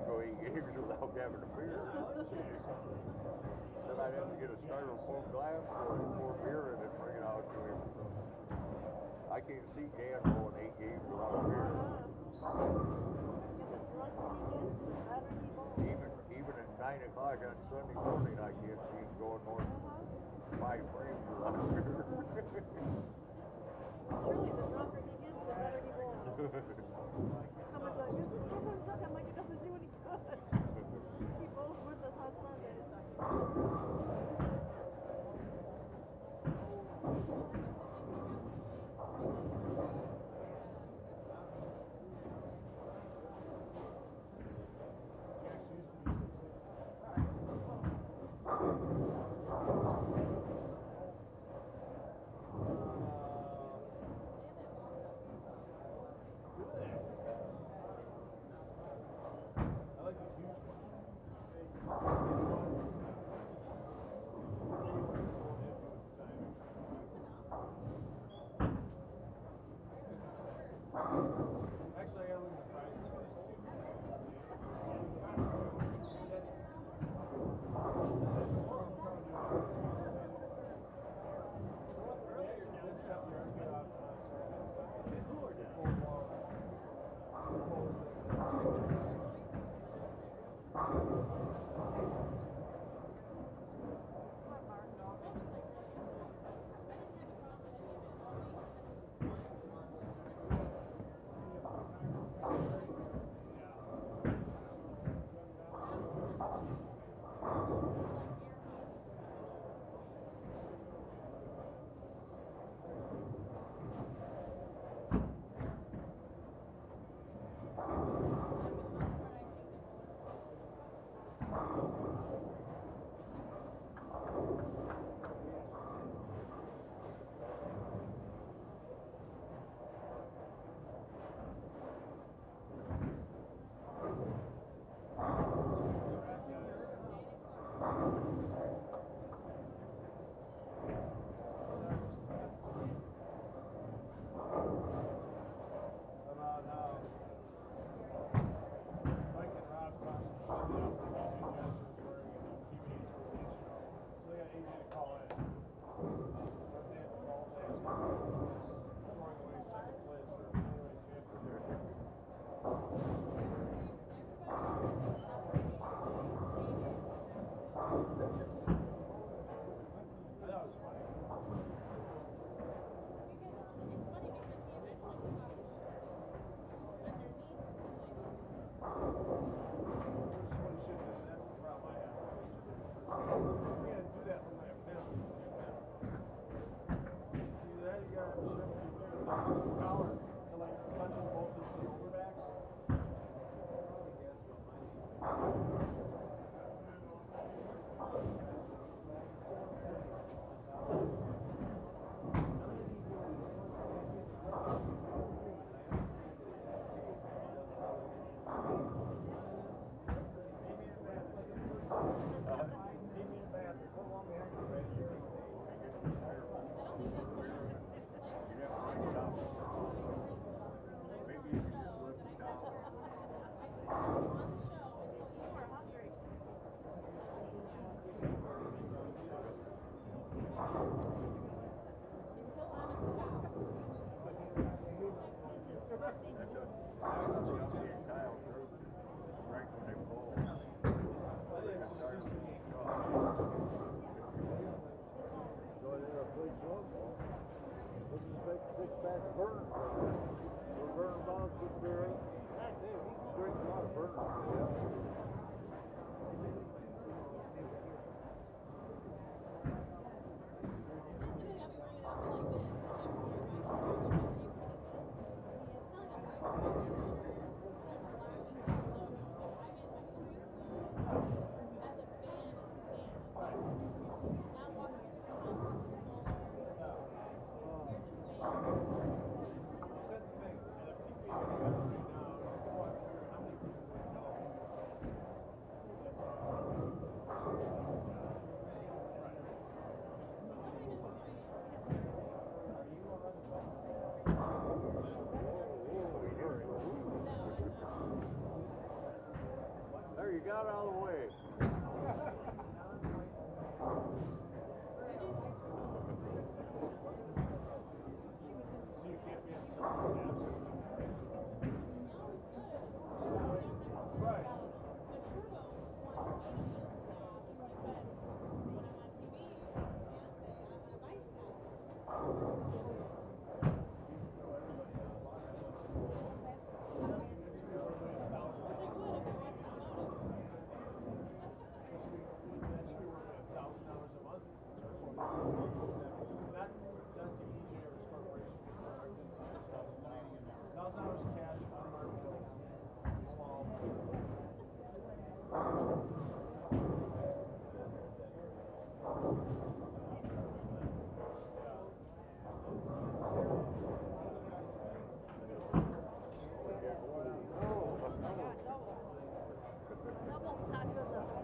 go 8 games without having a beer. Said I'd have to get a styrofoam glass, pour beer in it, and bring it out to him. So I can't see Dan going 8 games without a beer. Even at 9 o'clock on Sunday morning, I can't see him going more than 5 frames without a beer. Truly, the drunker he gets, the better he will. Someone's like, is this still going to I'm like, it doesn't do any good. He bowls with us on Sundays. Actually, I gotta look at the prices first too. out of the way. Double's not good though.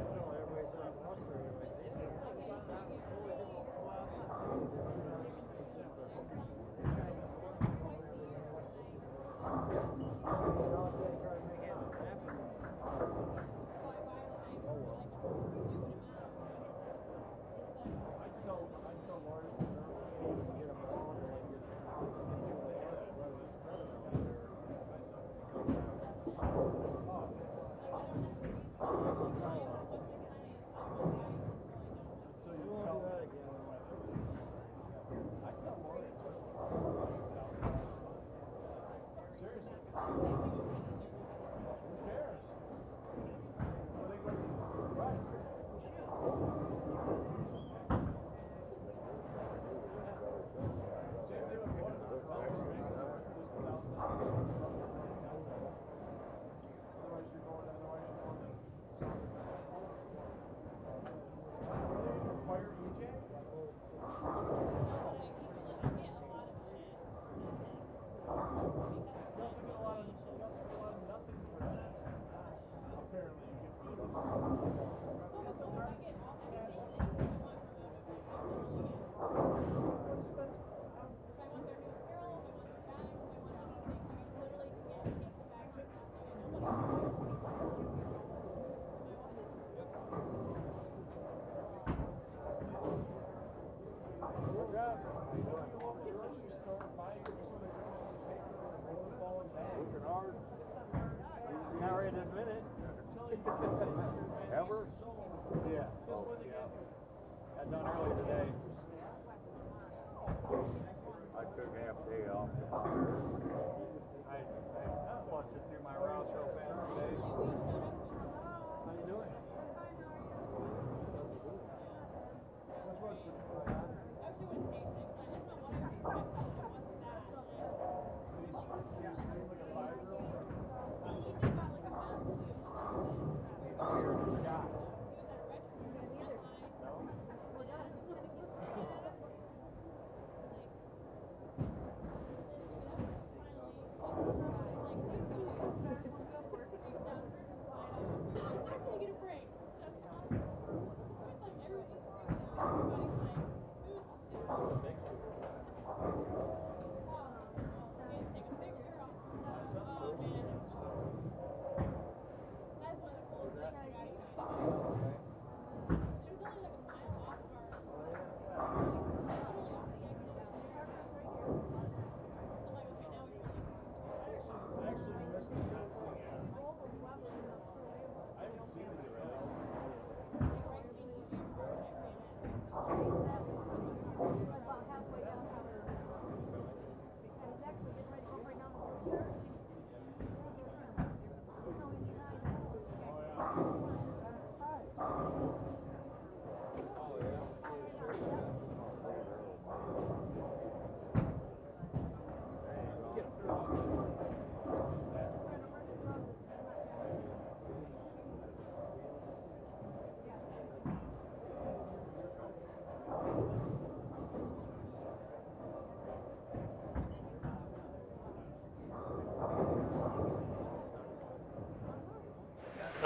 Everybody's on roster anyways. It's not fully developed. Well, it's not totally developed. It's just the try to make it happen. I tell Marty to get them on or like just kind of get people the heads and let them set it out there. So you won't do that again. I tell Marty. Seriously. Who cares? Right. Working hard. Not right this minute. Ever? Yeah. Oh, yeah. Got done early today. I took half day off. I busted through my routes real fast today. How you doing? Which was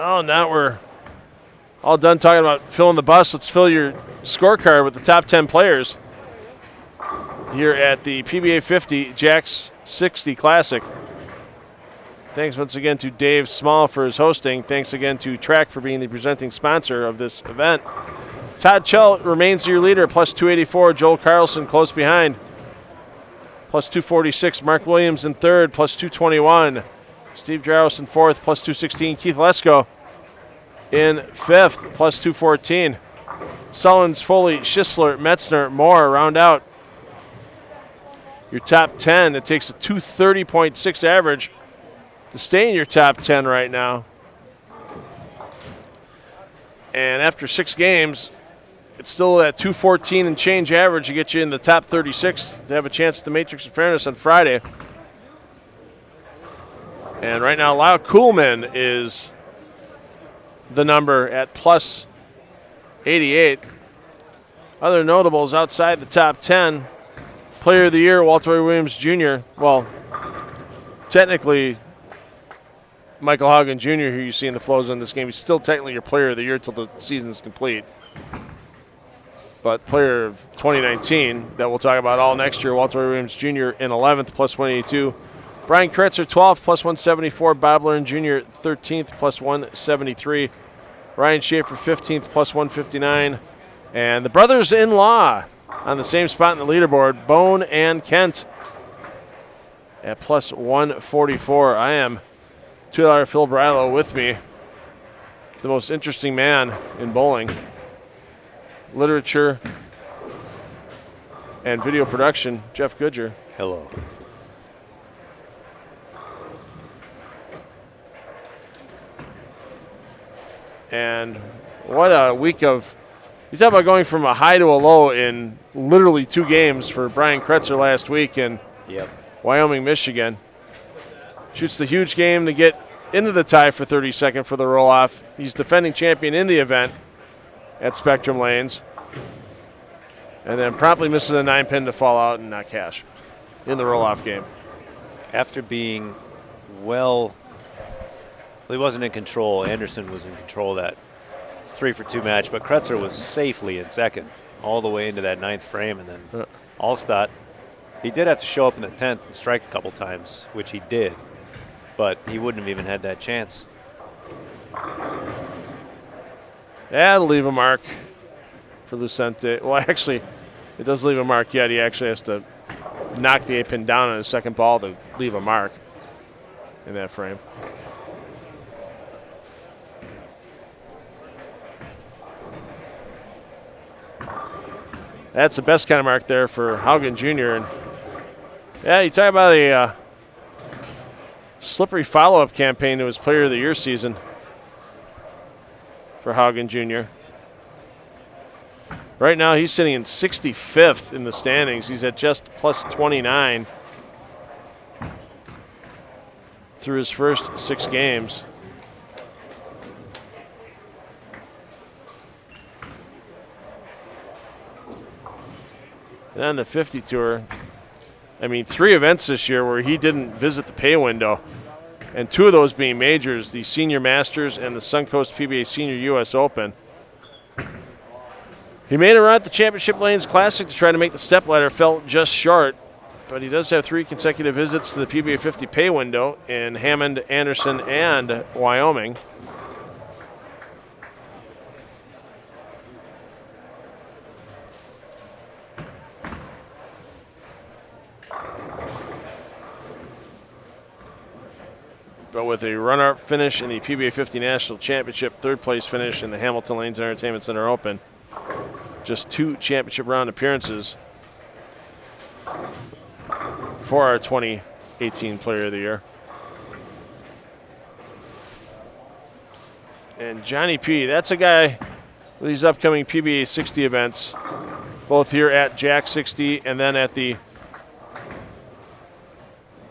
Oh, now we're all done talking about filling the bus. Let's fill your scorecard with the top 10 players here at the PBA50 Jax 60 Classic. Thanks once again to Dave Small for his hosting. Thanks again to Track for being the presenting sponsor of this event. Todd Chell remains your leader, plus 284. Joel Carlson close behind, plus 246. Mark Williams in third, plus 221. Steve Drowse in fourth, plus 216. Keith Lesko in fifth, plus 214. Sullins, Foley, Schisler, Metzner, Moore round out your top 10. It takes a 230.6 average to stay in your top 10 right now. And after 6 games, it's still at 214 and change average to get you in the top 36 to have a chance at the Matrix of Fairness on Friday. And right now, Lyle Kuhlman is the number at plus 88. Other notables outside the top 10. Player of the Year, Walter Williams Jr. Well, technically, Michael Haugen Jr., who you see in the flows in this game, he's still technically your Player of the Year until the season's complete. But Player of 2019, that we'll talk about all next year, Walter Williams Jr. in 11th, plus 182. Brian Kretzer, 12th, plus 174. Bob Learn Jr., 13th, plus 173. Ryan Schaefer, 15th, plus 159. And the brothers-in-law on the same spot in the leaderboard, Bone and Kent at plus 144. I am $2 Phil Brillo with me, the most interesting man in bowling, literature, and video production, Jeff Goodger. Hello. And what a week of, you talk about going from a high to a low in literally 2 games for Brian Kretzer last week in Wyoming, Michigan. Shoots the huge game to get into the tie for 32nd for the roll-off. He's defending champion in the event at Spectrum Lanes. And then promptly misses a 9-pin to fall out and not cash in the roll-off game. After being well, he wasn't in control. Anderson was in control of that 3-for-2 match, but Kretzer was safely in second all the way into that 9th frame. And then Allstott, he did have to show up in the 10th and strike a couple times, which he did. But he wouldn't have even had that chance. That'll leave a mark for Lucente. Well, actually, it does leave a mark yet. He actually has to knock the 8-pin down on his second ball to leave a mark in that frame. That's the best kind of mark there for Haugen Jr. And yeah, you talk about a slippery follow-up campaign to his Player of the Year season for Haugen Jr. Right now, he's sitting in 65th in the standings. He's at just plus 29 through his first 6 games. And on the 50 Tour, I mean, 3 events this year where he didn't visit the pay window, and 2 of those being majors, the Senior Masters and the Suncoast PBA Senior U.S. Open. He made a run at the Championship Lanes Classic to try to make the stepladder, fell just short, but he does have 3 consecutive visits to the PBA50 pay window in Hammond, Anderson, and Wyoming. But with a runner-up finish in the PBA50 National Championship, 3rd place finish in the Hamilton Lanes Entertainment Center Open, just 2 championship round appearances for our 2018 Player of the Year. And Johnny P, that's a guy with these upcoming PBA 60 events, both here at Jack 60 and then at the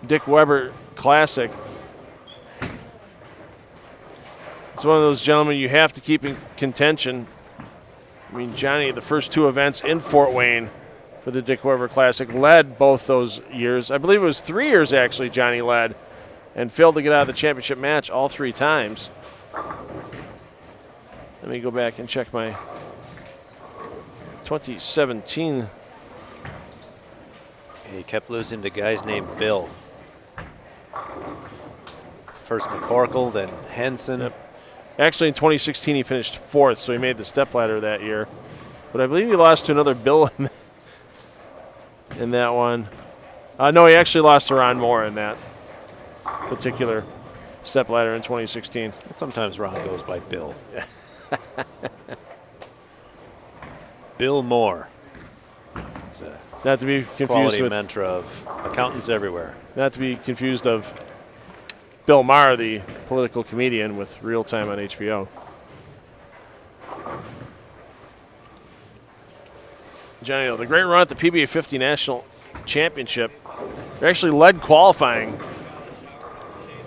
Dick Weber Classic. It's one of those gentlemen you have to keep in contention. I mean, Johnny, the first 2 events in Fort Wayne for the Dick Weber Classic, led both those years. I believe it was 3 years, actually, Johnny led, and failed to get out of the championship match all 3 times. Let me go back and check my 2017. He kept losing to guys named Bill. First McCorkle, then Henson. Yep. Actually, in 2016, he finished 4th, so he made the stepladder that year. But I believe he lost to another Bill in that one. No, he actually lost to Ron Moore in that particular stepladder in 2016. Sometimes Ron goes by Bill. Bill Moore. It's a Not to be confused quality with mantra of accountants everywhere. Not to be confused of Bill Maher, the political comedian with Real Time on HBO. Johnny, the great run at the PBA50 National Championship. They actually led qualifying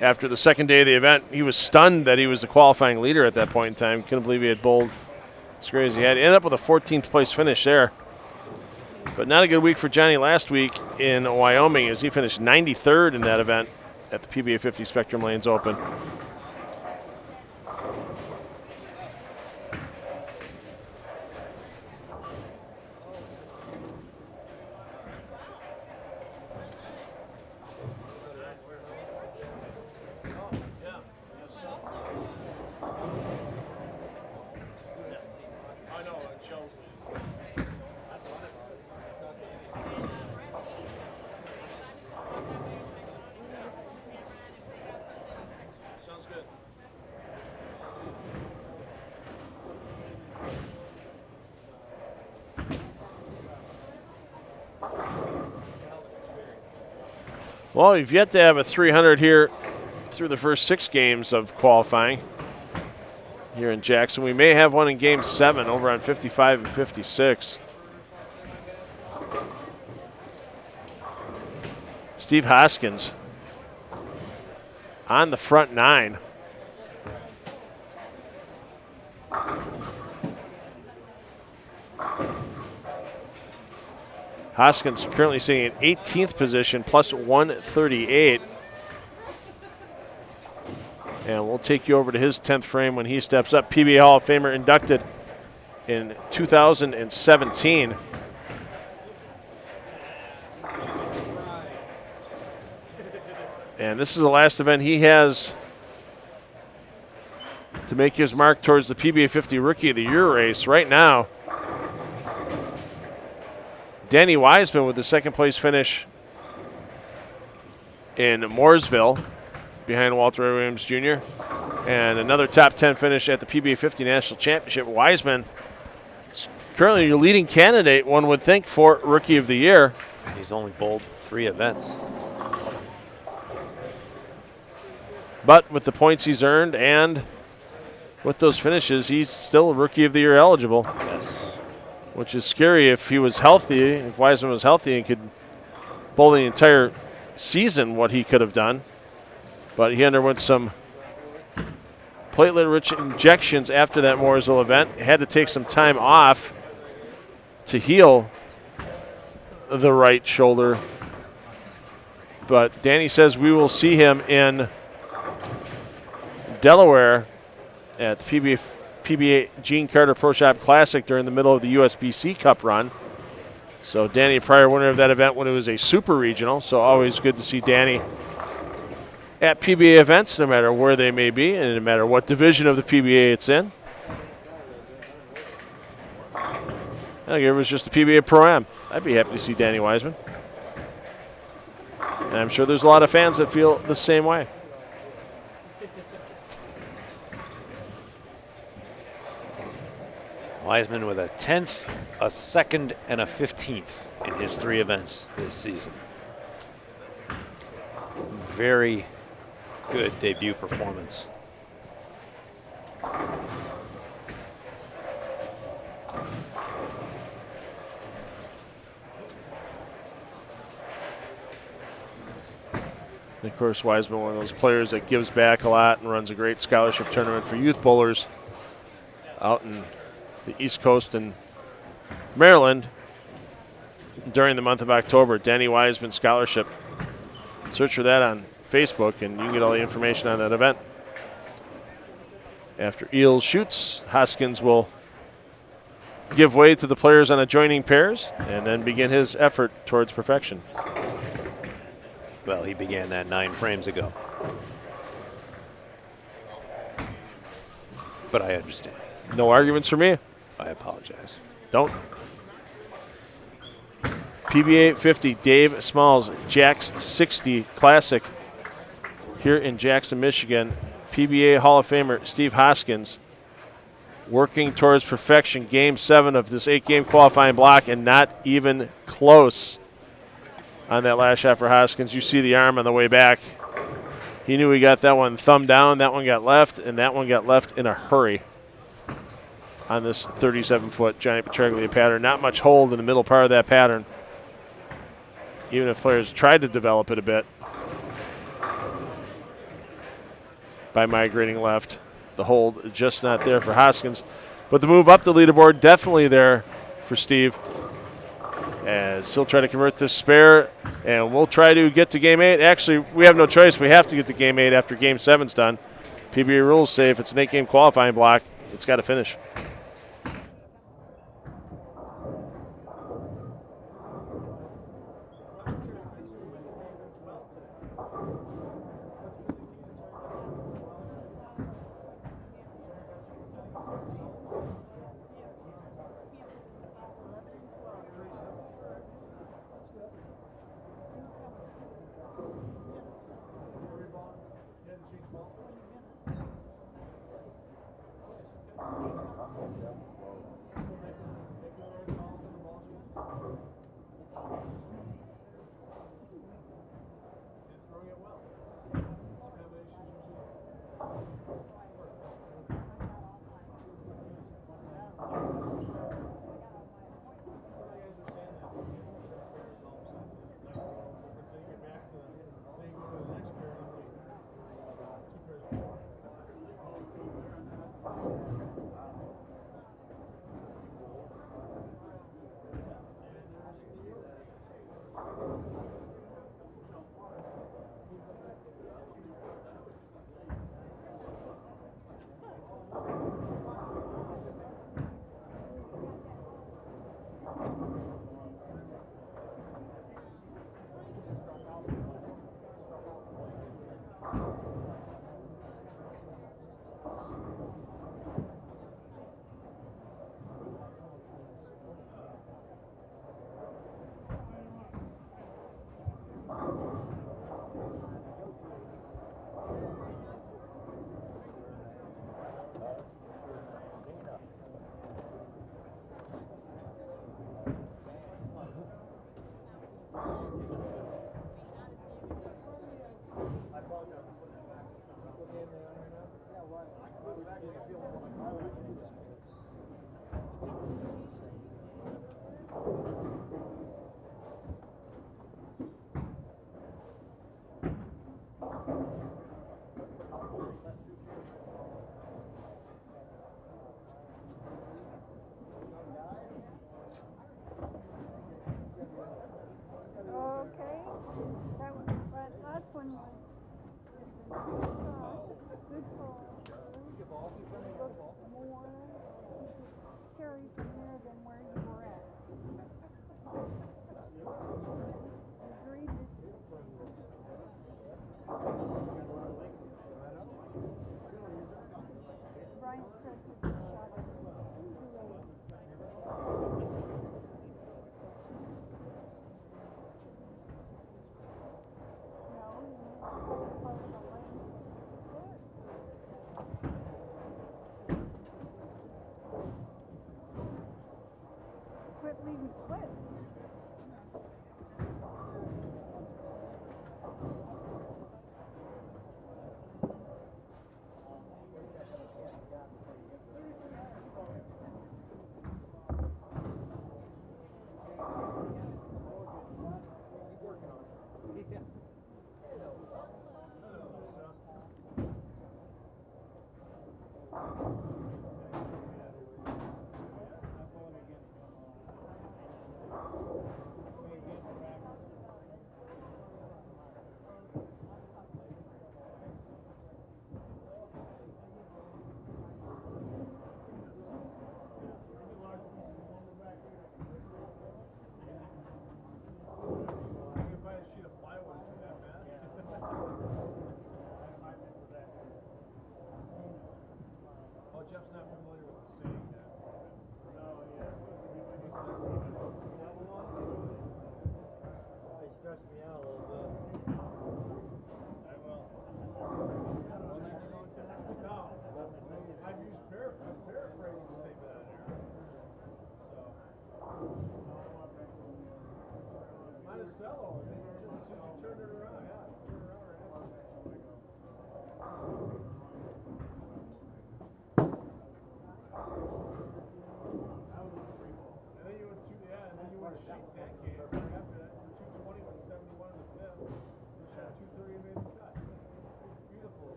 after the second day of the event. He was stunned that he was the qualifying leader at that point in time. Couldn't believe he had bowled as great as he had. He ended up with a 14th place finish there. But not a good week for Johnny last week in Wyoming as he finished 93rd in that event at the PBA50 Spectrum Lanes Open. Well, we've yet to have a 300 here through the first 6 games of qualifying here in Jackson. We may have one in Game 7 over on 55 and 56. Steve Hoskins on the front 9. Hoskins currently sitting in 18th position, plus 138. And we'll take you over to his 10th frame when he steps up. PBA Hall of Famer inducted in 2017. And this is the last event he has to make his mark towards the PBA 50 Rookie of the Year race. Right now, Danny Weisman with the second place finish in Mooresville behind Walter Williams Jr. And another top 10 finish at the PBA 50 National Championship. Weisman is currently your leading candidate, one would think, for Rookie of the Year. He's only bowled 3 events. But with the points he's earned and with those finishes, he's still Rookie of the Year eligible. Yes. Which is scary if he was healthy, if Weisman was healthy and could bowl the entire season, what he could have done. But he underwent some platelet-rich injections after that Mooresville event. Had to take some time off to heal the right shoulder. But Danny says we will see him in Delaware at the PBA Gene Carter Pro Shop Classic during the middle of the USBC Cup run. So Danny, prior winner of that event when it was a super regional. So always good to see Danny at PBA events, no matter where they may be and no matter what division of the PBA it's in. Like if it was just a PBA Pro-Am, I'd be happy to see Danny Weisman. And I'm sure there's a lot of fans that feel the same way. Weisman with a 10th, a 2nd, and a 15th in his 3 events this season. Very good debut performance. And of course, Weisman, one of those players that gives back a lot and runs a great scholarship tournament for youth bowlers out in the East Coast and Maryland during the month of October. Danny Weisman Scholarship. Search for that on Facebook, and you can get all the information on that event. After Eels shoots, Hoskins will give way to the players on adjoining pairs and then begin his effort towards perfection. Well, he began that 9 frames ago. But I understand. No arguments for me. I apologize. Don't. PBA50 Dave Smalls Jax 60 Classic here in Jackson, Michigan. PBA Hall of Famer Steve Hoskins working towards perfection. Game 7 of this 8-game qualifying block, and not even close on that last shot for Hoskins. You see the arm on the way back. He knew he got that one thumb down. That one got left, and that one got left in a hurry on this 37-foot giant Petraglia pattern. Not much hold in the middle part of that pattern, even if players tried to develop it a bit by migrating left. The hold just not there for Hoskins. But the move up the leaderboard definitely there for Steve, as he'll try to convert this spare, and we'll try to get to game 8. Actually, we have no choice. We have to get to game 8 after game 7's done. PBA rules say if it's an 8-game qualifying block, it's got to finish.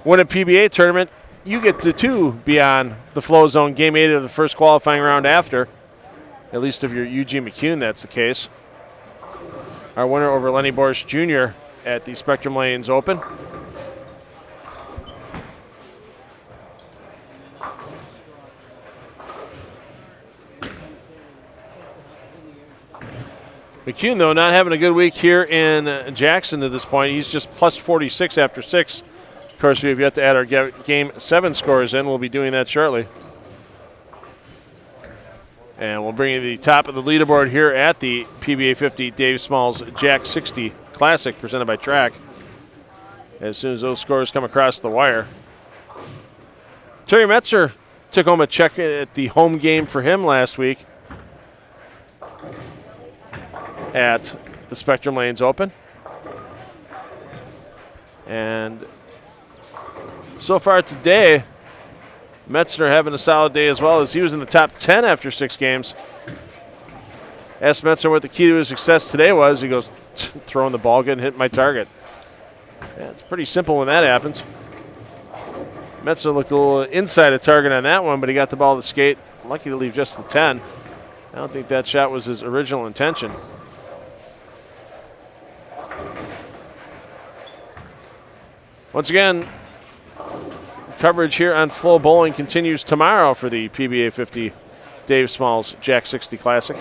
Win a PBA tournament, you get to two be on the Flow Zone Game 8 of the first qualifying round after. At least if you're Eugene McCune, that's the case. Our winner over Lenny Borsch Jr. at the Spectrum Lanes Open. McCune, though, not having a good week here in Jackson at this point. He's just plus 46 after 6. Of course, we have yet to add our Game 7 scores in. We'll be doing that shortly. And we'll bring you the top of the leaderboard here at the PBA50 David Smalls Jax 60 Classic presented by Track. As soon as those scores come across the wire. Terry Metzer took home a check at the home game for him last week at the Spectrum Lanes Open. And so far today, Metzner having a solid day as well, as he was in the top 10 after 6 games. Asked Metzner what the key to his success today was. He goes, throwing the ball, getting hit my target. Yeah, it's pretty simple when that happens. Metzner looked a little inside of target on that one, but he got the ball to skate. Lucky to leave just the 10. I don't think that shot was his original intention. Once again, coverage here on FloBowling continues tomorrow for the PBA50 David Smalls Jax 60 Classic.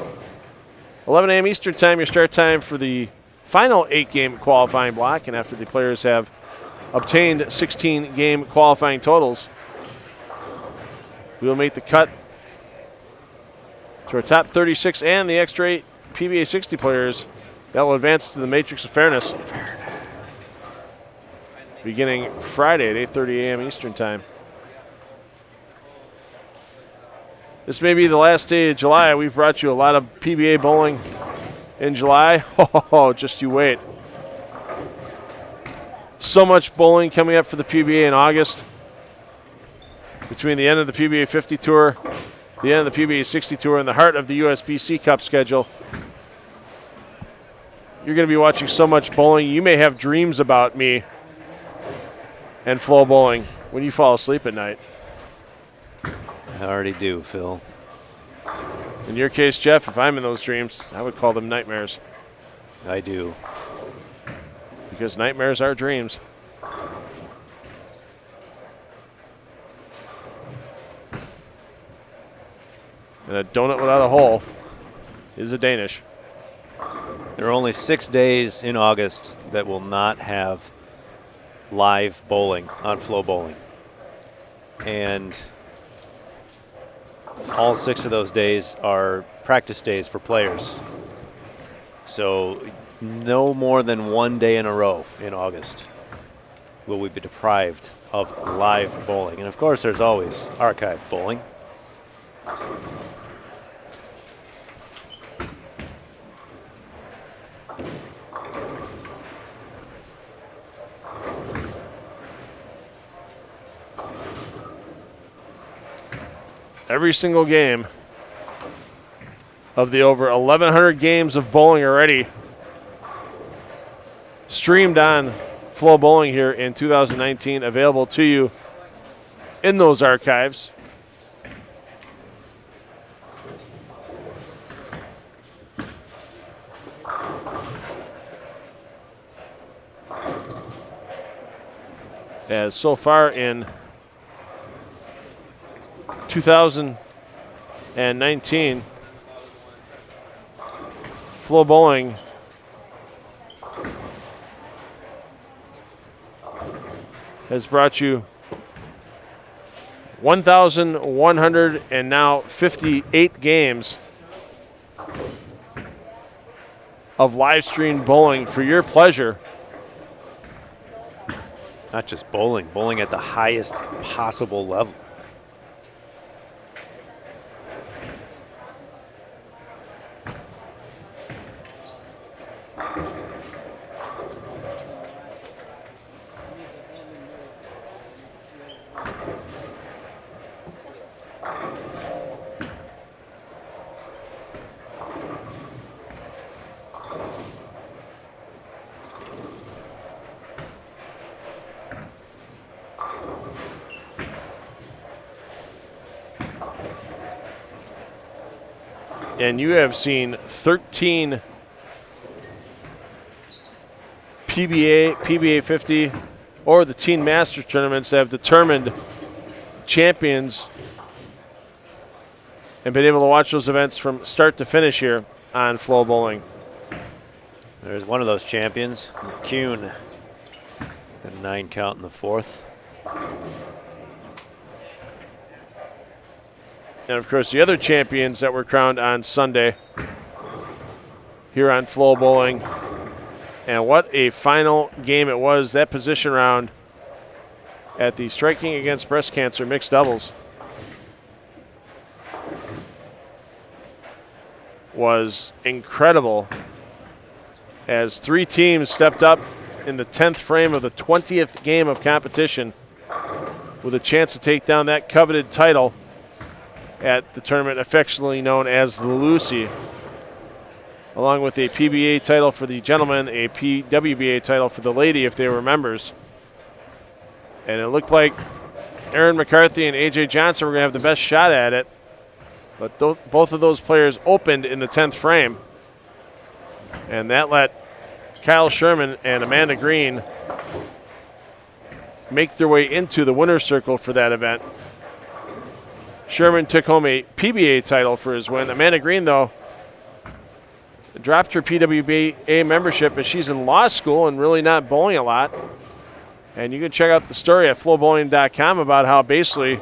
11 a.m. Eastern Time, your start time for the final 8-game qualifying block, and after the players have obtained 16-game qualifying totals, we will make the cut to our top 36 and the extra 8 PBA 60 players that will advance to the Matrix of Fairness beginning Friday at 8:30 a.m. Eastern Time. This may be the last day of July. We've brought you a lot of PBA bowling in July. Oh, just you wait. So much bowling coming up for the PBA in August. Between the end of the PBA 50 Tour, the end of the PBA 60 Tour, and the heart of the USBC Cup schedule. You're going to be watching so much bowling. You may have dreams about me and FloBowling when you fall asleep at night. I already do, Phil. In your case, Jeff, if I'm in those dreams, I would call them nightmares. I do. Because nightmares are dreams. And a donut without a hole is a Danish. There are only 6 days in August that will not have live bowling on FloBowling. And all 6 of those days are practice days for players. So no more than 1 day in a row in August will we be deprived of live bowling. And of course, there's always archive bowling. Every single game of the over 1,100 games of bowling already streamed on FloBowling here in 2019, available to you in those archives. As so far in 2019, FloBowling has brought you 1,158 games of live streamed bowling for your pleasure. Not just bowling, bowling at the highest possible level. And you have seen 13 PBA 50, or the Teen Masters tournaments that have determined champions and been able to watch those events from start to finish here on FloBowling. There's one of those champions, Kuhn. Got a 9 count in the 4th. And of course, the other champions that were crowned on Sunday here on FloBowling. And what a final game it was. That position round at the Striking Against Breast Cancer mixed doubles was incredible, as 3 teams stepped up in the 10th frame of the 20th game of competition with a chance to take down that coveted title at the tournament affectionately known as the Lucy, along with a PBA title for the gentleman, a WBA title for the lady if they were members. And it looked like Aaron McCarthy and AJ Johnson were going to have the best shot at it, but both of those players opened in the 10th frame, and that let Kyle Sherman and Amanda Green make their way into the winner's circle for that event. Sherman took home a PBA title for his win. Amanda Green, though, dropped her PWBA membership as she's in law school and really not bowling a lot. And you can check out the story at FloBowling.com about how basically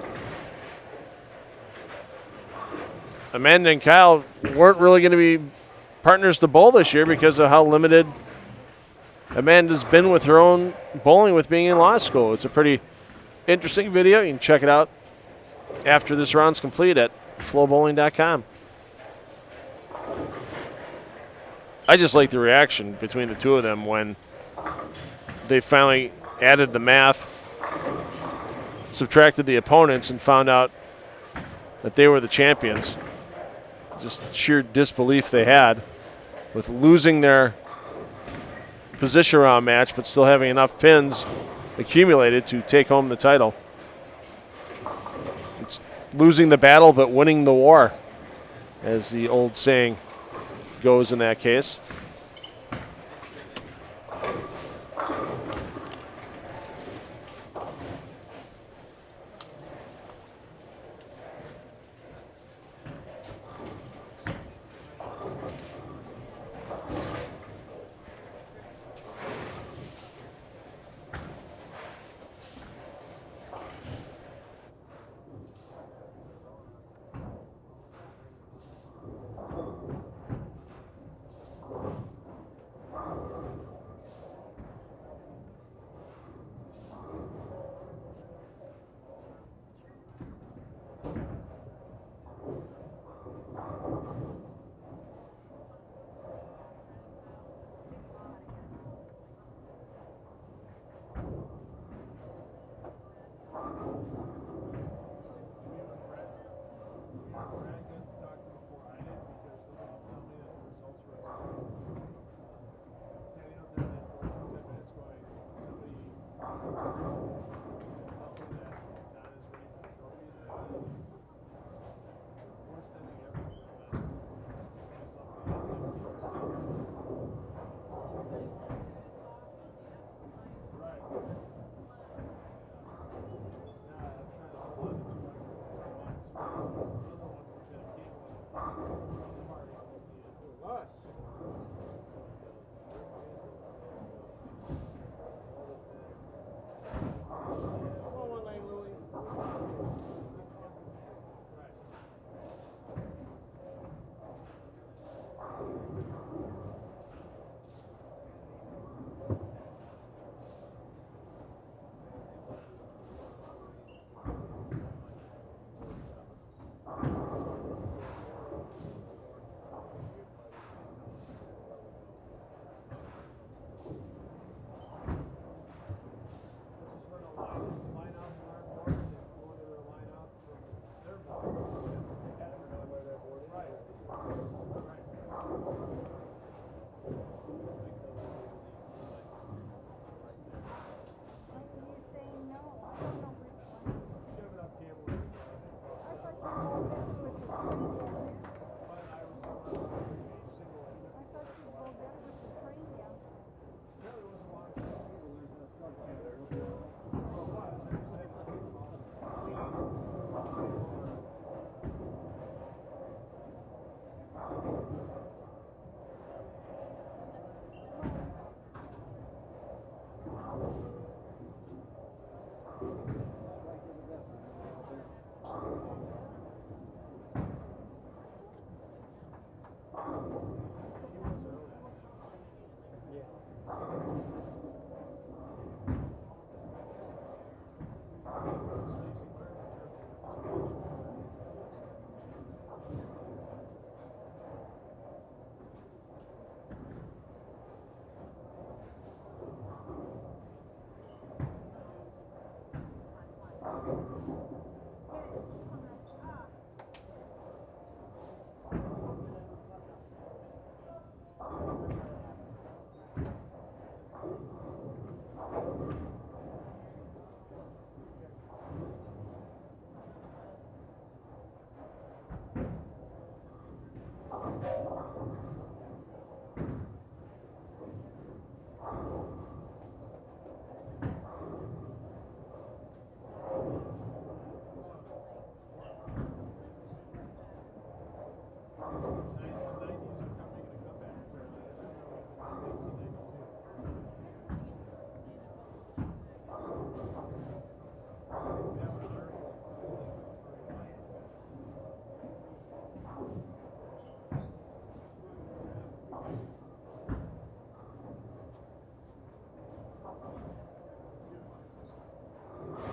Amanda and Kyle weren't really going to be partners to bowl this year because of how limited Amanda's been with her own bowling with being in law school. It's a pretty interesting video. You can check it out after this round's complete at FloBowling.com. I just like the reaction between the two of them when they finally added the math, subtracted the opponents, and found out that they were the champions. Just sheer disbelief they had with losing their position round match but still having enough pins accumulated to take home the title. It's losing the battle but winning the war, as the old saying goes in that case.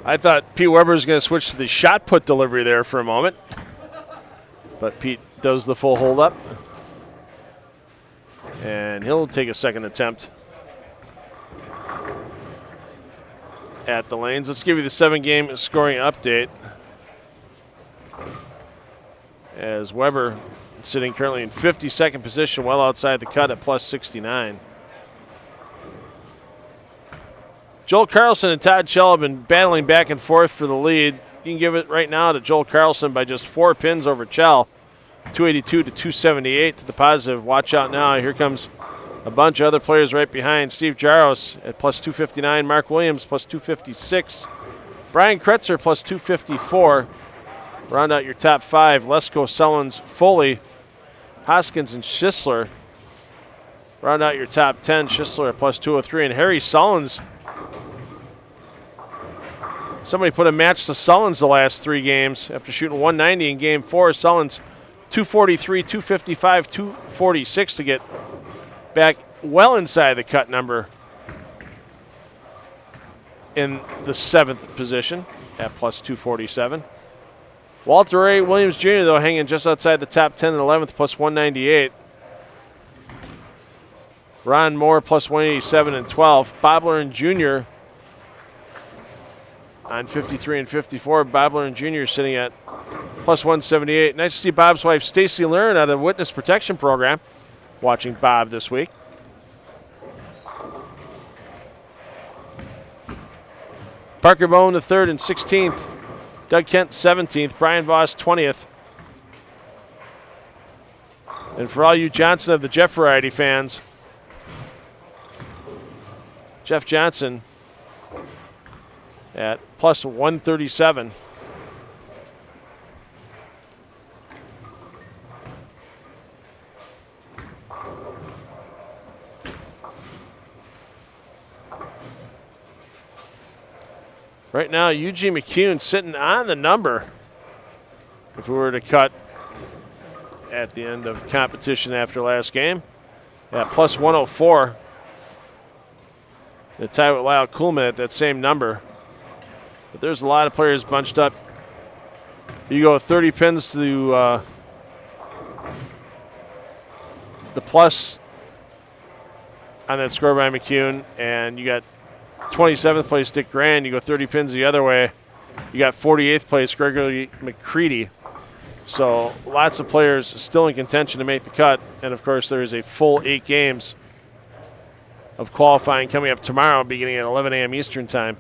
I thought Pete Weber was going to switch to the shot put delivery there for a moment. But Pete does the full hold up. And he'll take a second attempt at the lanes. Let's give you the 7-game scoring update. As Weber sitting currently in 52nd position, well outside the cut at plus 69. Joel Carlson and Todd Schell have been battling back and forth for the lead. You can give it right now to Joel Carlson by just 4 pins over Schell, 282 to 278 to the positive. Watch out now. Here comes a bunch of other players right behind. Steve Jaros at plus 259. Mark Williams plus 256. Brian Kretzer plus 254. Round out your top 5. Lesko, Sullins, Foley, Hoskins, and Schisler. Round out your top 10. Schisler at plus 203. And Harry Sullins. Somebody put a match to Sullins the last 3 games after shooting 190 in game 4. Sullins 243, 255, 246 to get back well inside the cut number in the 7th position at plus 247. Walter A. Williams Jr., though, hanging just outside the top 10 and 11th, plus 198. Ron Moore, plus 187 and 12. Bobler and Jr. on 53 and 54. Bobler and Jr. sitting at plus 178. Nice to see Bob's wife, Stacy Learn, out of the Witness Protection Program, watching Bob this week. Parker Bone, the 3rd and 16th. Doug Kent, 17th. Brian Voss, 20th. And for all you Johnson of the Jeff Variety fans, Jeff Johnson at plus 137. Right now, Eugene McCune sitting on the number if we were to cut at the end of competition after last game at plus 104. The tie with Lyle Kuhlman at that same number. But there's a lot of players bunched up. You go 30 pins to the plus on that score by McCune, and you got 27th place Dick Grand. You go 30 pins the other way. You got 48th place Gregory McCready. So lots of players still in contention to make the cut. And, of course, there is a full 8 games of qualifying coming up tomorrow beginning at 11 a.m. Eastern time.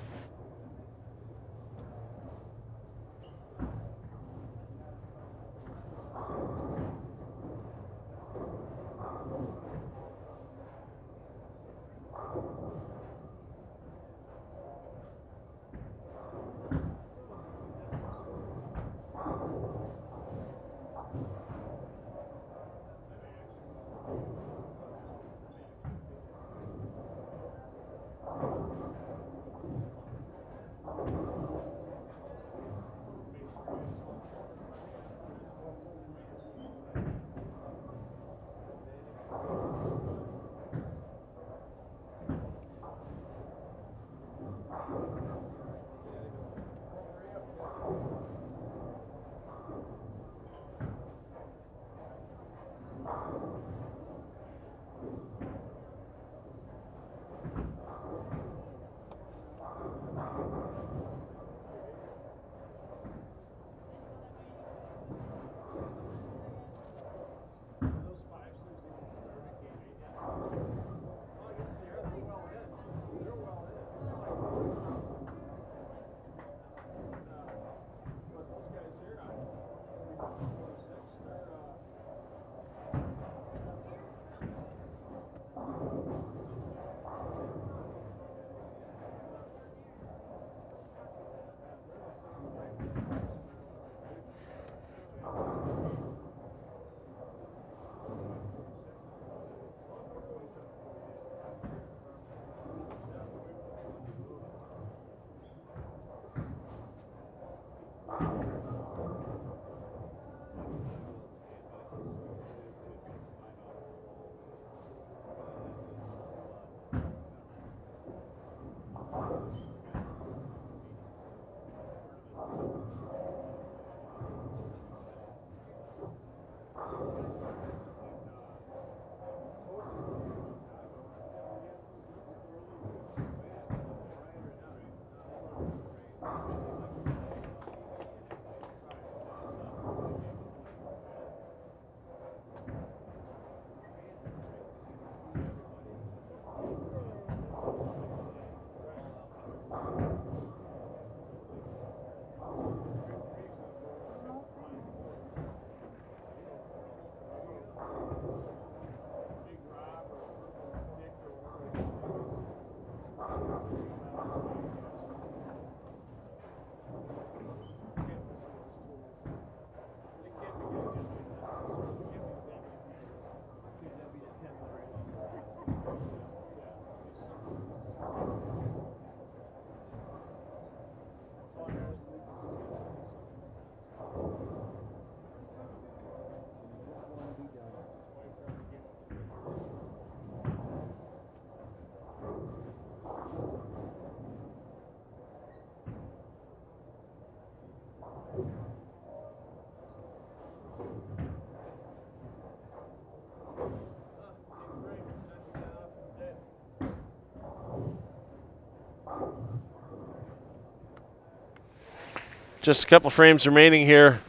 Just a couple frames remaining here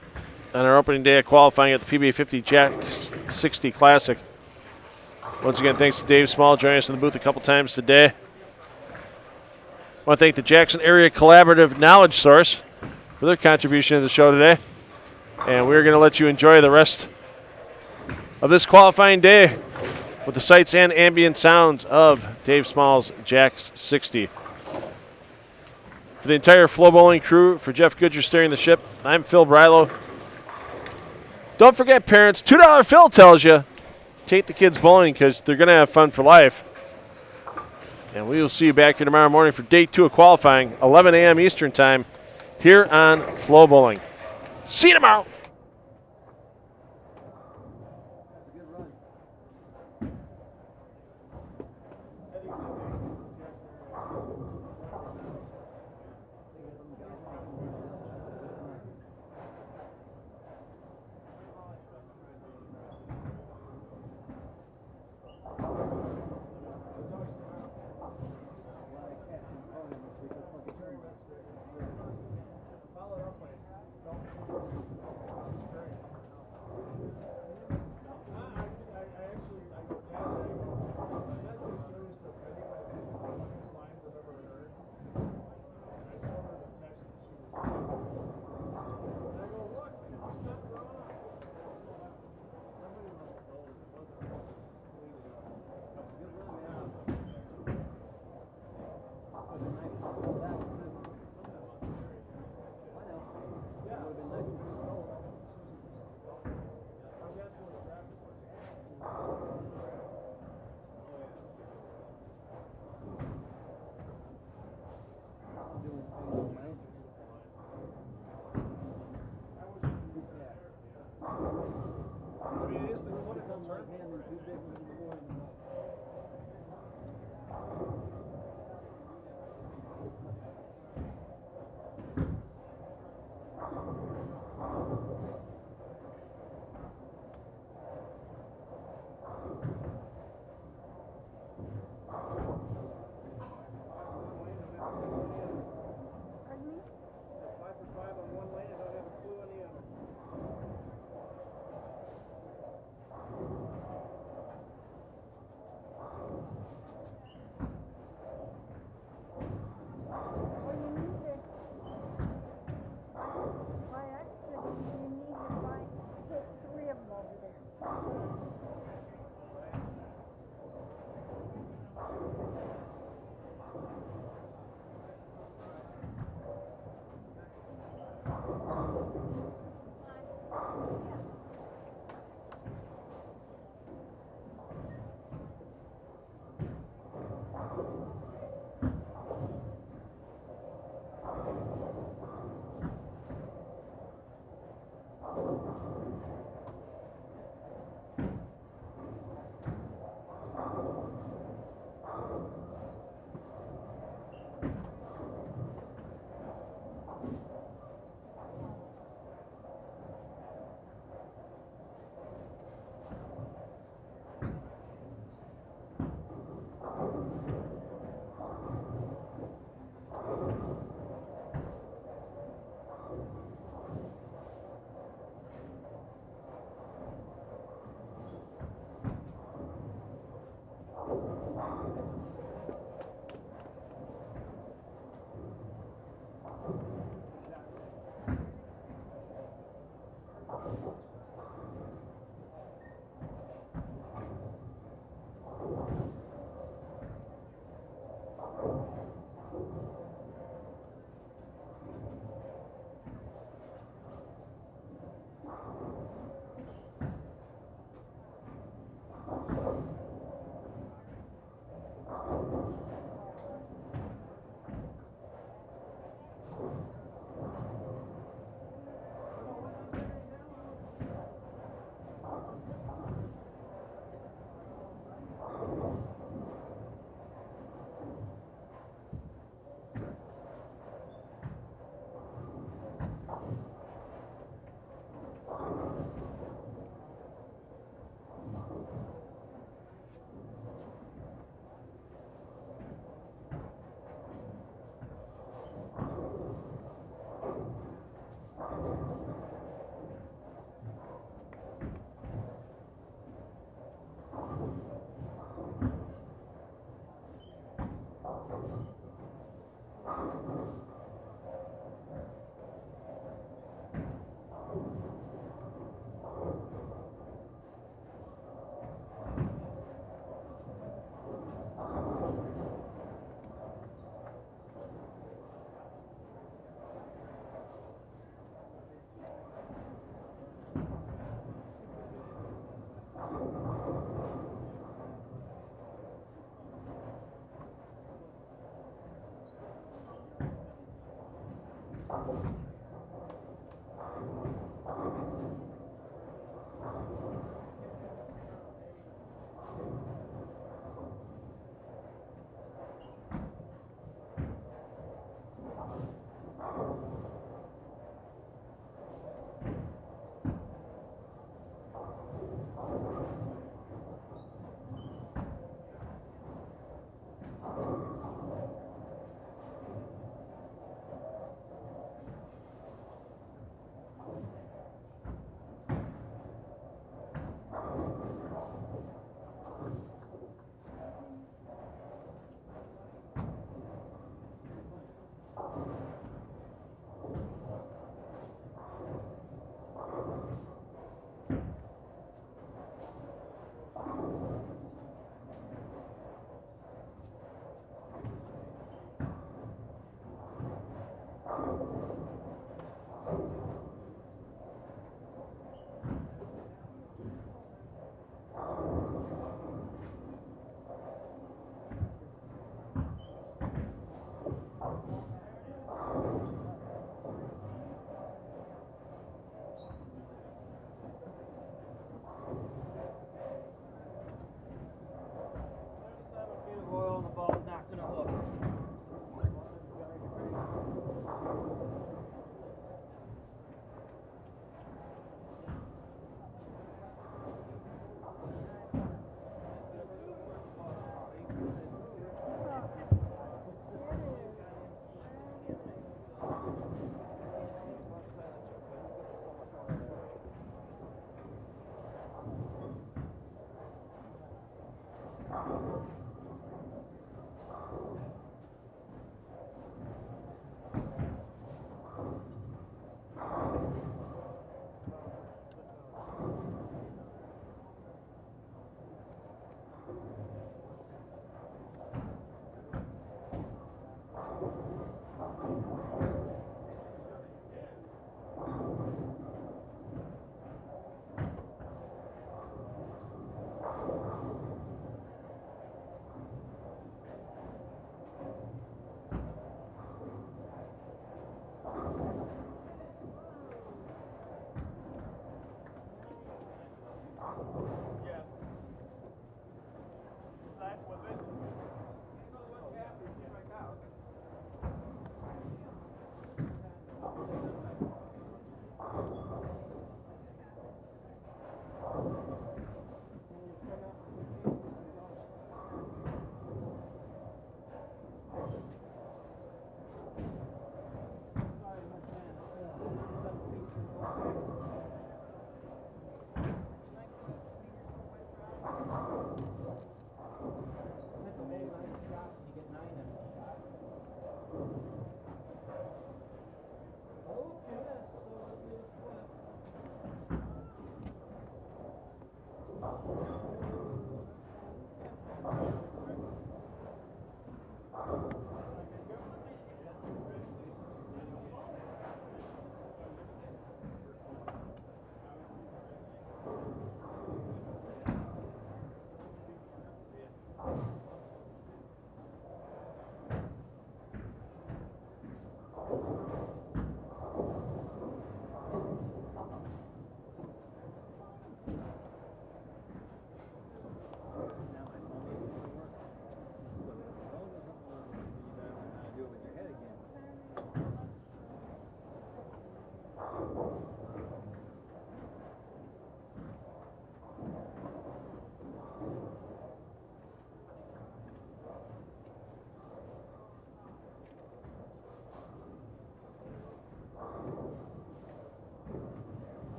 on our opening day of qualifying at the PBA50 Jax 60 Classic. Once again, thanks to Dave Small joining us in the booth a couple times today. I want to thank the Jackson Area Collaborative Knowledge Source for their contribution to the show today. And we're going to let you enjoy the rest of this qualifying day with the sights and ambient sounds of Dave Smalls Jax 60. For the entire FloBowling crew, for Jeff Goodger steering the ship, I'm Phil Brilo. Don't forget, parents, $2 Phil tells you, take the kids bowling because they're going to have fun for life. And we will see you back here tomorrow morning for day 2 of qualifying, 11 a.m. Eastern Time, here on FloBowling. See you tomorrow.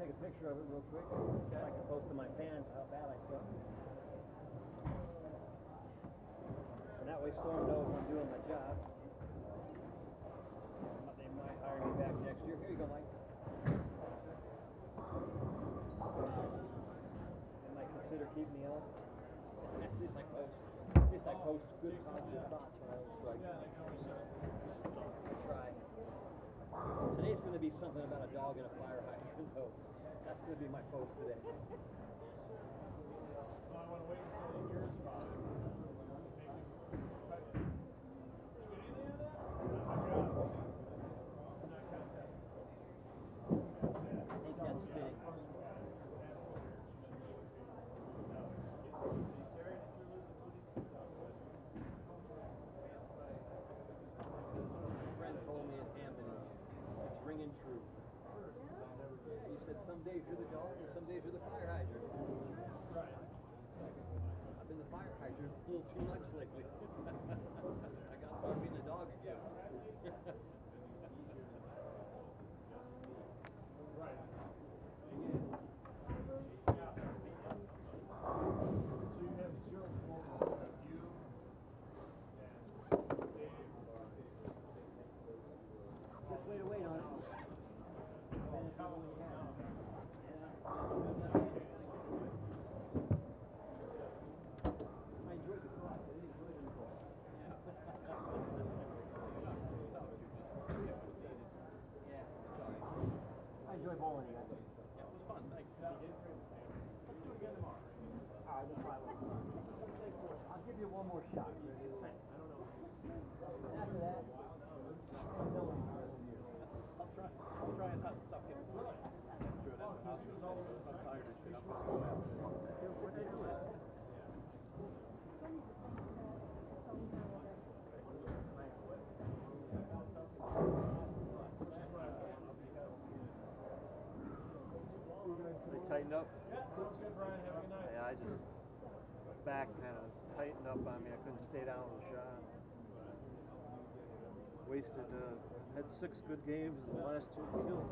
Take a picture of it real quick. So I can post to my fans how bad I suck. And that way Storm knows I'm doing my job. They might hire me back next year. Here you go, Mike. They might consider keeping me on. At least I post good positive thoughts when I don't strike. Try. Today's going to be something about a dog and a fire hydrant, though. That's going to be my post today. I want to wait until he hears about it. I think that's fitting. A friend told me at Hampton, it's ringing true. You said some days you're the dog and some days you're the fire hydrant. Right. I've been the fire hydrant a little too much lately. I gotta start being the dog again. Right. So you have 0 of you and Dave. Just way to wait on it. I enjoyed the class. I didn't enjoy the report. Yeah, sorry. I enjoy bowling again. Yeah, it was fun. Thanks. Let's do it again tomorrow. All right, we'll try one. I'll give you one more shot. Thanks. I don't know. After that, no one for the rest of the year. I'll try and not suck it. I'm tired of shit. I'm just going out. What they doing? They tightened up. Yeah, I just back kind of tightened up on me. I couldn't stay down with the shot. Wasted. Had 6 good games and the last 2 killed.